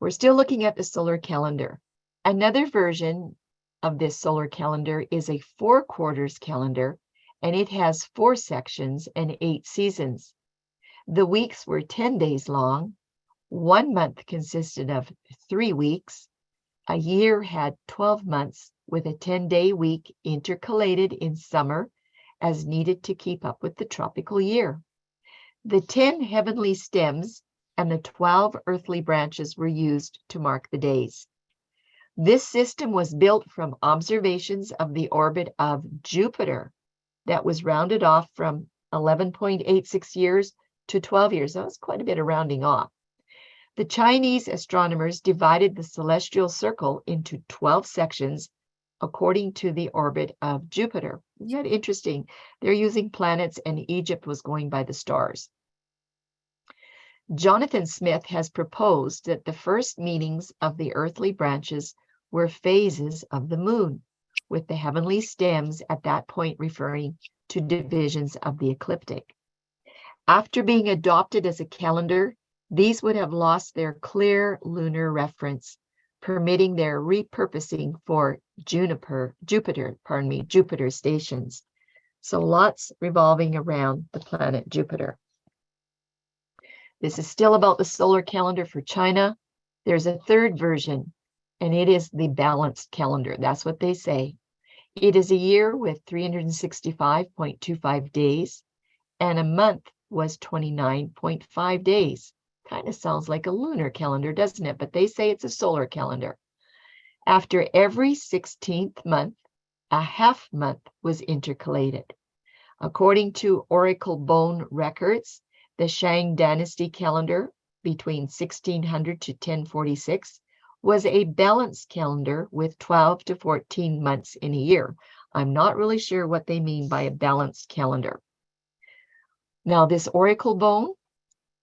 We're still looking at the solar calendar. Another version of this solar calendar is a 4 quarters calendar, and it has 4 sections and 8 seasons. The weeks were 10 days long. 1 month consisted of 3 weeks. A year had 12 months with a 10-day week intercalated in summer as needed to keep up with the tropical year. The 10 heavenly stems and the 12 earthly branches were used to mark the days. This system was built from observations of the orbit of Jupiter that was rounded off from 11.86 years to 12 years. That was quite a bit of rounding off. The Chinese astronomers divided the celestial circle into 12 sections according to the orbit of Jupiter. Isn't that interesting? They're using planets, and Egypt was going by the stars. Jonathan Smith has proposed that the first meanings of the earthly branches were phases of the moon, with the heavenly stems at that point referring to divisions of the ecliptic. After being adopted as a calendar, these would have lost their clear lunar reference, permitting their repurposing for Jupiter stations. So lots revolving around the planet Jupiter. This is still about the solar calendar for China. There's a third version, and it is the balanced calendar. That's what they say. It is a year with 365.25 days, and a month was 29.5 days. Kind of sounds like a lunar calendar, doesn't it? But they say it's a solar calendar. After every 16th month, a half month was intercalated. According to Oracle Bone records, the Shang Dynasty calendar between 1600 to 1046 was a balanced calendar with 12 to 14 months in a year. I'm not really sure what they mean by a balanced calendar. Now, this Oracle Bone,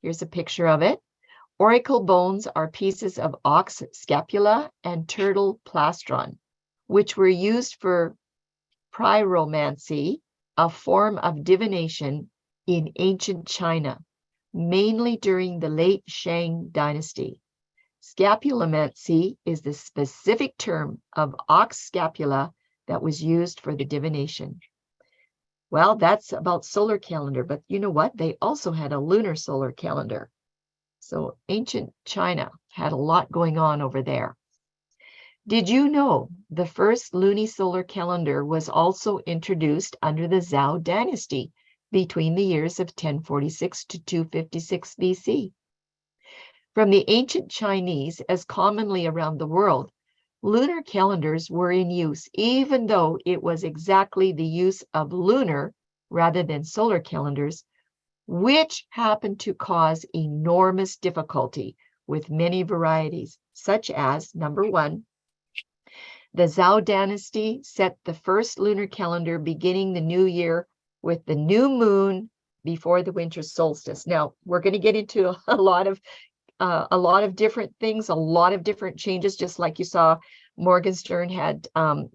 here's a picture of it. Oracle bones are pieces of ox scapula and turtle plastron, which were used for pyromancy, a form of divination in ancient China, mainly during the late Shang Dynasty. Scapulomancy is the specific term of ox scapula that was used for the divination. Well, that's about solar calendar, but you know what? They also had a lunar solar calendar. So ancient China had a lot going on over there. Did you know the first lunisolar calendar was also introduced under the Zhou dynasty between the years of 1046 to 256 BC? From the ancient Chinese, as commonly around the world, lunar calendars were in use, even though it was exactly the use of lunar rather than solar calendars, which happened to cause enormous difficulty with many varieties, such as, number one, the Zhou dynasty set the first lunar calendar beginning the new year with the new moon before the winter solstice. Now, we're going to get into a lot of different things, a lot of different changes, just like you saw Morgenstern had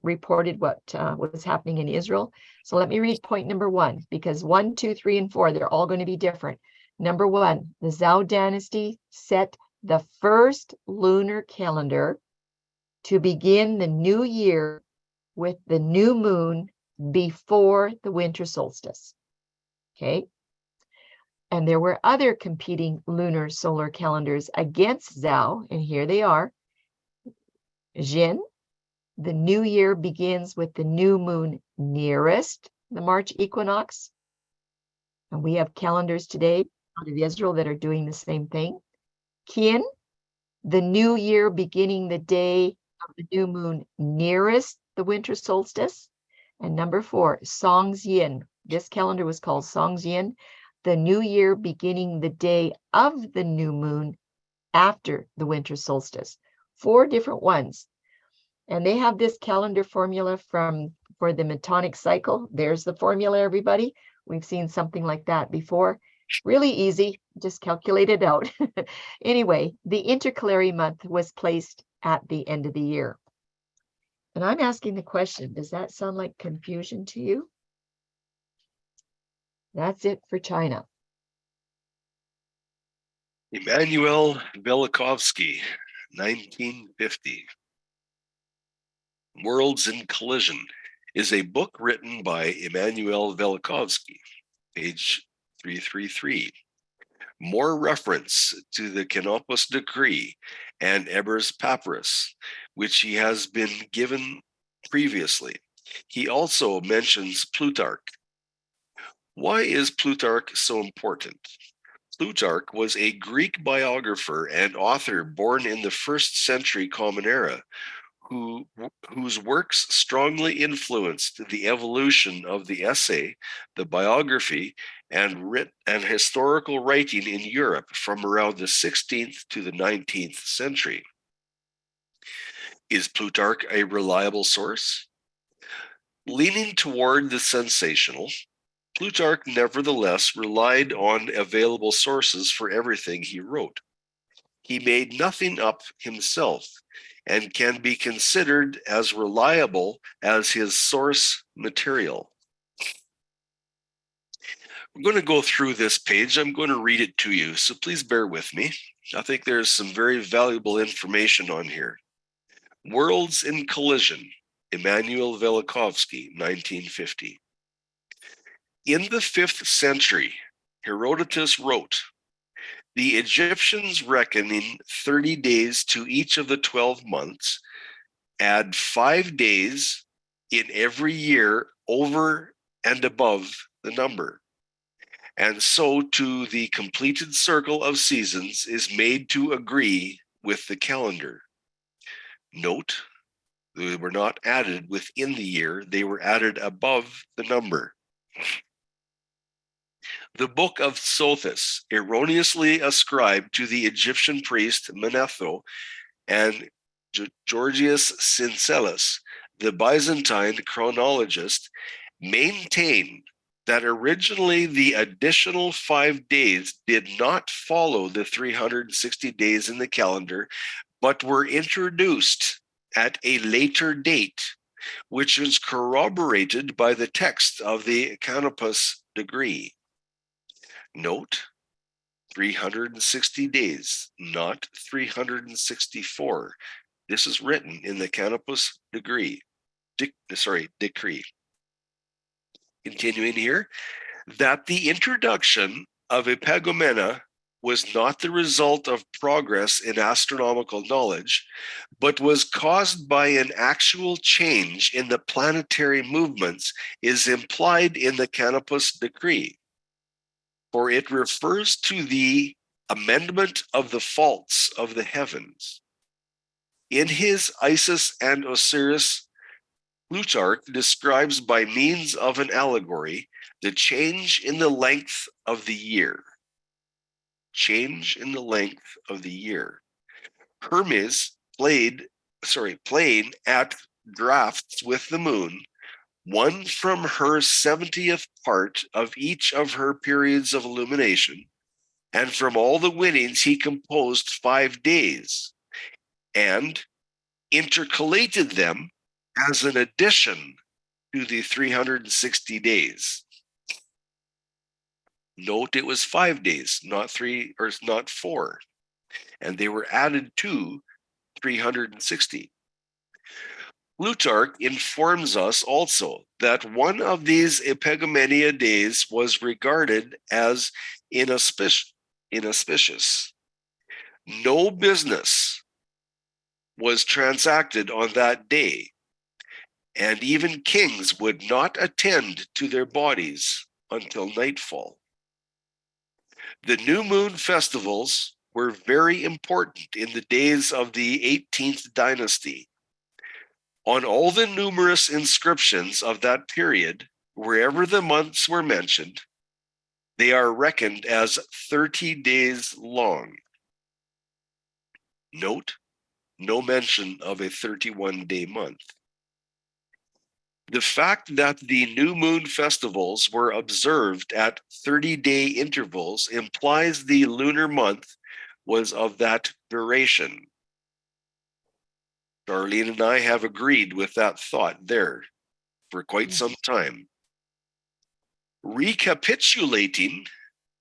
reported what was happening in Israel. So let me read point number 1, because 1, 2, 3, and 4, they're all going to be different. Number 1, the Zhou dynasty set the first lunar calendar to begin the new year with the new moon before the winter solstice. Okay. And there were other competing lunar solar calendars against Zhou, and here they are. Jin, the new year begins with the new moon nearest the March equinox. And we have calendars today out of Israel that are doing the same thing. Qian, the new year beginning the day of the new moon nearest the winter solstice. And number 4, Songzyin. This calendar was called Songzyin, the new year beginning the day of the new moon after the winter solstice. 4 different ones. And they have this calendar formula for the Metonic cycle. There's the formula, everybody. We've seen something like that before. Really easy, just calculate it out. Anyway, the intercalary month was placed at the end of the year. And I'm asking the question, does that sound like confusion to you? That's it for China. Emanuel Velikovsky, 1950. Worlds in Collision is a book written by Emanuel Velikovsky, page 333. More reference to the Canopus Decree and Ebers Papyrus, which he has been given previously. He also mentions Plutarch. Why is Plutarch so important? Plutarch was a Greek biographer and author born in the 1st century Common Era, whose works strongly influenced the evolution of the essay, the biography, and historical writing in Europe from around the 16th to the 19th century. Is Plutarch a reliable source? Leaning toward the sensational, Plutarch nevertheless relied on available sources for everything he wrote. He made nothing up himself and can be considered as reliable as his source material. I'm going to go through this page. I'm going to read it to you, so please bear with me. I think there's some very valuable information on here. Worlds in Collision, Emanuel Velikovsky, 1950. In the 5th century, Herodotus wrote, "The Egyptians reckoning 30 days to each of the 12 months, add 5 days in every year over and above the number. And so to the completed circle of seasons is made to agree with the calendar." Note, they were not added within the year, they were added above the number. The Book of Sothis, erroneously ascribed to the Egyptian priest Manetho and Georgius Syncellus, the Byzantine chronologist, maintain that originally the additional 5 days did not follow the 360 days in the calendar, but were introduced at a later date, which is corroborated by the text of the Canopus Decree. Note, 360 days, not 364. This is written in the Canopus Decree. Decree. Continuing here, that the introduction of Epigomena was not the result of progress in astronomical knowledge, but was caused by an actual change in the planetary movements is implied in the Canopus Decree, for it refers to the amendment of the faults of the heavens. In his Isis and Osiris, Plutarch describes by means of an allegory the change in the length of the year. Change in the length of the year. Hermes playing at drafts with the moon, one from her 70th part of each of her periods of illumination, and from all the winnings he composed 5 days, and intercalated them as an addition to the 360 days. Note it was 5 days, not 3 or not 4, and they were added to 360. Plutarch informs us also that one of these Epigomenia days was regarded as inauspicious. No business was transacted on that day, and even kings would not attend to their bodies until nightfall. The new moon festivals were very important in the days of the 18th dynasty. On all the numerous inscriptions of that period, wherever the months were mentioned, they are reckoned as 30 days long. Note, no mention of a 31-day month. The fact that the new moon festivals were observed at 30-day intervals implies the lunar month was of that duration. Darlene and I have agreed with that thought there for quite some time. Recapitulating,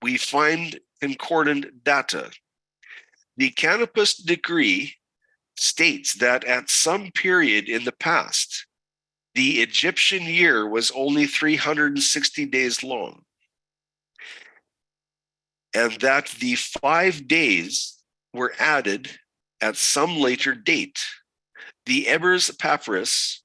we find concordant data. The Canopus Decree states that at some period in the past, the Egyptian year was only 360 days long, and that the 5 days were added at some later date. The Ebers Papyrus,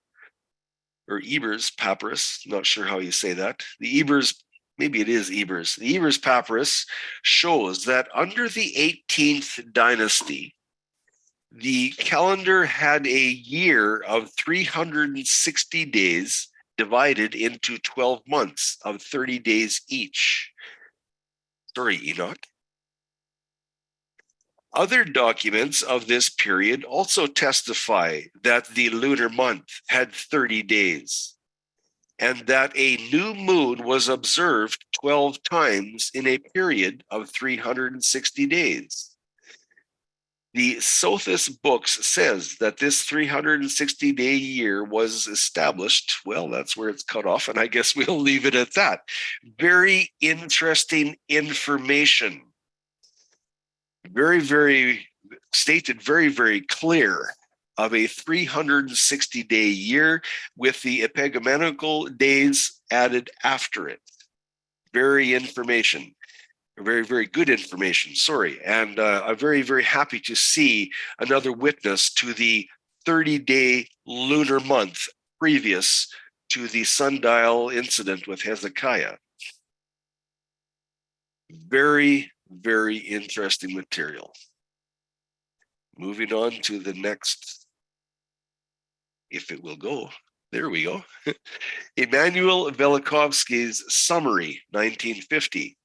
or Ebers Papyrus, not sure how you say that. The Ebers, maybe it is Ebers. The Ebers Papyrus shows that under the 18th dynasty, the calendar had a year of 360 days divided into 12 months of 30 days each. Sorry, Enoch. Other documents of this period also testify that the lunar month had 30 days and that a new moon was observed 12 times in a period of 360 days. The Sothis books says that this 360-day year was established. Well, that's where it's cut off, and I guess we'll leave it at that. Very interesting information. Very, very stated, very, very clear of a 360-day year with the epigomenical days added after it. Very information. Very, very good information, sorry. And I'm very, very happy to see another witness to the 30-day lunar month previous to the sundial incident with Hezekiah. Very, very interesting material. Moving on to the next, if it will go. There we go. Emanuel Velikovsky's Summary, 1950.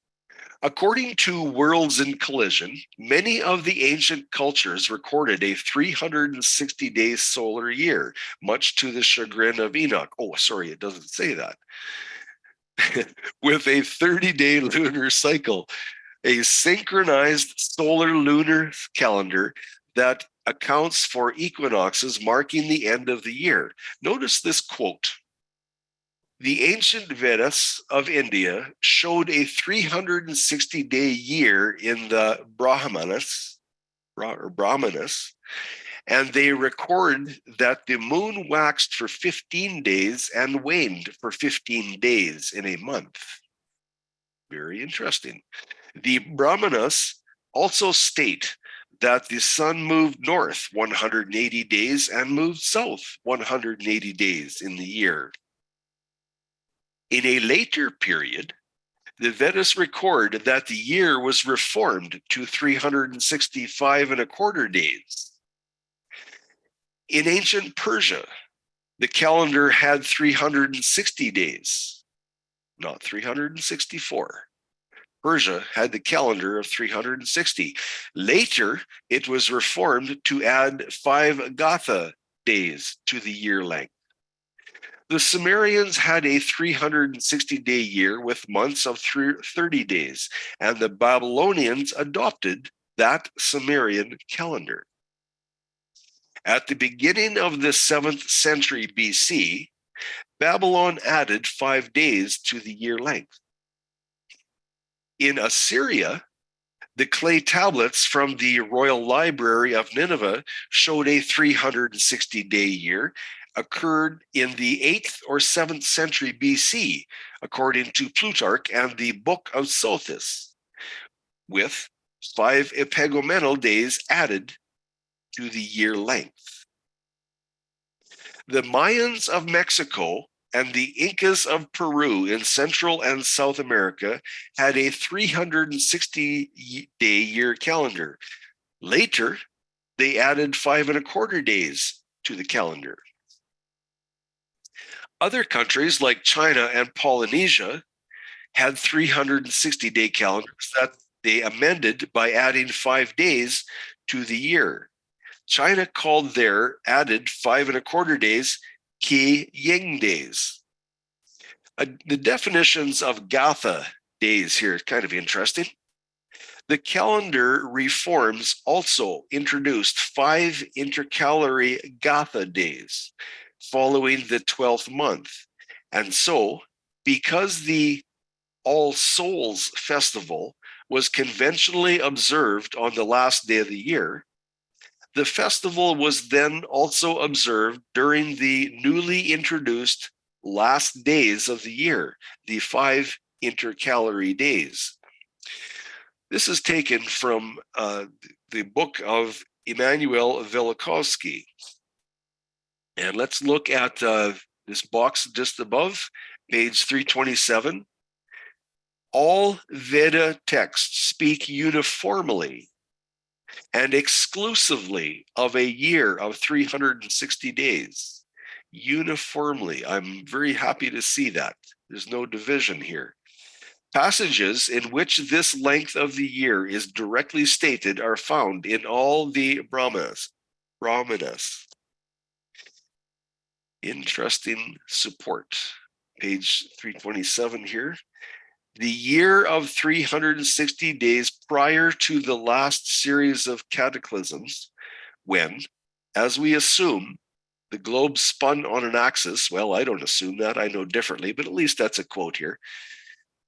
According to Worlds in Collision, many of the ancient cultures recorded a 360-day solar year, much to the chagrin of Enoch. Oh, sorry, it doesn't say that. With a 30-day lunar cycle, a synchronized solar lunar calendar that accounts for equinoxes marking the end of the year. Notice this quote. The ancient Vedas of India showed a 360-day year in the Brahmanas, and they record that the moon waxed for 15 days and waned for 15 days in a month. Very interesting. The Brahmanas also state that the sun moved north 180 days and moved south 180 days in the year. In a later period, the Vedas record that the year was reformed to 365 and a quarter days. In ancient Persia, the calendar had 360 days, not 364. Persia had the calendar of 360. Later, it was reformed to add 5 Gatha days to the year length. The Sumerians had a 360-day year with months of 30 days, and the Babylonians adopted that Sumerian calendar. At the beginning of the 7th century BC, Babylon added 5 days to the year length. In Assyria, the clay tablets from the Royal Library of Nineveh showed a 360-day year, occurred in the 8th or 7th century BC, according to Plutarch and the Book of Sothis, with 5 epigomenal days added to the year length. The Mayans of Mexico and the Incas of Peru in Central and South America had a 360-day year calendar. Later, they added 5 and a quarter days to the calendar. Other countries like China and Polynesia had 360-day calendars that they amended by adding 5 days to the year. China called their added 5 and a quarter days Qi Ying days. The definitions of Gatha days here is kind of interesting. The calendar reforms also introduced 5 intercalary Gatha days following the 12th month. And so, because the All Souls Festival was conventionally observed on the last day of the year, the festival was then also observed during the newly introduced last days of the year, the 5 intercalary days. This is taken from the book of Emanuel Velikovsky. And let's look at this box just above, page 327. All Veda texts speak uniformly and exclusively of a year of 360 days. Uniformly. I'm very happy to see that. There's no division here. Passages in which this length of the year is directly stated are found in all the Brahmanas. Interesting support. Page 327 here. The year of 360 days prior to the last series of cataclysms, when, as we assume, the globe spun on an axis. Well, I don't assume that. I know differently, but at least that's a quote here.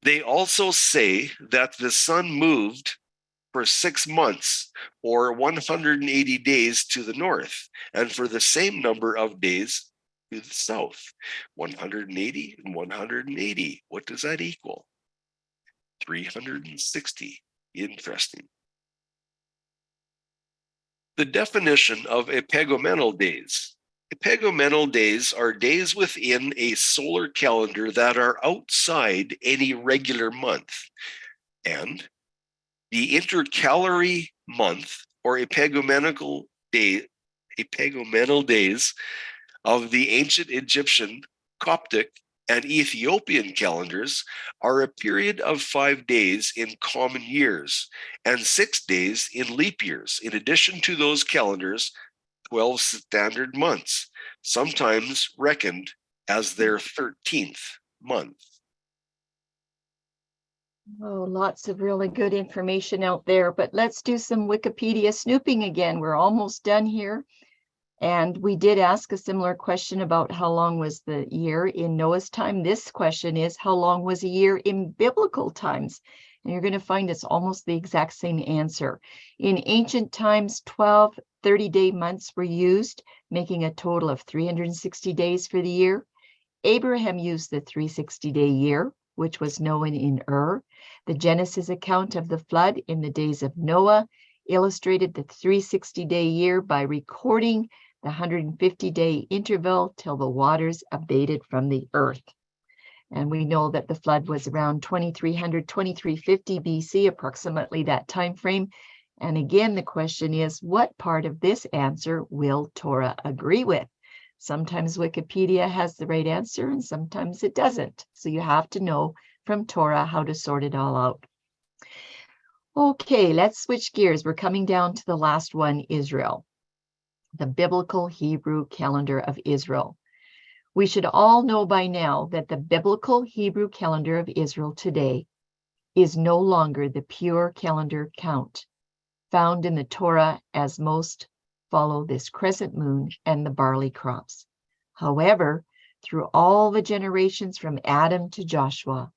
They also say that the sun moved for 6 months or 180 days to the north, and for the same number of days to the south. 180 and 180. What does that equal? 360. Interesting. The definition of epagomenal days. Epagomenal days are days within a solar calendar that are outside any regular month. And the intercalary month or epagomenal days of the ancient Egyptian, Coptic, and Ethiopian calendars are a period of 5 days in common years and 6 days in leap years. In addition to those calendars, 12 standard months, sometimes reckoned as their 13th month. Oh, lots of really good information out there, but let's do some Wikipedia snooping again. We're almost done here. And we did ask a similar question about how long was the year in Noah's time. This question is, how long was a year in biblical times? And you're going to find it's almost the exact same answer. In ancient times, 12 30-day months were used, making a total of 360 days for the year. Abraham used the 360-day year, which was known in Ur. The Genesis account of the flood in the days of Noah illustrated the 360-day year by recording the 150-day interval till the waters abated from the earth. And we know that the flood was around 2300, 2350 BC, approximately that time frame. And again, the question is, what part of this answer will Torah agree with? Sometimes Wikipedia has the right answer and sometimes it doesn't. So you have to know from Torah how to sort it all out. Okay, let's switch gears. We're coming down to the last one, Israel. The biblical Hebrew calendar of Israel. We should all know by now that the biblical Hebrew calendar of Israel today is no longer the pure calendar count found in the Torah, as most follow this crescent moon and the barley crops. However, through all the generations from Adam to Joshua,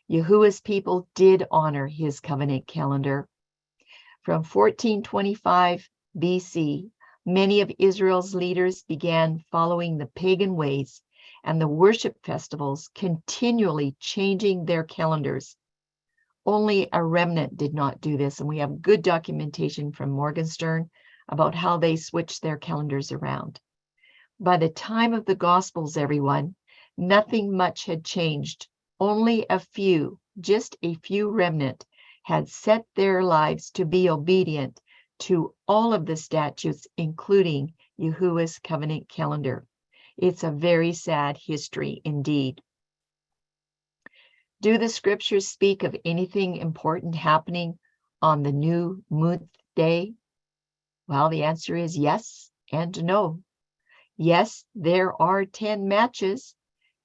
Yahuah's people did honor his covenant calendar. From 1425 BC, many of Israel's leaders began following the pagan ways and the worship festivals, continually changing their calendars. Only a remnant did not do this, and we have good documentation from Morgentsern about how they switched their calendars around. By the time of the Gospels, everyone, nothing much had changed. Only a few, just a few remnant, had set their lives to be obedient to all of the statutes, including Yahuah's covenant calendar. It's a very sad history indeed. Do the scriptures speak of anything important happening on the new moon day? Well, the answer is yes and no. Yes, there are 10 matches.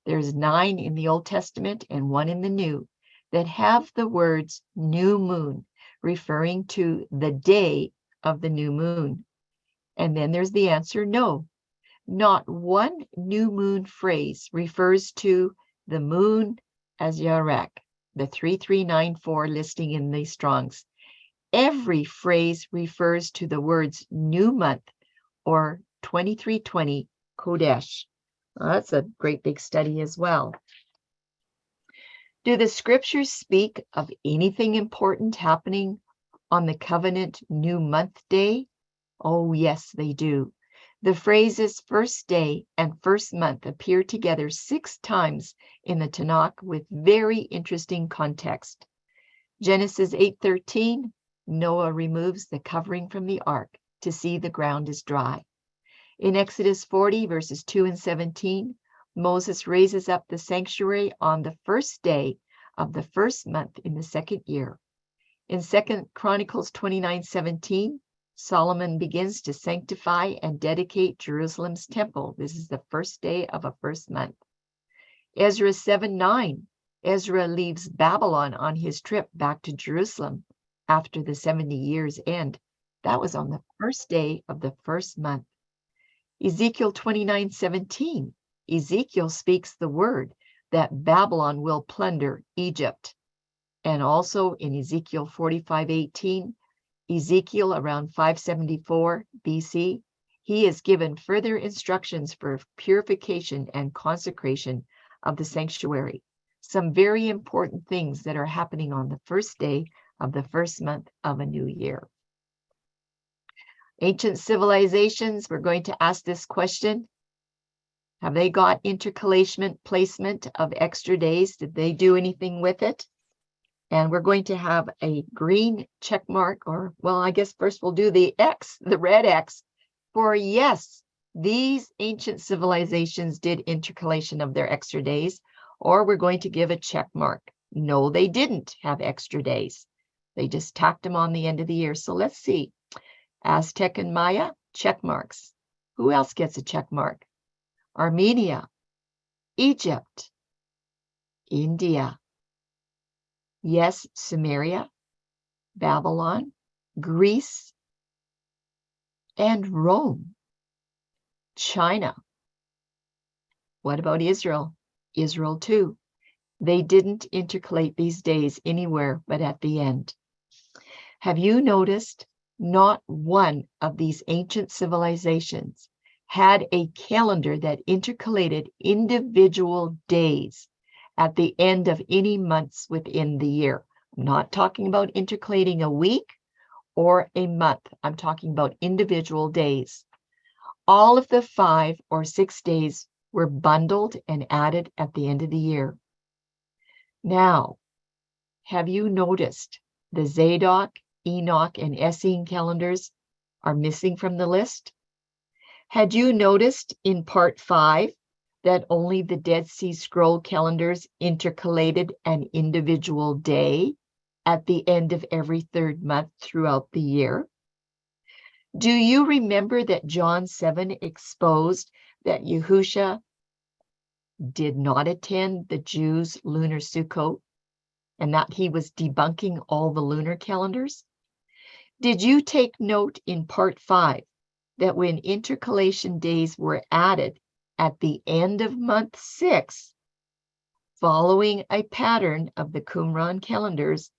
There's 9 in the Old Testament and 1 in the New that have the words new moon, referring to the day of the new moon? And then there's the answer, no. Not one new moon phrase refers to the moon as Yarek, the 3394 listing in the Strongs. Every phrase refers to the words new month or 2320 Kodesh. Well, that's a great big study as well. Do the scriptures speak of anything important happening on the covenant new month day? Oh, yes, they do. The phrases first day and first month appear together 6 times in the Tanakh with very interesting context. Genesis 8:13, Noah removes the covering from the ark to see the ground is dry. In Exodus 40, verses 2 and 17, Moses raises up the sanctuary on the first day of the first month in the second year. In 2 Chronicles 29:17, Solomon begins to sanctify and dedicate Jerusalem's temple. This is the first day of a first month. Ezra 7:9, Ezra leaves Babylon on his trip back to Jerusalem after the 70 years end. That was on the first day of the first month. Ezekiel 29:17, Ezekiel speaks the word that Babylon will plunder Egypt. And also in Ezekiel 45:18, Ezekiel around 574 BC, he is given further instructions for purification and consecration of the sanctuary. Some very important things that are happening on the first day of the first month of a new year. Ancient civilizations, we're going to ask this question. Have they got intercalation placement of extra days? Did they do anything with it? And we're going to have a green check mark, or, well, I guess first we'll do the X, the red X, for yes, these ancient civilizations did intercalation of their extra days, or we're going to give a check mark. No, they didn't have extra days. They just tacked them on the end of the year. So let's see. Aztec and Maya, check marks. Who else gets a check mark? Armenia, Egypt, India. Yes, Sumeria, Babylon, Greece, and Rome. China. What about Israel? Israel too. They didn't intercalate these days anywhere but at the end. Have you noticed not one of these ancient civilizations had a calendar that intercalated individual days at the end of any months within the year? I'm not talking about intercalating a week or a month. I'm talking about individual days. All of the 5 or 6 days were bundled and added at the end of the year. Now, have you noticed the Zadok, Enoch, and Essene calendars are missing from the list? Had you noticed in part 5 that only the Dead Sea Scroll calendars intercalated an individual day at the end of every 3rd month throughout the year? Do you remember that John 7 exposed that Yahuah did not attend the Jews' lunar Sukkot and that he was debunking all the lunar calendars? Did you take note in part 5 that when intercalation days were added at the end of month 6, following a pattern of the Qumran calendars,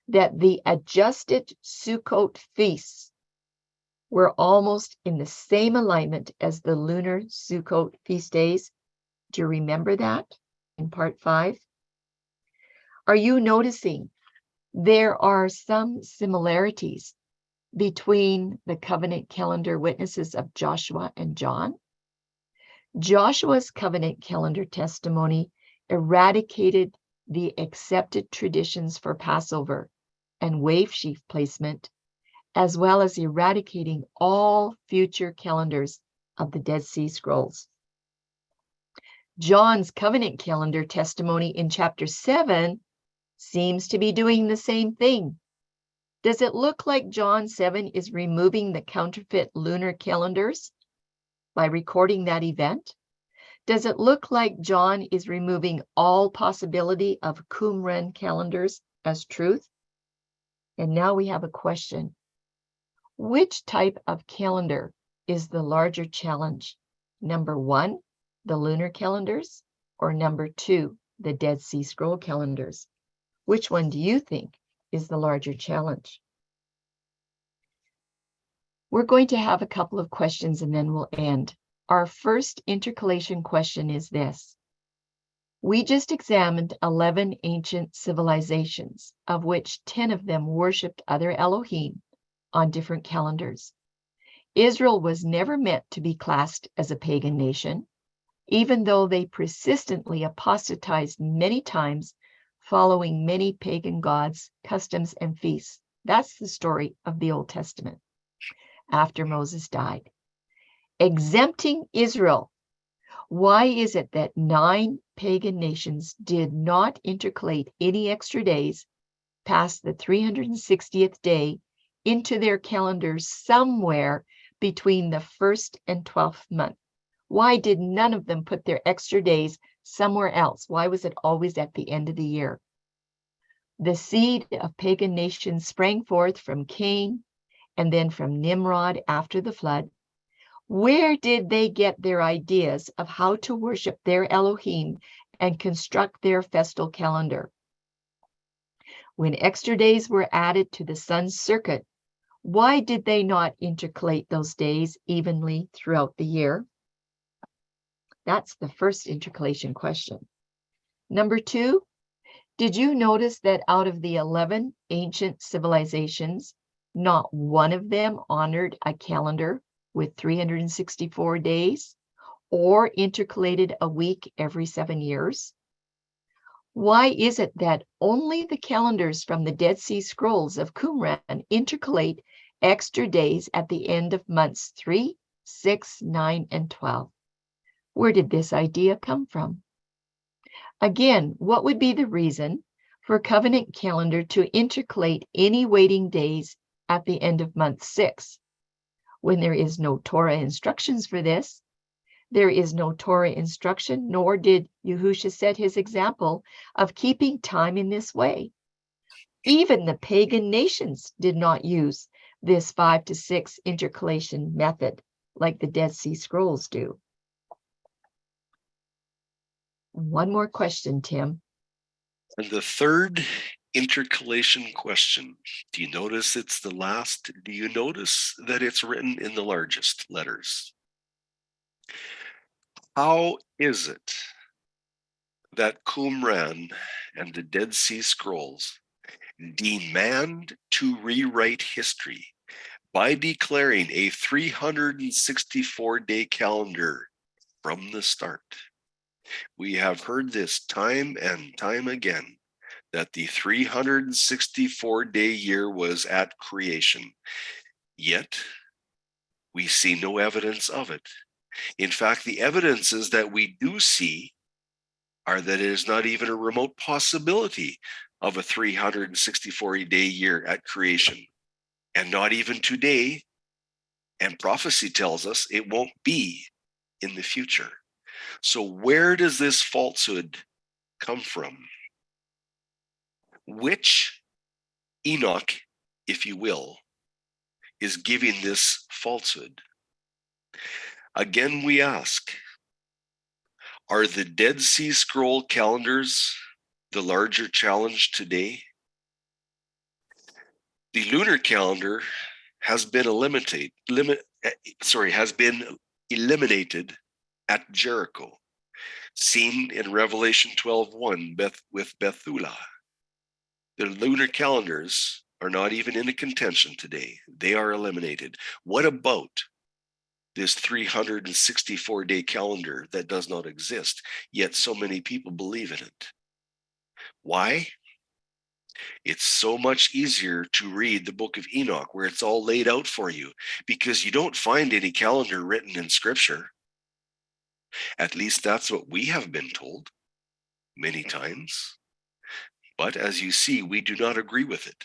that the adjusted Sukkot feasts were almost in the same alignment as the lunar Sukkot feast days? Do you remember that in part 5? Are you noticing there are some similarities between the covenant calendar witnesses of Joshua and John? Joshua's covenant calendar testimony eradicated the accepted traditions for Passover and wave sheaf placement, as well as eradicating all future calendars of the Dead Sea Scrolls. John's covenant calendar testimony in chapter 7 seems to be doing the same thing. Does it look like John 7 is removing the counterfeit lunar calendars by recording that event? Does it look like John is removing all possibility of Qumran calendars as truth? And now we have a question. Which type of calendar is the larger challenge? Number 1, the lunar calendars, or number 2, the Dead Sea Scroll calendars? Which one do you think is the larger challenge? We're going to have a couple of questions and then we'll end. Our first intercalation question is this. We just examined 11 ancient civilizations, of which 10 of them worshipped other Elohim on different calendars. Israel was never meant to be classed as a pagan nation, even though they persistently apostatized many times, following many pagan gods, customs, and feasts. That's the story of the Old Testament after Moses died. Exempting Israel. Why is it that 9 pagan nations did not intercalate any extra days past the 360th day into their calendars somewhere between the 1st and 12th month? Why did none of them put their extra days somewhere else? Why was it always at the end of the year? The seed of pagan nations sprang forth from Cain and then from Nimrod after the flood. Where did they get their ideas of how to worship their Elohim and construct their festal calendar? When extra days were added to the sun's circuit, why did they not intercalate those days evenly throughout the year? That's the first intercalation question. Number 2, did you notice that out of the 11 ancient civilizations, not one of them honored a calendar with 364 days or intercalated a week every 7 years? Why is it that only the calendars from the Dead Sea Scrolls of Qumran intercalate extra days at the end of months 3, 6, 9, and 12? Where did this idea come from? Again, what would be the reason for a covenant calendar to intercalate any waiting days at the end of month 6? When there is no Torah instructions for this, there is no Torah instruction, nor did Yahuah set his example of keeping time in this way. Even the pagan nations did not use this 5 to 6 intercalation method like the Dead Sea Scrolls do. One more question, Tim. And the third intercalation question, do you notice it's the last? Do you notice that it's written in the largest letters? How is it that Qumran and the Dead Sea Scrolls demand to rewrite history by declaring a 364-day calendar from the start? We have heard this time and time again, that the 364-day year was at creation, yet we see no evidence of it. In fact, the evidences that we do see are that it is not even a remote possibility of a 364-day year at creation, and not even today, and prophecy tells us it won't be in the future. So where does this falsehood come from? Which Enoch, if you will, is giving this falsehood? Again, we ask, are the Dead Sea Scroll calendars the larger challenge today? The lunar calendar has been eliminated at Jericho, seen in Revelation 12:1 with Bethulah. The lunar calendars are not even in a contention today. They are eliminated. What about this 364-day calendar that does not exist, yet so many people believe in it? Why? It's so much easier to read the book of Enoch, where it's all laid out for you, because you don't find any calendar written in Scripture. At least that's what we have been told many times. But as you see, we do not agree with it.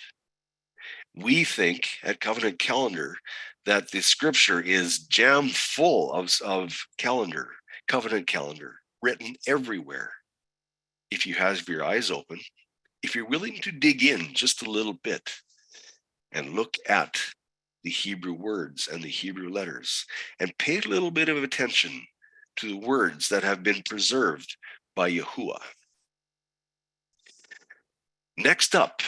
We think at Covenant Calendar that the Scripture is jam full of covenant calendar, written everywhere. If you have your eyes open, if you're willing to dig in just a little bit, and look at the Hebrew words and the Hebrew letters, and pay a little bit of attention to the words that have been preserved by Yahuah. Next up,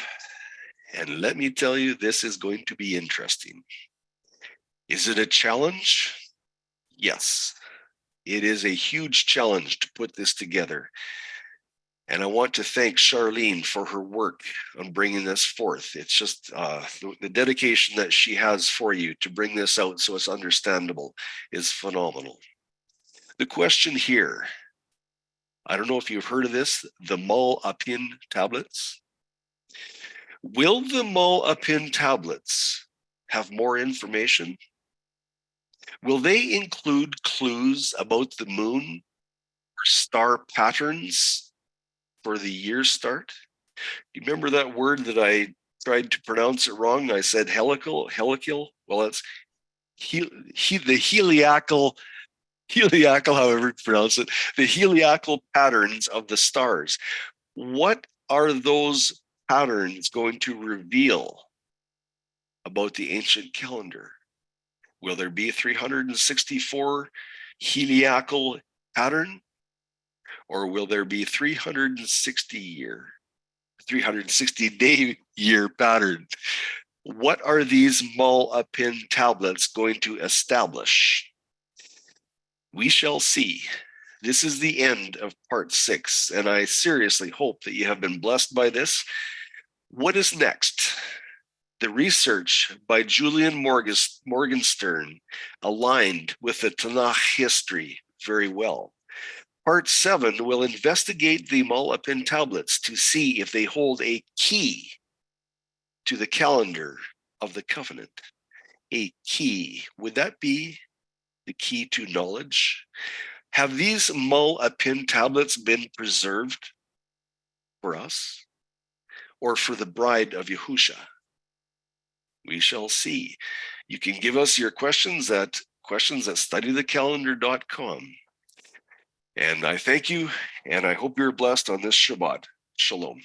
and let me tell you, this is going to be interesting. Is it a challenge? Yes, it is a huge challenge to put this together. And I want to thank Charlene for her work on bringing this forth. It's just the dedication that she has for you to bring this out so it's understandable is phenomenal. The question here, I don't know if you've heard of this, the Mul-Apin tablets. Will the Mul-Apin tablets have more information? Will they include clues about the moon or star patterns for the year start? You remember that word that I tried to pronounce it wrong? I said helical. Well, it's the heliacal, however you pronounce it, the heliacal patterns of the stars. What are those patterns going to reveal about the ancient calendar? Will there be 364 heliacal pattern? Or will there be 360-day year pattern? What are these Mul-Apin tablets going to establish? We shall see. This is the end of part 6, and I seriously hope that you have been blessed by this. What is next? The research by Julian Morgenstern aligned with the Tanakh history very well. Part 7 will investigate the Mul-Apin tablets to see if they hold a key to the calendar of the covenant. A key. Would that be the key to knowledge? Have these Mul-Apin tablets been preserved for us or for the bride of Yahusha? We shall see. You can give us your questions at studythecalendar.com. And I thank you, and I hope you're blessed on this Shabbat. Shalom.